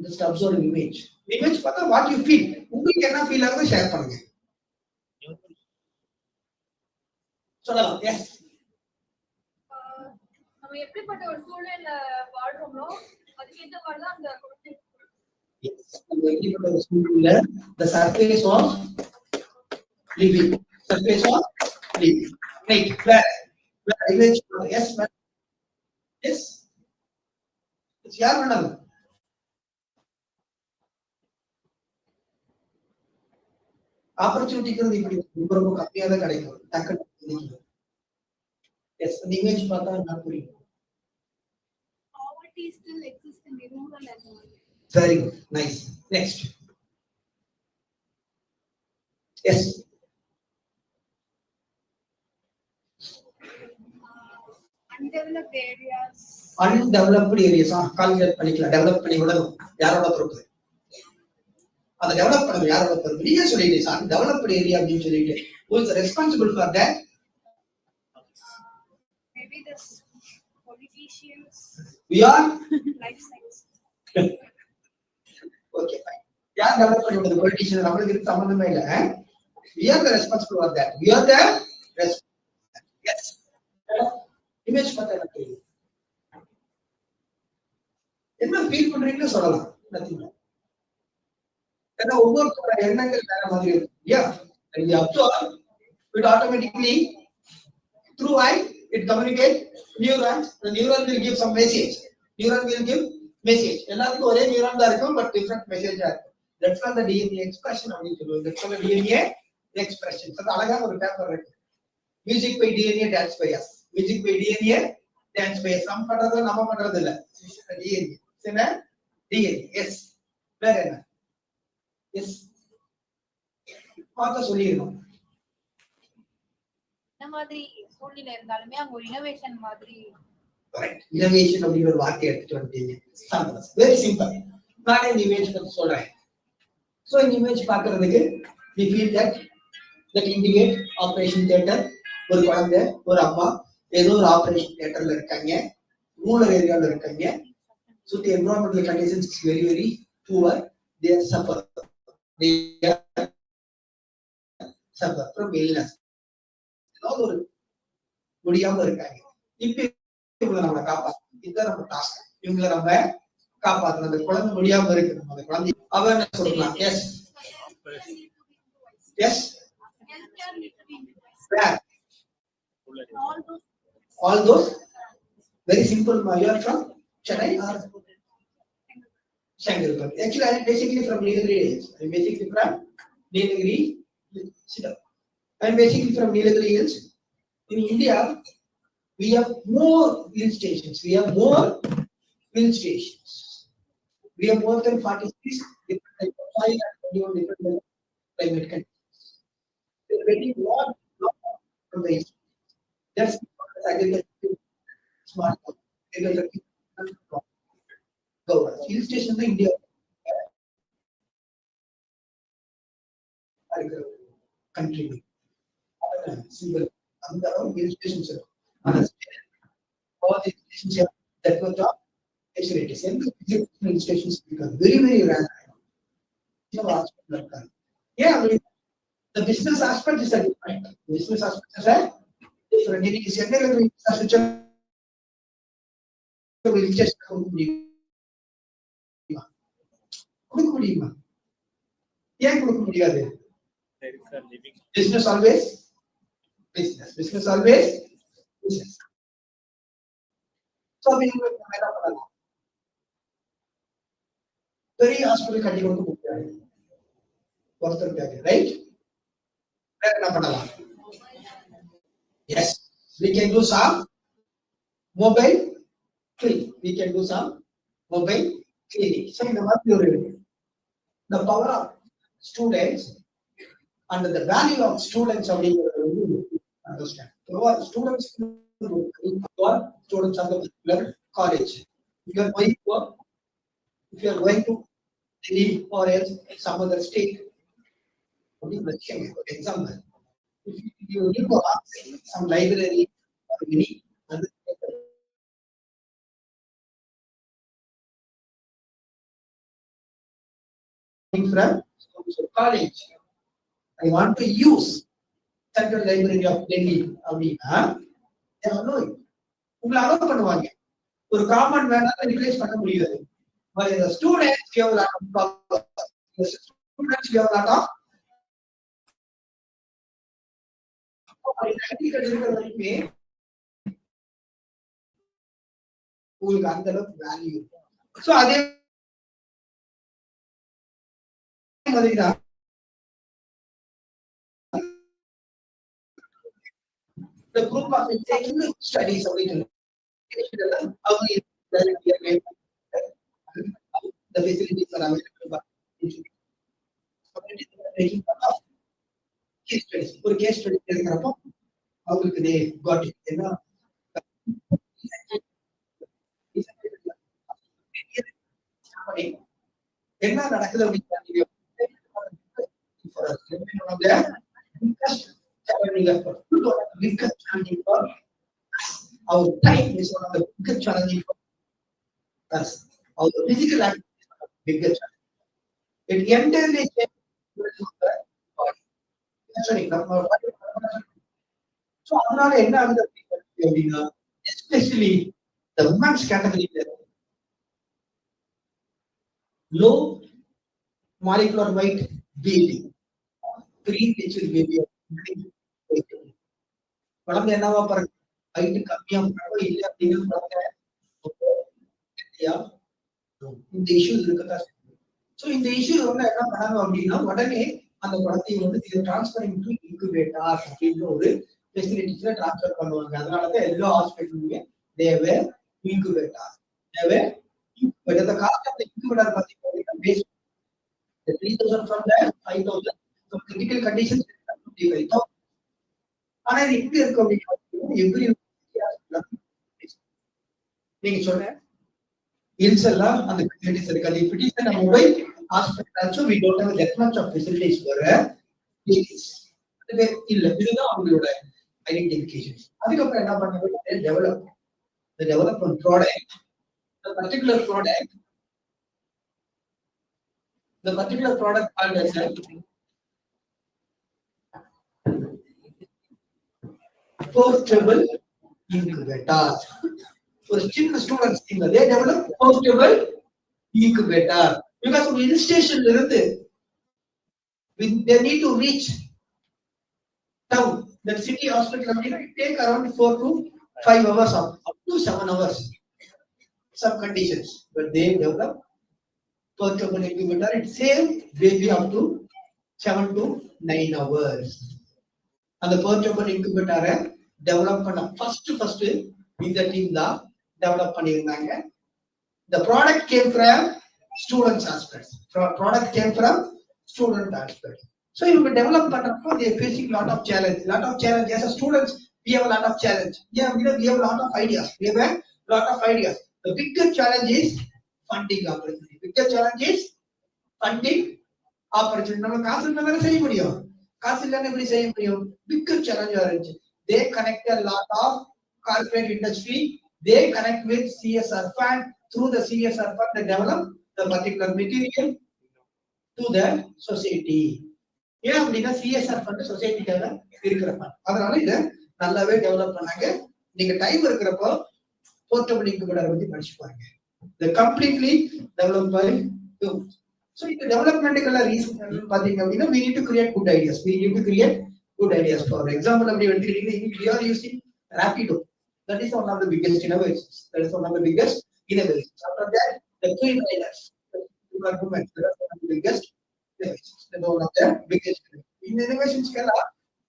just observe image. Image பார்த்தா வாட் யூ ஃபீல், உங்களுக்கு என்ன ஃபீல் ஆகுது ஷேர் பண்ணுங்க. சொல்லலாம். எஸ் நம்ம எப்படிப்பட்ட ஒரு சூழ்நிலையில வாழ்றோமோ அதுக்கேற்ற மாதிரி தான் அந்த நம்ம எப்படிப்பட்ட ஒரு சூழ்நிலை the surface of living. Surface of living. Right. Where image. Yes, ma'am. Yes. It's யார் வேணாலும். ஆப்பர்ச்சுனிட்டிங்கிறது இப்படி ரொம்ப கம்மியா தான் கிடைக்கும். டக்குனு எஸ் அந்த இமேஜ் பார்த்தா நான் புரியும். poverty still exists in the rural environment. Very good. Nice. Next. Yes. Undeveloped areas. Undeveloped areas. Calculate பண்ணிக்கலாம். டெவலப் பண்ணி விடணும். யாரோட பொறுப்பு? அதை டெவலப் பண்ணணும். யாரோட பொறுப்பு? நீங்க சொல்லிட்டீங்க சார் டெவலப்டு ஏரியா அப்படின்னு சொல்லிட்டு. Who is responsible for that? Maybe the politicians. We are Life science. Okay, fine. யார் டெவலப் பண்ணி விடுறது? பொலிட்டிஷியன். நம்மளுக்கு இதுக்கு சம்பந்தமே இல்ல. We are the responsible for that. We are the yes. Image பார்த்தா எனக்கு என்ன ஃபீல் பண்றீங்கன்னு சொல்லலாம். நத்திங். ஏன்னா ஒவ்வொருத்தரோட எண்ணங்கள் வேற மாதிரி இருக்கு. Yeah. And we observe it automatically through eye it communicate neurons. The neuron will give some message. Neuron will give message. எல்லாத்துக்கும் ஒரே நியூரான் தான் இருக்கும் பட் டிஃபரண்ட் மெசேஜா இருக்கும். That's called the DNA expression அப்படின்னு சொல்லுவாங்க. That's called the DNA expression. அது அழகான ஒரு பேப்பர் இருக்கு. Music by DNA dance by us. Music by DNA dance by us. நம்ம பண்றது நம்ம பண்றது இல்ல. DNA. என்ன? DNA. Yes. வேற என்ன? Yes. பார்த்தா சொல்லிடணும். இந்த மாதிரி சூழ்நிலை இருந்தாலுமே அங்க ஒரு இனோவேஷன் மாதிரி. இனோவேஷன் அப்படிங்கிற ஒரு வார்த்தை எடுத்துட்டு வந்துட்டீங்க. Very simple. நானே இந்த இமேஜ் பத்தி சொல்றேன். சோ இந்த இமேஜ் பார்க்கிறதுக்கு we feel that indicate operation theatre. ஒரு குழந்தை ஒரு அம்மா ஏதோ ஒரு ஆபரேஷன் தியேட்டர்ல இருக்காங்க. ரூரல் ஏரியால இருக்காங்க. சுத்தி environmental conditions is very very poor. They are suffer. They are suffer from illness. ஏதாவது ஒரு முடியாம இருக்காங்க. இப்ப இவங்களை நம்ம காப்பாற்றணும். இதுதான் நம்ம டாஸ்க். இவங்களை நம்ம காப்பாற்றணும். அந்த குழந்தை முடியாம இருக்கு. நம்ம அந்த குழந்தை அவேர்னஸ் கொடுக்கலாம். Yes yes all those very simple. You are from Chennai or Shangalpur? Actually, I am basically from Nilagiri. I am basically from Nilagiri. Sit down. I am basically from Nilagiri Hills. In India, we have more hill stations. We have more hill stations. We have more than 46 different types of soil and 21 different climate conditions. We are getting lot from the hill. That's agriculture smart agriculture. Hill station in India country. symbol. And the illustration. All the illustrations that were taught, facilities. And the illustrations become very, very rare. Yeah, I mean, the business aspect is a different. Business aspect is a different. It is a different. Will just கொடுக்க முடியுமா ஏன் கொடுக்க முடியாது business always business always business so we என்ன பண்ணலாம் பெரிய hospital கட்டி கொடுக்க முடியாது ஒருத்தருக்காக ரைட் என்ன பண்ணலாம் yes we can do some mobile clinic we can do some mobile clinic so இந்த மாதிரி ஒரு the power of students and the value of students understand. So students of the particular college. If you are going to Delhi or else some other state, for example, if you need to ask some library or any other from college, I want to use Central Library of Delhi. அப்படின்னா உங்களை allow பண்ணுவாங்க ஒரு common வேணா replace பண்ண முடியாது but the students give a lot of power. The students give a lot of வரைக்குமே உங்களுக்கு அந்த அளவுக்கு வேல்யூ சோ அதே மாதிரிதான் the group of taking studies of it. The facilities are available. Case studies. For case study, they got it. என்ன நடக்குது அப்படின்னு biggest challenging for our time is one of the biggest challenging for us. Our physical activity is one of the biggest challenge. It entirely changes the body. Sorry, so அதனால என்ன ஆகுது அப்படின்னா especially the women's category low molecular weight baby premature baby குழந்தை என்னவா பாருங்க height கம்மியா போறோ இல்ல அப்படிங்கிற குழந்தை இந்த இஷ்யூஸ் இருக்கதா சோ இந்த இஷ்யூ வந்து என்ன பண்ணாங்க அப்படின்னா உடனே அந்த குழந்தையை வந்து இது டிரான்ஸ்ஃபரிங் டு இன்குபேட்டர் அப்படின்ற ஒரு ஃபெசிலிட்டிஸ்ல டிரான்ஸ்ஃபர் பண்ணுவாங்க அதனாலதான் எல்லா ஹாஸ்பிட்டலுமே தேவை இன்குபேட்டர் தேவை but the cost of the incubator பார்த்தீங்கன்னா based 3000 from the 5000 so critical conditions 55000 ஆனா இது எப்படி இருக்கு அப்படின்னா எவ்ரி நீங்க சொல்ற ஹில்ஸ் எல்லாம் அந்த ஃபெசிலிட்டிஸ் இருக்காது if it is a mobile hospital also we don't have that much of facilities for kids அது இல்ல இதுதான் அவங்களோட ஐடென்டிஃபிகேஷன் அதுக்கப்புறம் என்ன பண்ணாங்க develop a product the particular product called as a portable incubator. For students, they develop portable incubator because of illustration, they need to reach town. That city hospital it take around 4 to 5 hours up to 7 hours. Some conditions, but they develop portable incubator. It saves baby up to 7 to 9 hours. And the portable incubator develop பண்ண first இந்த team தான் develop பண்ணிருந்தாங்க. The product came from students aspect. Product came from student aspect. So you develop பண்றப்போ they are facing lot of challenge. As a students, we have a lot of challenge. Yeah, we have a lot of ideas. The biggest challenge is funding opportunity. நம்ம காசு இருந்தா செய்ய முடியும் காசு இல்லைன்னு எப்படி செய்ய முடியும்? பிக் சேலஞ்சா இருந்துச்சு. They connect a lot of corporate industry. They connect with CSR fund. Through the CSR fund, they develop the particular material to the society. ஏன் அப்படின்னா சிஎஸ்ஆர் ஃபண்ட் சொசைட்டிக்காக இருக்கிற ஃபண்ட். அதனால இதை நல்லாவே டெவலப் பண்ணாங்க. நீங்க டைம் இருக்கிறப்போ போர்ட்டபிள் இன்குபேட்டர் பத்தி படிச்சு பாருங்க. The completely developed by you. So இந்த டெவலப்மெண்ட்டுக்கெல்லாம் ரீசன் பாத்தீங்க அப்படின்னா we need to create good ideas. We need to create good ideas. For example, அப்படி எடுத்துக்கிட்டீங்கன்னா we are using Rapido. That is one of the biggest innovations. That is one of the biggest innovations. After that, the twin riders, the movement, that is one of the biggest innovations. That is one of the biggest innovations. In innovations,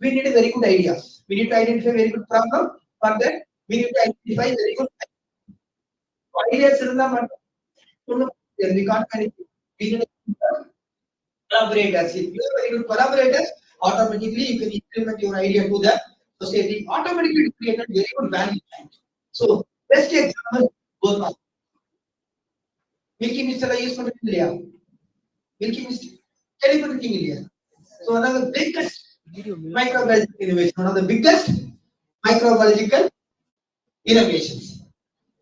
we need a very good ideas. We need to identify very good problem. For that, we need to identify very good ideas. We can't manage. We need collaborators. If you are very good collaborators, automatically you can implement your idea to the society. Automatically it created very good value. So best example, both of Milky Mr. use for Milky Mr. So one of the biggest microbiological innovation, one of the biggest microbiological innovations.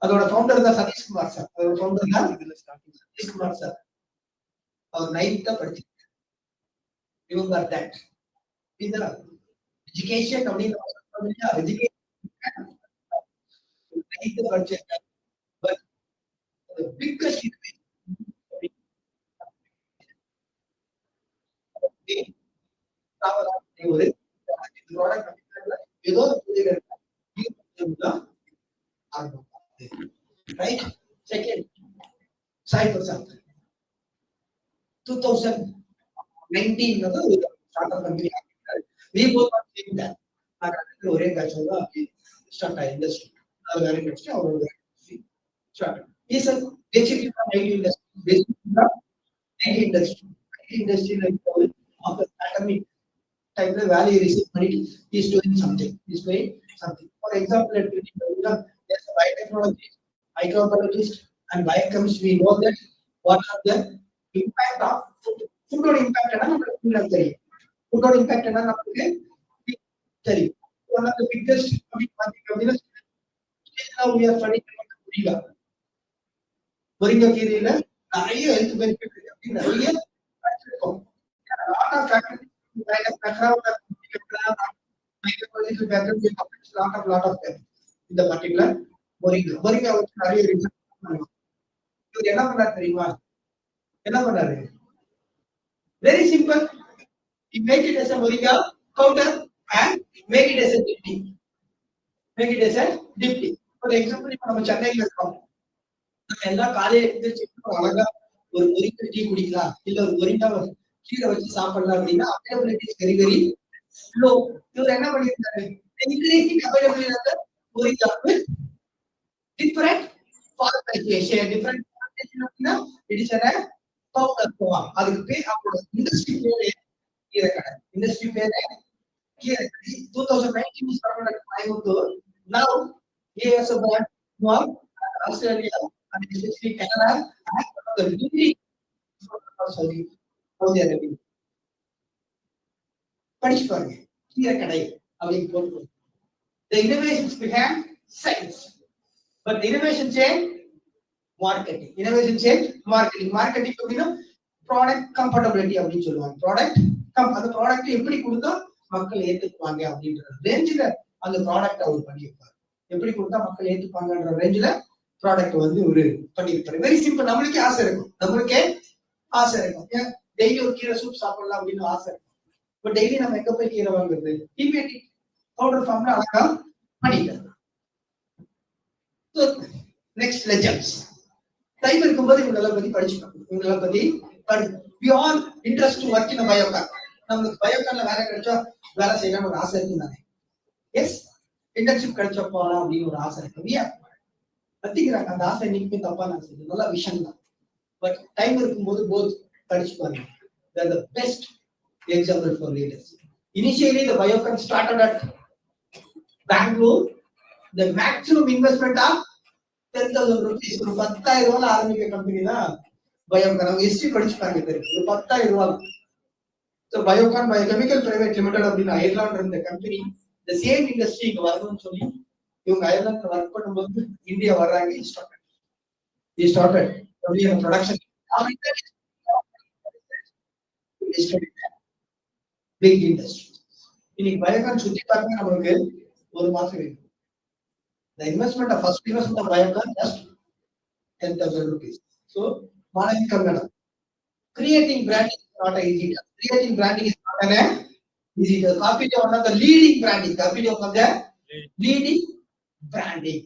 அதோட founder தான் Satish Kumar sir. அதோட founder தான் Satish Kumar sir. அவர் 9th படிச்சிருக்காரு. Remember that. இதுல education அப்படின்னு education 9th படிச்சிருக்காரு. But the biggest innovation ஒரு product ஏதோ right. Second, cyber something. 2019 startup company. We both are saying that. ஒரே பேட்ச் தான் ஸ்டார்ட் ஆகி இண்டஸ்ட்ரி. அது வேற இண்டஸ்ட்ரி, அவரோட start. Is basically from IT industry. Basically from IT industry. IT industry like after pandemic type of value receive money, he is doing something. He is doing something. For example, at there's a biotechnology, microbiologist, and biochemist. We know that what are the impact of food. Food or impact and food or impact and one of the biggest now we are studying moringa. Moringa கீரையில நிறைய health benefit இருக்கு. நிறைய lot of factors like background microbiological background lot of them in the particular moringa வச்சு நிறைய research பண்ணுவாங்க. இவர் என்ன பண்ணாரு தெரியுமா? என்ன பண்ணாரு? Very simple. He make it as a moringa powder and make it as a dip tea. Make it as a dip tea. For example, இப்ப நம்ம சென்னையில இருக்கோம். நம்ம எல்லாம் காலையில எழுந்திருச்சு அழகா ஒரு moringa டீ குடிக்கலாம், இல்ல ஒரு moringa கீரை வச்சு சாப்பிடலாம் அப்படின்னா availability is very very low. இவர் என்ன பண்ணிருக்காரு? Increasing availability of the moringa with different formulation, different formulation அப்படின்னா it is a powder form. அதுக்கு பேர் அவரோட இண்டஸ்ட்ரி பேரு கீரை கடை. இண்டஸ்ட்ரி பேரு கீரை கடை. 2019 started at Coimbatore. Now he has a brand from Australia and especially Canada and one of the leading Saudi Arabia. படிச்சு பாருங்க கீரை கடை அப்படின்னு போட்டு. The innovations behind science, but the innovation change marketing. Innovation change marketing. Marketing அப்படின்னா product comfortability அப்படின்னு சொல்லுவாங்க. Product அந்த ப்ராடக்ட் எப்படி கொடுத்தா மக்கள் ஏத்துக்குவாங்க அப்படின்ற ரேஞ்சில அந்த ப்ராடக்ட் அவர் பண்ணியிருப்பாரு. எப்படி கொடுத்தா மக்கள் ஏத்துப்பாங்கன்ற ரேஞ்சில ப்ராடக்ட் வந்து ஒரு பண்ணியிருப்பாரு. Very simple. நம்மளுக்கே ஆசை இருக்கும். நம்மளுக்கே ஆசை இருக்கும். ஏன் டெய்லி ஒரு கீரை சூப் சாப்பிடலாம் அப்படின்னு ஆசை இருக்கும். இப்போ டெய்லி நம்ம எங்க போய் கீரை வாங்குறது? இமீடியட் பவுடர் ஃபார்ம்ல அழகா பண்ணிட்டாரு. Next legends. டைம் இருக்கும்போது இவங்களெல்லாம் பத்தி படிச்சுக்கணும். இவங்களெல்லாம் பத்தி we all interest to work in a biocon. நமக்கு பயோகான்ல வேலை கிடைச்சா வேலை செய்யணும்னு ஒரு ஆசை இருக்கு தானே? எஸ், இன்டர்ன்ஷிப் கிடைச்சா போகலாம் அப்படின்னு ஒரு ஆசை இருக்கு. பத்திக்கிறாங்க அந்த ஆசை இன்னைக்கு தப்பா நான் செய்யணும். நல்ல விஷயம் தான். பட் டைம் இருக்கும்போது போத் படிச்சு பாருங்க. They are the best example for leaders. Initially, the biocon started at Bangalore. The maximum investment of 10,000 rupees. ஒரு 10,000 ரூபாய் ஆரம்பிக்க கம்பெனி தான் பயோகான். அவங்க ஹிஸ்டரி படிச்சு பாருங்க தெரியும். ஒரு 10,000 ரூபாய். So Biocon Biochemical Private Limited அப்படின்னு அயர்லாந்து இருந்த கம்பெனி இந்த சேம் இண்டஸ்ட்ரி இங்க வரணும்னு சொல்லி இவங்க அயர்லாந்து ஒர்க் பண்ணும்போது இந்தியா வர்றாங்க. Started production big industry. இன்னைக்கு பயோகான் சுத்தி பார்க்க நம்மளுக்கு ஒரு மாசம் வேணும். The investment of first investment of Biocon just 10,000 rupees. So, Managing Kannada. Creating branding is not an easy task. Creating branding is not an easy task. Coffee is one of the leading branding. Coffee is one of the leading branding.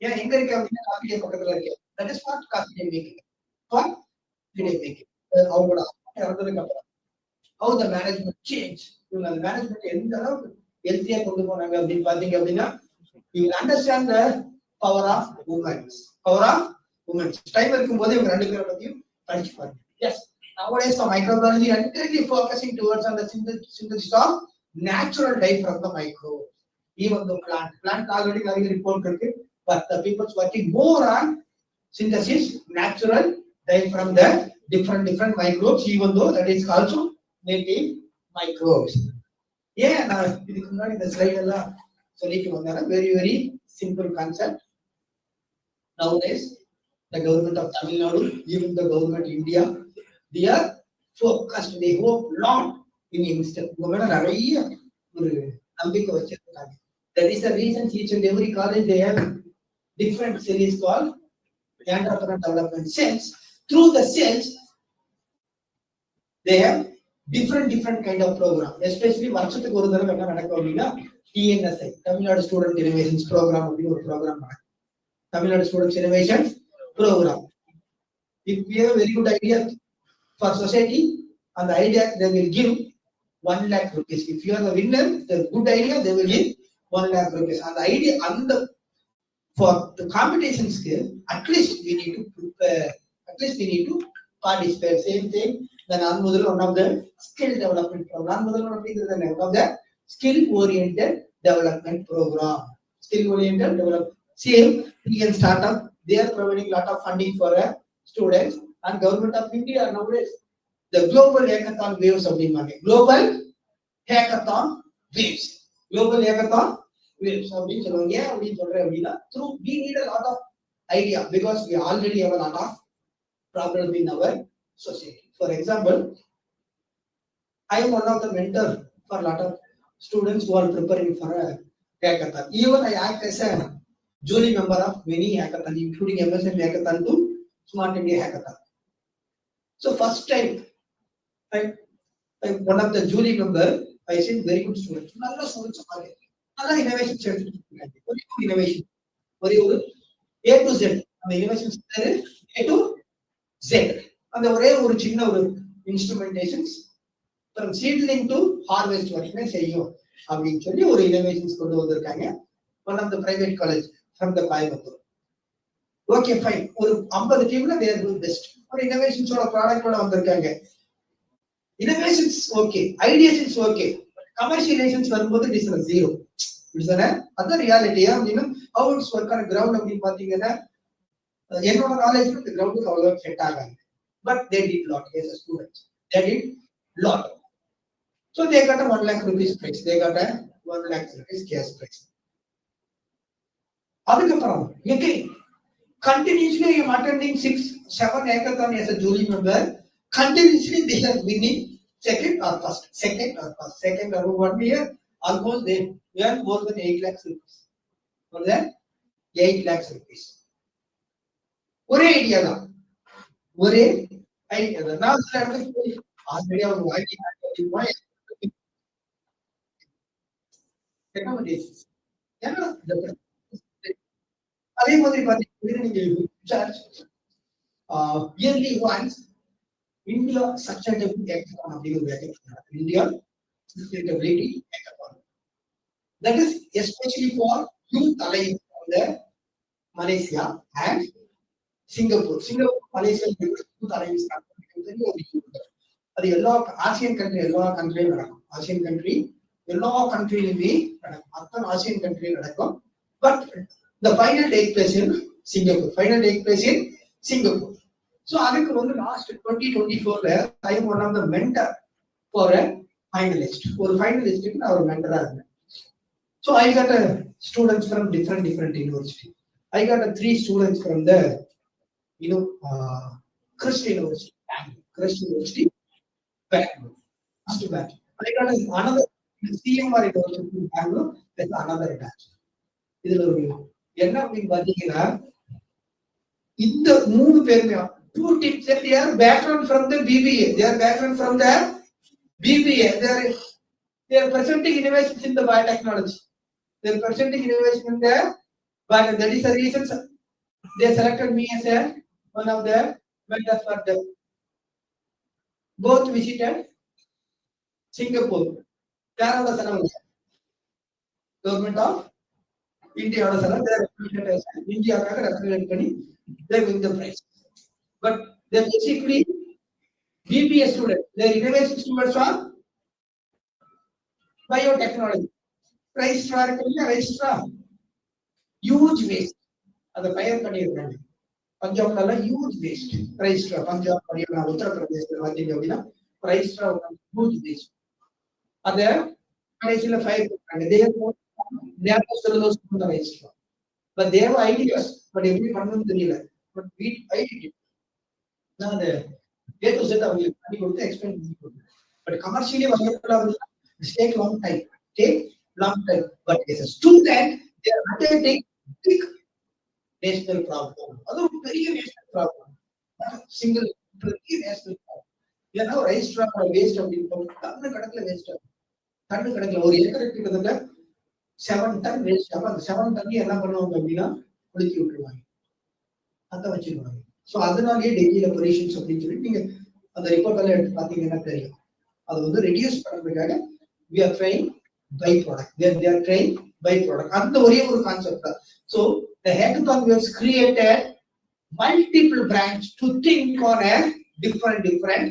Yeah, எங்க இருக்கு அப்படின்னா coffee day பக்கத்துல இருக்கு. That is what coffee day making. What day making. அவங்களோட இறந்ததுக்கு அப்புறம் how the management change. இவங்க அந்த மேனேஜ்மெண்ட் எந்த அளவுக்கு ஹெல்த்தியா கொண்டு போனாங்க அப்படின்னு பாத்தீங்க அப்படின்னா you will understand the power of women. Power of women. Time இருக்கும்போது இவங்க ரெண்டு பேரை பத்தியும் படிச்சு பாருங்க. Yes. Nowadays, the microbiology is entirely focusing towards on the synthesis of natural dye from the microbes. Even though plant already having a report, but the people working more on synthesis, natural dye from the different microbes, even though that is also native microbes. Yeah, now the slide very simple concept. Nowadays, the government of Tamil Nadu, even the government India, they are focused. They hope lot in instant. That is the reason each and every college they have different cells called entrepreneur development cells. Through the cells, they have different kind of program. Especially வருஷத்துக்கு ஒரு தடவை என்ன நடக்கும் அப்படின்னா TNSI, Tamil Nadu Student Innovations Program அப்படின்னு ஒரு program நடக்கும். Tamil Nadu Student Innovations Program. If we have a very good idea for society, and the idea they will give 1 lakh rupees. If you are the winner, the good idea they will give 1 lakh rupees. And the idea and the for the competition skill, at least we need to prepare. At least we need to participate. Same thing. Then one of the skill development program. One of the skill oriented development program. Skill oriented development. Same Indian startup. They are providing lot of funding for students. And government of India nowadays, the global hackathon waves of the money. Global hackathon waves. Global hackathon waves of the through we need a lot of idea because we already have a lot of problems in our society. For example, I am one of the mentor for a lot of students who are preparing for a hackathon. Even I act as a jury member of many hackathons, including MSM hackathon to Smart India hackathon. So first time, I'm one of the jury member. I seen very good students. Nalla students are nalla innovation innovation. Very good. A to Z. The innovation A to Z. And the ஒரு சின்ன ஒரு instrumentations from seedling to harvest வரைக்கும் செய்யும் அப்படின்னு சொல்லி ஒரு innovations கொண்டு வந்திருக்காங்க. One of the private college from the Coimbatore. Okay, fine. ஒரு 50 டீம்ல they are doing best. ஒரு innovations ஓட ப்ராடக்ட் ஓட வந்திருக்காங்க. Innovations okay, ideas is okay, but commercializations வரும்போது it is a zero. It's another reality. How it's work on ground அப்படின்னு பாத்தீங்கன்னா என்னோட knowledge the ground அவ்வளவு செட் ஆகாது. But they did lot as a student. They did lot. So they got a 1 lakh rupees prize. They got a 1 lakh rupees cash prize. அதுக்கப்புறம் again continuously I am attending 6-7 hackathon as a jury member. Continuously they are winning second or first. Second or 1 year almost they earn more than 8 lakhs rupees. More than 8 lakhs rupees. ஒரே idea தான். ஒரே idea தான். நான் சில இடத்துக்கு போய் already அவங்க வாங்கி அதே மாதிரி பாத்தீங்கன்னா நீங்க yearly once India sustainability hackathon அப்படிங்கிற ஒரு hackathon. India sustainability hackathon. That is especially for youth alliance from the Malaysia and Singapore. Malaysia youth alliance அது எல்லா ஆசியன் கண்ட்ரி எல்லா கண்ட்ரியும் நடக்கும். ஆசியன் கண்ட்ரி எல்லா கண்ட்ரியிலுமே நடக்கும். அத்தனை ஆசியன் கண்ட்ரியும் நடக்கும். But the final take place in Singapore. So அதுக்கு வந்து last 2024 I am one of the mentor for a finalist. ஒரு finalist நான் ஒரு mentor இருந்தேன். So I got students from different university. I got 3 students from the Christ University, Bangalore. First batch. I got another CMR University in Bangalore. That's another batch. இதுல ஒரு என்ன அப்படின்னு பாத்தீங்கன்னா இந்த 3 பேருமே two teachers, they are background from the BBA. They are background from the BBA. They are presenting innovations in the biotechnology. They are presenting innovation in the biotech. That is the reason they selected me as one of the mentors for them. Both visited Singapore. Government of India. They represented India. They win the prize. But they are basically BBA students. They are innovation students for biotechnology. Price extra. Huge waste. That's the fire பண்ணிருக்காங்க. பஞ்சாப்ல huge waste. Price Punjab Haryana உத்தர பிரதேசத்துல பாத்தீங்க அப்படினா price huge waste. அத கடைசில fire பண்ணாங்க. They are cellulose from the waste. But they have ideas. But எப்படி பண்ணனும்னு தெரியல. But I did it. நான் அந்த A to Z அவங்களுக்கு பண்ணி கொடுத்து எக்ஸ்பிளைன் பண்ணி கொடுத்தேன். But commercially viable ஆகுதுன்னா take long time. But as a student, they are attending big national problem. That's a very national problem. Not a single very national problem. You know, rice straw or waste of income. Tannu kadakla waste. Tannu kadakla ஒரு ஏக்கருக்கு கிட்டத்தட்ட 7 ton waste. அப்ப அந்த 7 ton என்ன பண்ணுவாங்க அப்படினா ஒதுக்கி விட்டுருவாங்க. அத வச்சிருவாங்க. சோ அதனாலயே டெல்லியில பொல்யூஷன்ஸ் அப்படின்னு சொல்லி நீங்க அந்த ரிப்போர்ட் எல்லாம் எடுத்து பாத்தீங்கன்னா தெரியும். அது வந்து ரெடியூஸ் பண்றதுக்காக we are trying byproduct. They are trying byproduct. அந்த ஒரே ஒரு கான்செப்ட் தான். So the hackathon was created multiple branch to think on a different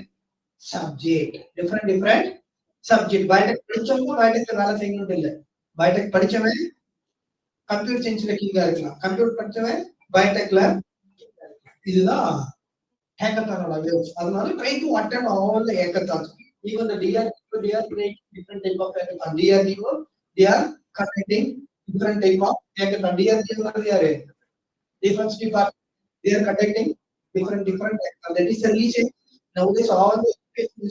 subject. Different subject. Biotech படிச்சவங்க biotech வேலை செய்யணும் இல்ல. Biotech படிச்சவன் கம்ப்யூட்டர் சயின்ஸ்ல கீழா இருக்கலாம். கம்ப்யூட்டர் படிச்சவன் biotechல இதுதான் hackathon-ஓட வேவ்ஸ். அதனால try to attend all the hackathons. Even the DRDO, they are creating different type of hackathon. DRDO, they are conducting different type of hackathon. DRDO, they are defense department. They are conducting different hackathon. That is the reason nowadays all the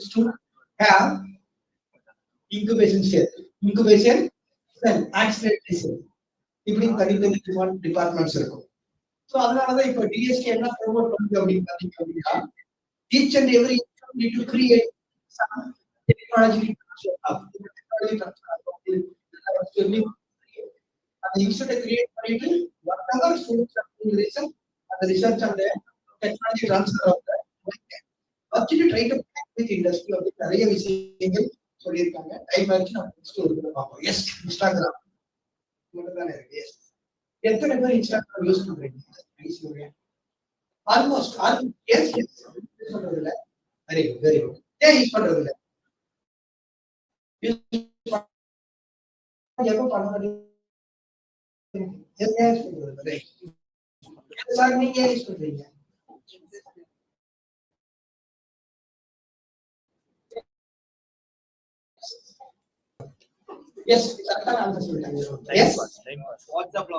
students have incubation cell, then accelerator cell. இப்படி தனித்தனி departments இருக்கும். So அதனாலதான் இப்ப DSK என்ன promote பண்ணுது அப்படின்னு பாத்தீங்க அப்படின்னா each and every need to create some technology transfer of the institute create பண்ணிட்டு whatever students are doing research and the research and the technology transfer of the actually try to connect with industry of நிறைய விஷயங்கள் சொல்லியிருக்காங்க. Time ஆச்சு நம்ம next ஒரு பார்ப்போம். S Instagram மட்டும்தானே இருக்கு. எஸ் எத்தனை பேர் இன்ஸ்டாகிராம் யூஸ் பண்றீங்க? ஆல்மோஸ்ட் எஸ் யூஸ் பண்றது இல்ல. Very good. ஏன் யூஸ் பண்றது இல்ல? எப்ப பண்ணுறது? ஏன் யூஸ் பண்றது இல்ல? சார் நீங்க ஏன் யூஸ் பண்றீங்க? எஸ் கரெக்ட்டா ஆன்சர் சொல்லிட்டாங்க. எஸ் வாட்ஸ்அப்ல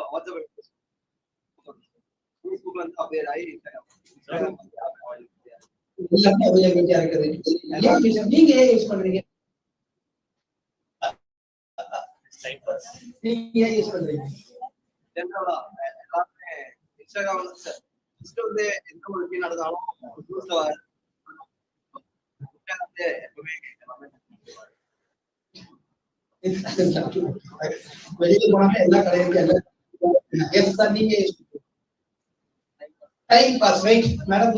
Facebook வந்து அப்டேட் ஆயி எல்லாமே அவைலபிலிட்டியா இருக்குது. நீங்க ஏன் யூஸ் பண்றீங்க? நீங்க ஏன் யூஸ் பண்றீங்க? ஜெனரலா எல்லாமே இன்ஸ்டாகிராம் சார் ஃபர்ஸ்ட் வந்து எந்த ஒரு மீன் நடந்தாலும் நியூஸ்ல வர எப்பவுமே எல்லாமே வெளியில போனாங்க எல்லா கடையிலும் எஸ் சார் நீங்க time pass right madam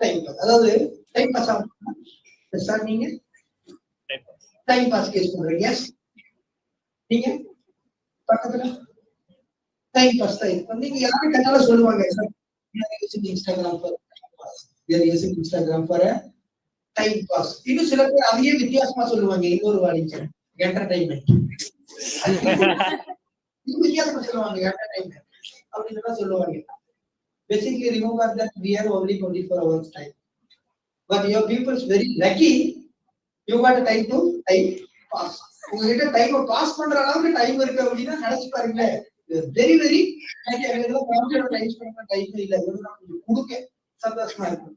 time pass அதாவது டைம் பாஸ் ஆகும் சார் நீங்க டைம் பாஸ் கேஸ் பண்றீங்க எஸ் நீங்க பக்கத்துல டைம் பாஸ் நீங்க யாரும் கண்ணால சொல்லுவாங்க sir Instagram for Instagram for time pass. இன்னும் சில பேர் அதையே வித்தியாசமா சொல்லுவாங்க. இன்னொரு வார்த்தை என்டர்டைன்மெண்ட் வித்தியாசமா சொல்லுவாங்க. என்டர்டைன்மெண்ட் அப்படின்னு சொல்லுவாங்க. Basically, remember that we have only 24 hours time. But your people is very lucky you what time to time pass. உங்ககிட்ட டைம் பாஸ் பண்ற அளவுக்கு டைம் இருக்கு அப்படின்னா நினைச்சு பாருங்களேன். வெரி வெரி டைம் இல்ல, கொடுக்க சந்தோஷமா இருக்கும்.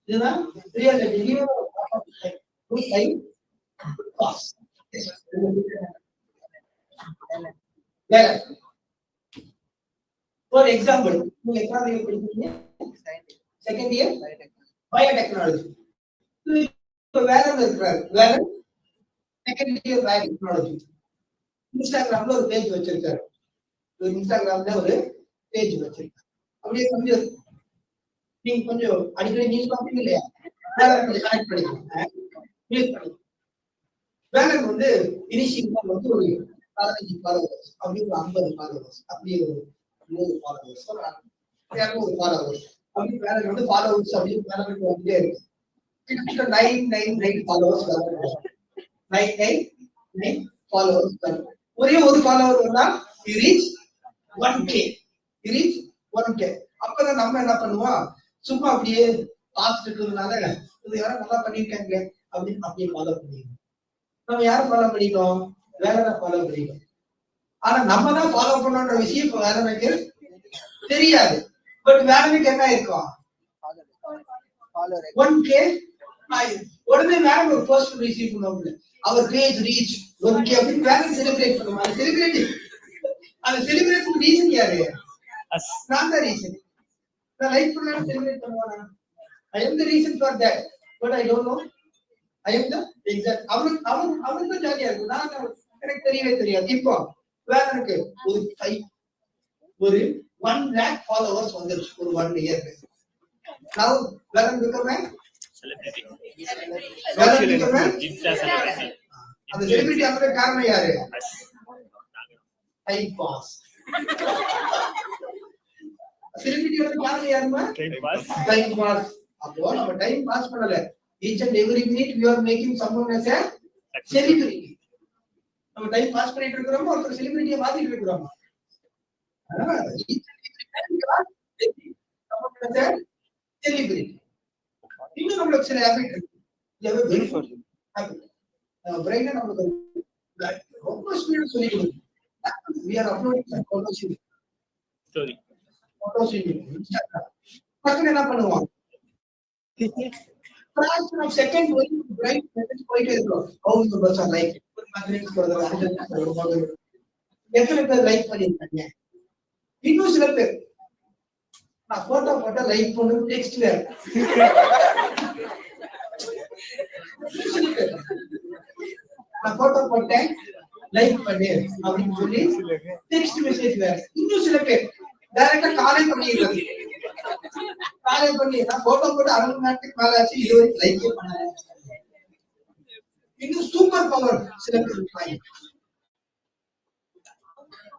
இதுதான் reality. Time pass. For example, நீங்க எத்தனாவது இயர் படிக்கிறீங்க? Second year biotechnology. இப்போ வேலன் இருக்கிறாரு. Velan second year biotechnology. இன்ஸ்டாகிராம்ல ஒரு பேஜ் வச்சிருக்காரு. இன்ஸ்டாகிராம்ல ஒரு பேஜ் வச்சிருக்காரு. அப்படியே கொஞ்சம் நீங்க கொஞ்சம் அடிக்கடி நியூஸ் பார்ப்பீங்க இல்லையா? வேலன் கொஞ்சம் கனெக்ட் பண்ணிக்கோங்க. வேலன் வந்து இனிஷியல் வந்து ஒரு 15 ஃபாலோவர்ஸ், அப்படி ஒரு 50 ஃபாலோவர்ஸ், அப்படி ஒரு 100 ஃபாலோவர்ஸ், ஒரு 200 ஃபாலோவர்ஸ், அப்படி வேலன் வந்து ஃபாலோவர்ஸ் அப்படி வேலன் வந்துட்டே இருக்கு. கிட்டத்தட்ட 999 ஃபாலோவர்ஸ் வரும். 999 ஃபாலோவர்ஸ் வரும். ஒரே ஒரு ஃபாலோவர் வந்தா he reach 1k. he reach 1k. அப்பதான் நம்ம என்ன பண்ணுவோம், சும்மா அப்படியே பார்த்துட்டு இருக்கிறதுனால இது யாரும் நல்லா பண்ணிருக்காங்க அப்படின்னு அப்படியே ஃபாலோ பண்ணிடுவோம். நம்ம யாரை ஃபாலோ பண்ணிட்டோம்? வேலனை ஃபாலோ பண்ணிட்டோம். ஆனா நம்ம தான் ஃபாலோ பண்ணோன்ற விஷயம் இப்ப வேலனுக்கு தெரியாது. பட் வேலனுக்கு என்ன இருக்கும்? 1k. உடனே வேலன் ஒரு போஸ்ட் ரிசீவ் பண்ணுவாங்க. அவர் பேஜ் ரீச் 1k அப்படின்னு வேலன் செலிப்ரேட் பண்ணுவாங்க. செலிப்ரேட் அந்த செலிப்ரேஷன் ரீசன் யாரு? நான் தான் ரீசன். நான் லைக் பண்ணாலும் செலிப்ரேட் பண்ணுவானா? I am the reason for that, but I don't know. I am the exact. அவனுக்கு ஜாலியா இருக்கும். நான் எனக்கு தெரியவே தெரியாது. இப்போ வேலனுக்கு ஒரு 1 lakh ஃபாலோவர்ஸ் வந்துருச்சு ஒரு 1 இயர்க்கு. Now Velan become a celebrity. அந்த செலிபிரிட்டி ஆகிற காரணம் யாரு? Time pass. செலிபிரிட்டியோட காரணம் யாருமா? Time pass. அப்போ நம்ம டைம் பாஸ் பண்ணல. Each and every minute we are making someone as a celebrity. நம்ம டைம் பாஸ் பண்ணிட்டு இருக்கிறோமா, ஒரு செலிபிரிட்டியை மாத்திட்டு இருக்கிறோமா? செலிபிரிட்டி. இன்னும் நம்மளுக்கு சில ஹேபிட் இருக்கு. பிரெயினை நம்மளுக்கு ரொம்ப ஸ்பீடா சொல்லி கொடுக்கும். We are uploading photos in story. Photos in Instagram. பக்கத்துல என்ன பண்ணுவாங்க? fraction of second going right message போயிட்டே இருக்கும். How is the person like? ஒரு மேக்னெட்டிக் போறது, எத்தனை பேர் லைக் பண்ணிருக்காங்க? இன்னும் சில பேர் நான் போட்டோ போட்டா லைக் பண்ணு டெக்ஸ்ட் வேற. நான் போட்டோ போட்டேன் லைக் பண்ணு அப்படின்னு சொல்லி டெக்ஸ்ட் மெசேஜ் வேற. இன்னும் சில பேர் டைரக்டா காலே பண்ணிடுறது. காலே பண்ணி நான் போட்டோ போட்டு 1/2 மணி நேரத்துக்கு மேல ஆச்சு, இது வரைக்கும் லைக்கே பண்ணல. இன்னும் சூப்பர் பவர் சில பேர் இருப்பாங்க.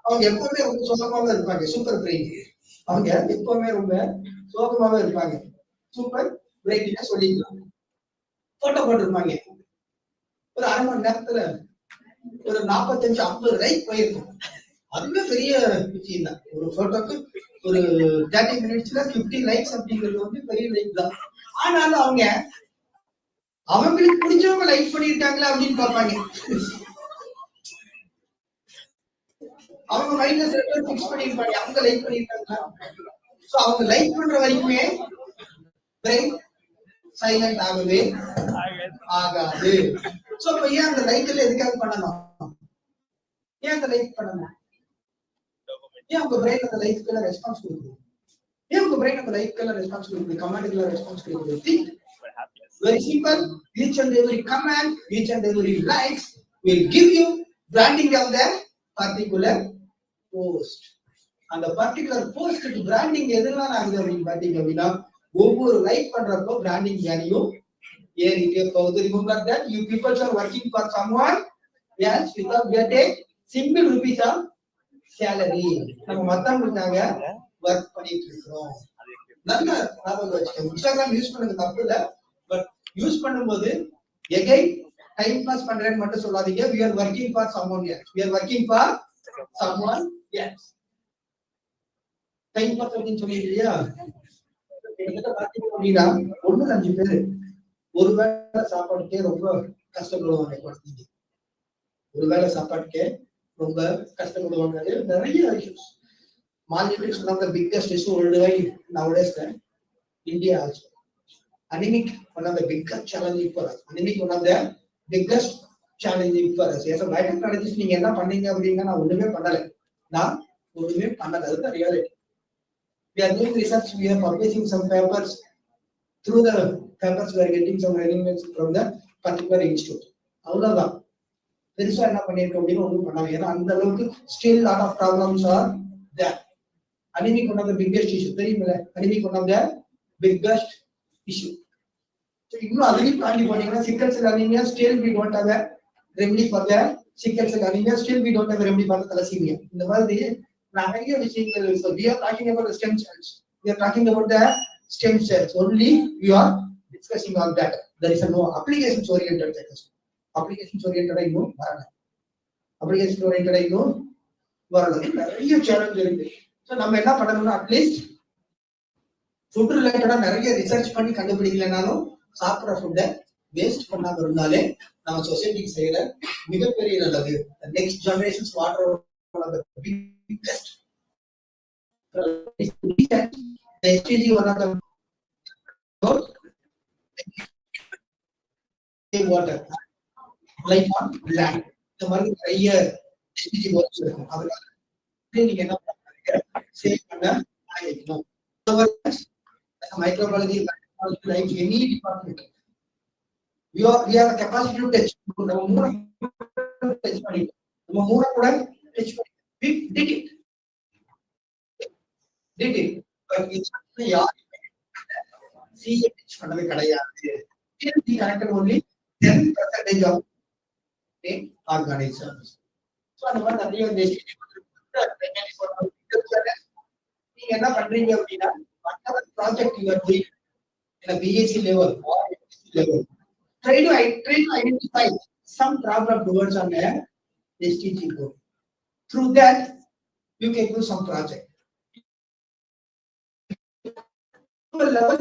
அவங்க எப்பவுமே ரொம்ப சோகமாவே இருப்பாங்க. Super brain. அவங்க எப்பவுமே ரொம்ப சோகமாவே இருப்பாங்க. சூப்பர் பிரெயின் சொல்லிக்கலாம். போட்டோ போட்டிருப்பாங்க. ஒரு 1/2 மணி நேரத்துல ஒரு 45-50 லைக் போயிருக்கும். அதுவே பெரிய விஷயம் தான். ஒரு போட்டோக்கு ஒரு 30 மினிட்ஸ்ல 50 லைக்ஸ் அப்படிங்கிறது வந்து பெரிய லைக் தான். ஆனாலும் அவங்களுக்கு பிடிச்சவங்க லைக் பண்ணிருக்காங்களா அப்படின்னு பார்ப்பாங்க. அவங்க மைண்ட்ல செட் ஃபிக்ஸ் பண்ணிருப்பாங்க, அவங்க லைக் பண்ணிருக்காங்களா. சோ அவங்க லைக் பண்ற வரைக்குமே பிரெயின் சைலண்ட் ஆகவே ஆகாது. சோ இப்ப ஏன் அந்த லைக் எல்லாம் எதுக்காக பண்ணணும்? ஏன் அந்த லைக் பண்ணணும்? ஏன் உங்க பிரெயின் அந்த லைக் எல்லாம் ரெஸ்பான்ஸ் கொடுக்குது? ஏன் உங்க பிரெயின் அந்த லைக் எல்லாம் ரெஸ்பான்ஸ் கொடுக்குது? கமாண்ட் எல்லாம் ரெஸ்பான்ஸ் கொடுக்குது? Think very simple. Each and every command, each and every likes will give you branding of the particular post. அந்த பர்టిక్యులர் போஸ்ட்க்கு பிராண்டிங் எதனால ஆகுது அப்படின்னு பாத்தீங்க அப்படின்னா, ஒவ்வொரு லைக் பண்றப்போ பிராண்டிங் வேல்யூ ஏறிட்டே போகுது. Remember that you people are working for someone else without getting single rupees of salary. நம்ம மத்தவங்களுக்காக ஒர்க் பண்ணிட்டு இருக்கோம். நல்லா ஞாபகம் வச்சுக்கோங்க. இன்ஸ்டாகிராம் யூஸ் பண்ணுங்க, தப்பு இல்ல. பட் யூஸ் பண்ணும்போது எகைன் டைம் பாஸ் பண்றேன்னு மட்டும் சொல்லாதீங்க. We are working for someone else. We are working for someone else. Time pass அப்படின்னு சொன்னீங்க இல்லையா? கிட்டத்தட்ட பாத்தீங்க அப்படின்னா 1-5 பேரு ஒருவேளை சாப்பாடுக்கே ரொம்ப கஷ்டப்படுவாங்க குழந்தைங்க. ஒருவேளை சாப்பாட்டுக்கே ரொம்ப கஷ்டப்படுவாங்க. நிறைய issues. Malnutrition one of the biggest issue worldwide nowadays. India also. Anemic, one of the biggest challenging for us. Anemic, one of the biggest challenging for us. Yes, a biotechnologist நீங்க என்ன பண்ணீங்க அப்படின்னா நான் ஒண்ணுமே பண்ணல. நான் ஒண்ணுமே பண்ணல. அதுதான் reality. We are doing research. We are publishing some papers. Through the papers, we are getting some elements from the particular institute. அவ்வளவுதான். பெருசா என்ன பண்ணிருக்கோம் அப்படின்னு ஒன்றும் பண்ணாங்க. ஏன்னா அந்த அளவுக்கு still lot of problems are there. Anemic one of the biggest issue. தெரியுமில்ல? Anemic one of the biggest issue. So இன்னும் அதையும் தாண்டி போனீங்கன்னா sickle cell anemia still we don't have a remedy for the sickle cell anemia. Still we don't have a remedy for the thalassemia. இந்த மாதிரி நிறைய விஷயங்கள். So we are talking about the stem cells. We are talking about the stem cells. Only we are discussing on that. There is a no applications oriented focus. Applications oriented இன்னும் வரல. Applications oriented இன்னும் வரல. நிறைய challenge இருக்கு. So நம்ம என்ன பண்ணணும்னா at least food ரிலேட்டடா நிறைய ரிசர்ச் பண்ணி கண்டுபிடிக்கலனாலும் சாப்பிட்ற ஃபுட்டை வேஸ்ட் பண்ணாம இருந்தாலே நம்ம சொசைட்டிக்கு செய்யற மிகப்பெரிய நல்லது. Next generations water biggest SDG one of the water life on land. இந்த மாதிரி நிறைய SDG works இருக்கும். அதனால நீங்க என்ன பண்ணுங்க சேவ் பண்ண ஆரம்பிக்கணும். Microbiology, biotechnology, like any department, we have a capacity to touch. நம்ம மூணு touch பண்ணிட்டோம். நம்ம மூணு கூட touch பண்ணிட்டோம். We did it. But it's யாருமே CA touch பண்ணவே கிடையாது. CA connected only 10% of organisms. So அந்த மாதிரி நிறைய நீங்க என்ன பண்றீங்க அப்படின்னா whatever project you are doing in a BSc level or level, try to identify some problem towards on a SDG goal. Through that, you can do some project. Level,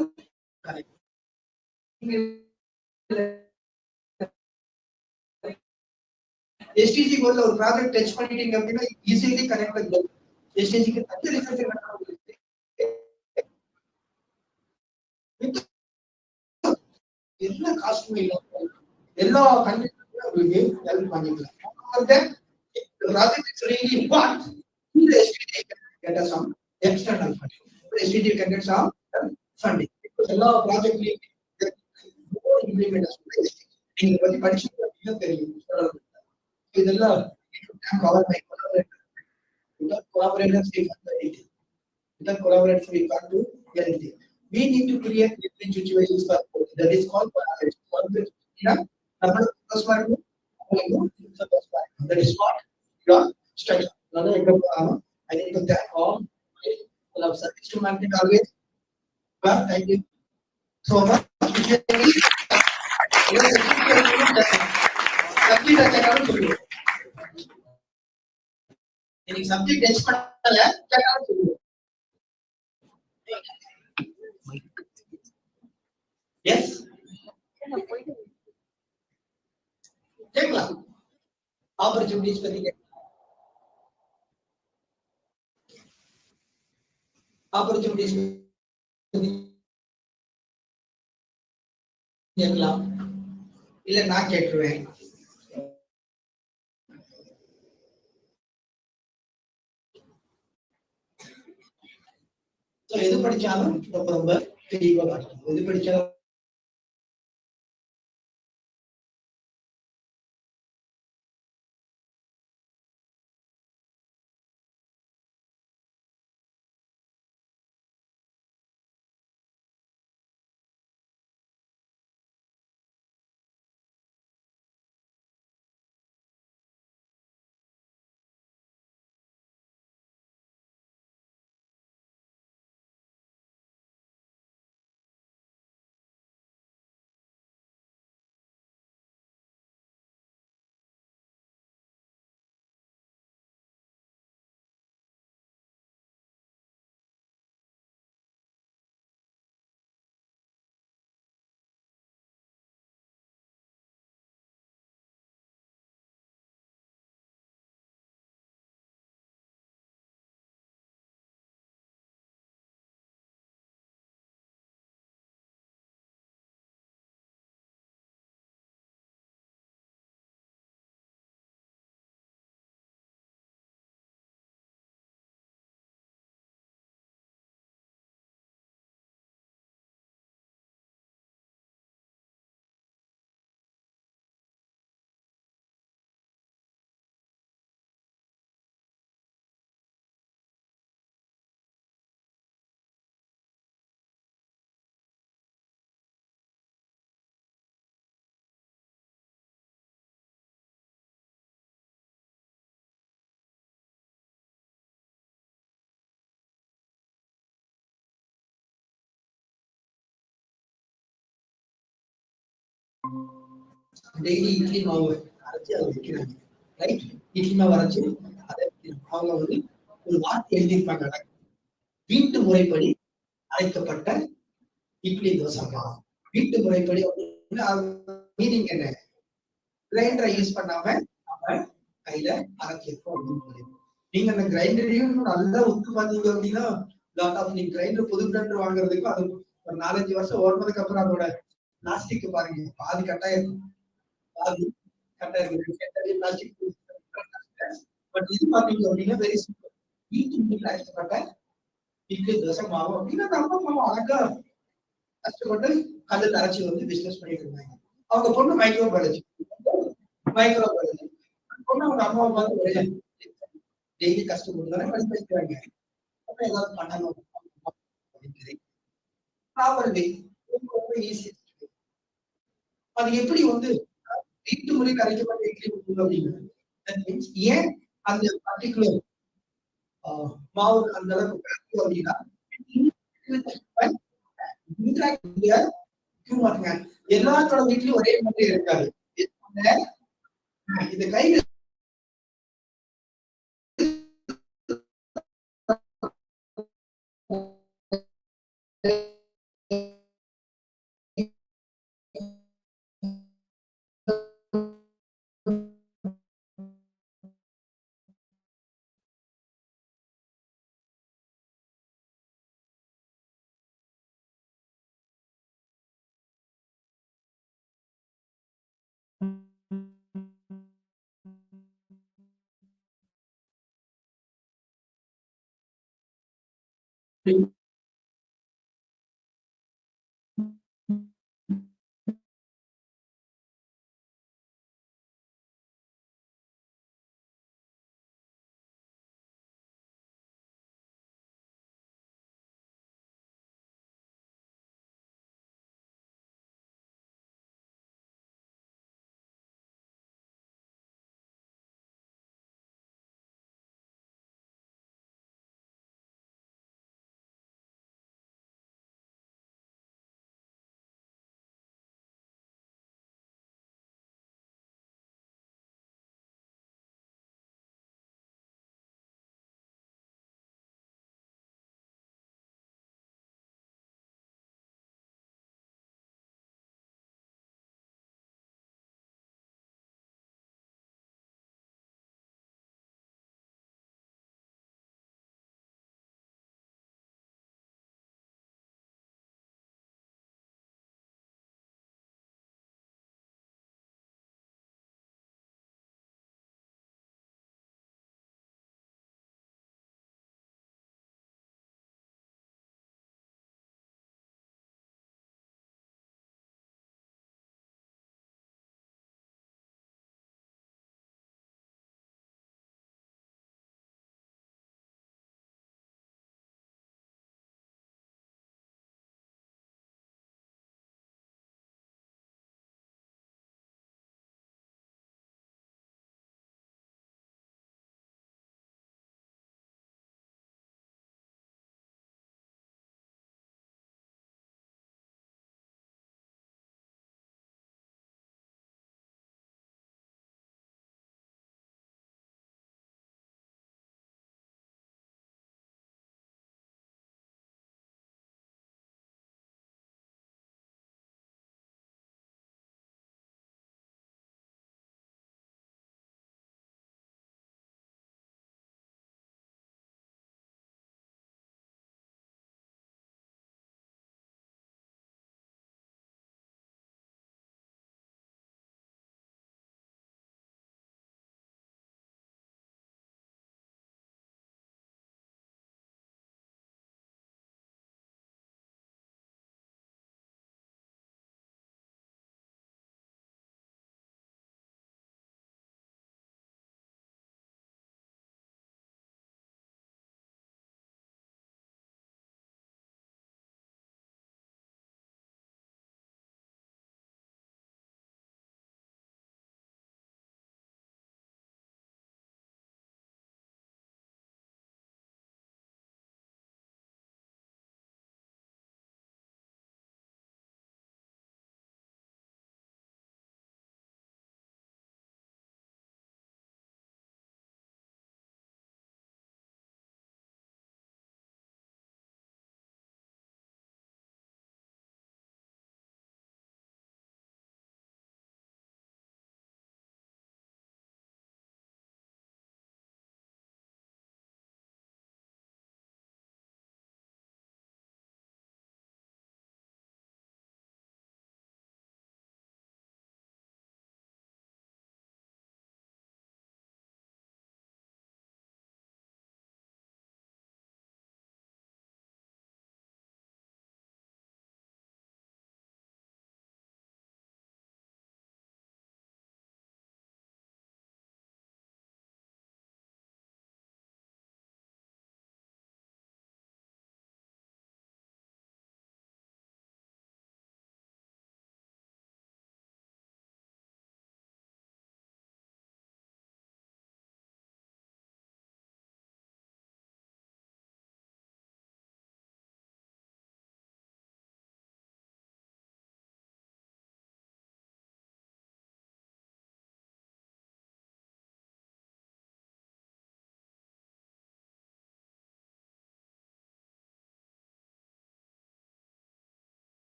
SDG goal ஒரு project touch பண்ணிட்டீங்க அப்படின்னா easily connect with goal. SDG க்கு தனியா research என்ன காஸ்ட்மே இல்ல எல்லா கண்டிஷன்லயும் உங்களுக்கு help பண்ணிக்கலாம். The project is really important. The SDG can get some external funding. The SDG can get some funding. Because எல்லா ப்ராஜெக்ட்லயும் இம்ப்ளிமெண்டேஷன் நீங்க பத்தி படிச்சீங்கன்னா தெரியும். இதெல்லாம் cover by collaborators. Without collaborators, we can't do anything. Without collaborators, we can't do anything. We need to create win-win situations for both. That is called collaboration. That is what your structure. I need to thank all my service to management always. Well, thank you so much. Subject yes. கேட்கலாம். Opportunities பத்தி opportunities கேட்கலாம். இல்ல நான் கேட்டுருவேன். எது படிச்சாலும் ரொம்ப ரொம்ப தெளிவா காட்டணும். எது படிச்சாலும் டெய்லி இட்லி மாவு அரைச்சி அதை வைக்கிறாங்க. ரைட், இட்லி மாவு அரைச்சி அதை வைக்கிறாங்க. அவங்க வந்து ஒரு வார்த்தை எழுதியிருப்பாங்க, வீட்டு முறைப்படி அரைக்கப்பட்ட இட்லி தோசை மாவு. வீட்டு முறைப்படி மீனிங் என்ன? கிரைண்டரை யூஸ் பண்ணாம நம்ம கையில அரைச்சிருக்கோம் அப்படின்னு. நீங்க அந்த கிரைண்டரையும் நல்லா உத்து பாத்தீங்க அப்படின்னா லாட் ஆஃப் நீங்க கிரைண்டர் புது கிரைண்டர் வாங்குறதுக்கும் அது ஒரு 4-5 வருஷம் ஓடுனதுக்கு அப்புறம் அதோட பிளாஸ்டிக் பாருங்க, பாதி கட்டாயிருக்கும், பாதி கட்டாயிருக்கும் பிளாஸ்டிக். பட் இது பாத்தீங்க அப்படின்னா வெரி சிம்பிள். வீட்டு முறையில் அரைக்கப்பட்ட இட்லி தோசை மாவு அப்படின்னா நம்ம மாவு அழகா கஷ்டப்பட்டு கல்லில் அரைச்சி வந்து பிசினஸ் பண்ணிட்டு இருந்தாங்க. அவங்க பொண்ணு மைக்ரோபயாலஜி பொண்ணு அவங்க அம்மாவை பார்த்து டெய்லி கஷ்டப்பட்டு தானே படிக்க வைக்கிறாங்க. அப்ப ஏதாவது பண்ணணும் ரொம்ப ஈஸி. அது எப்படி வந்து வீட்டு முறையில் அரைக்கப்பட்ட இட்லி அப்படின்னு ஏன் அந்த பர்டிகுலர் மாவு அந்த அளவுக்கு அப்படின்னா எல்லாத்தோட வீட்லயும் ஒரே மாதிரி இருக்காது. இந்த கையில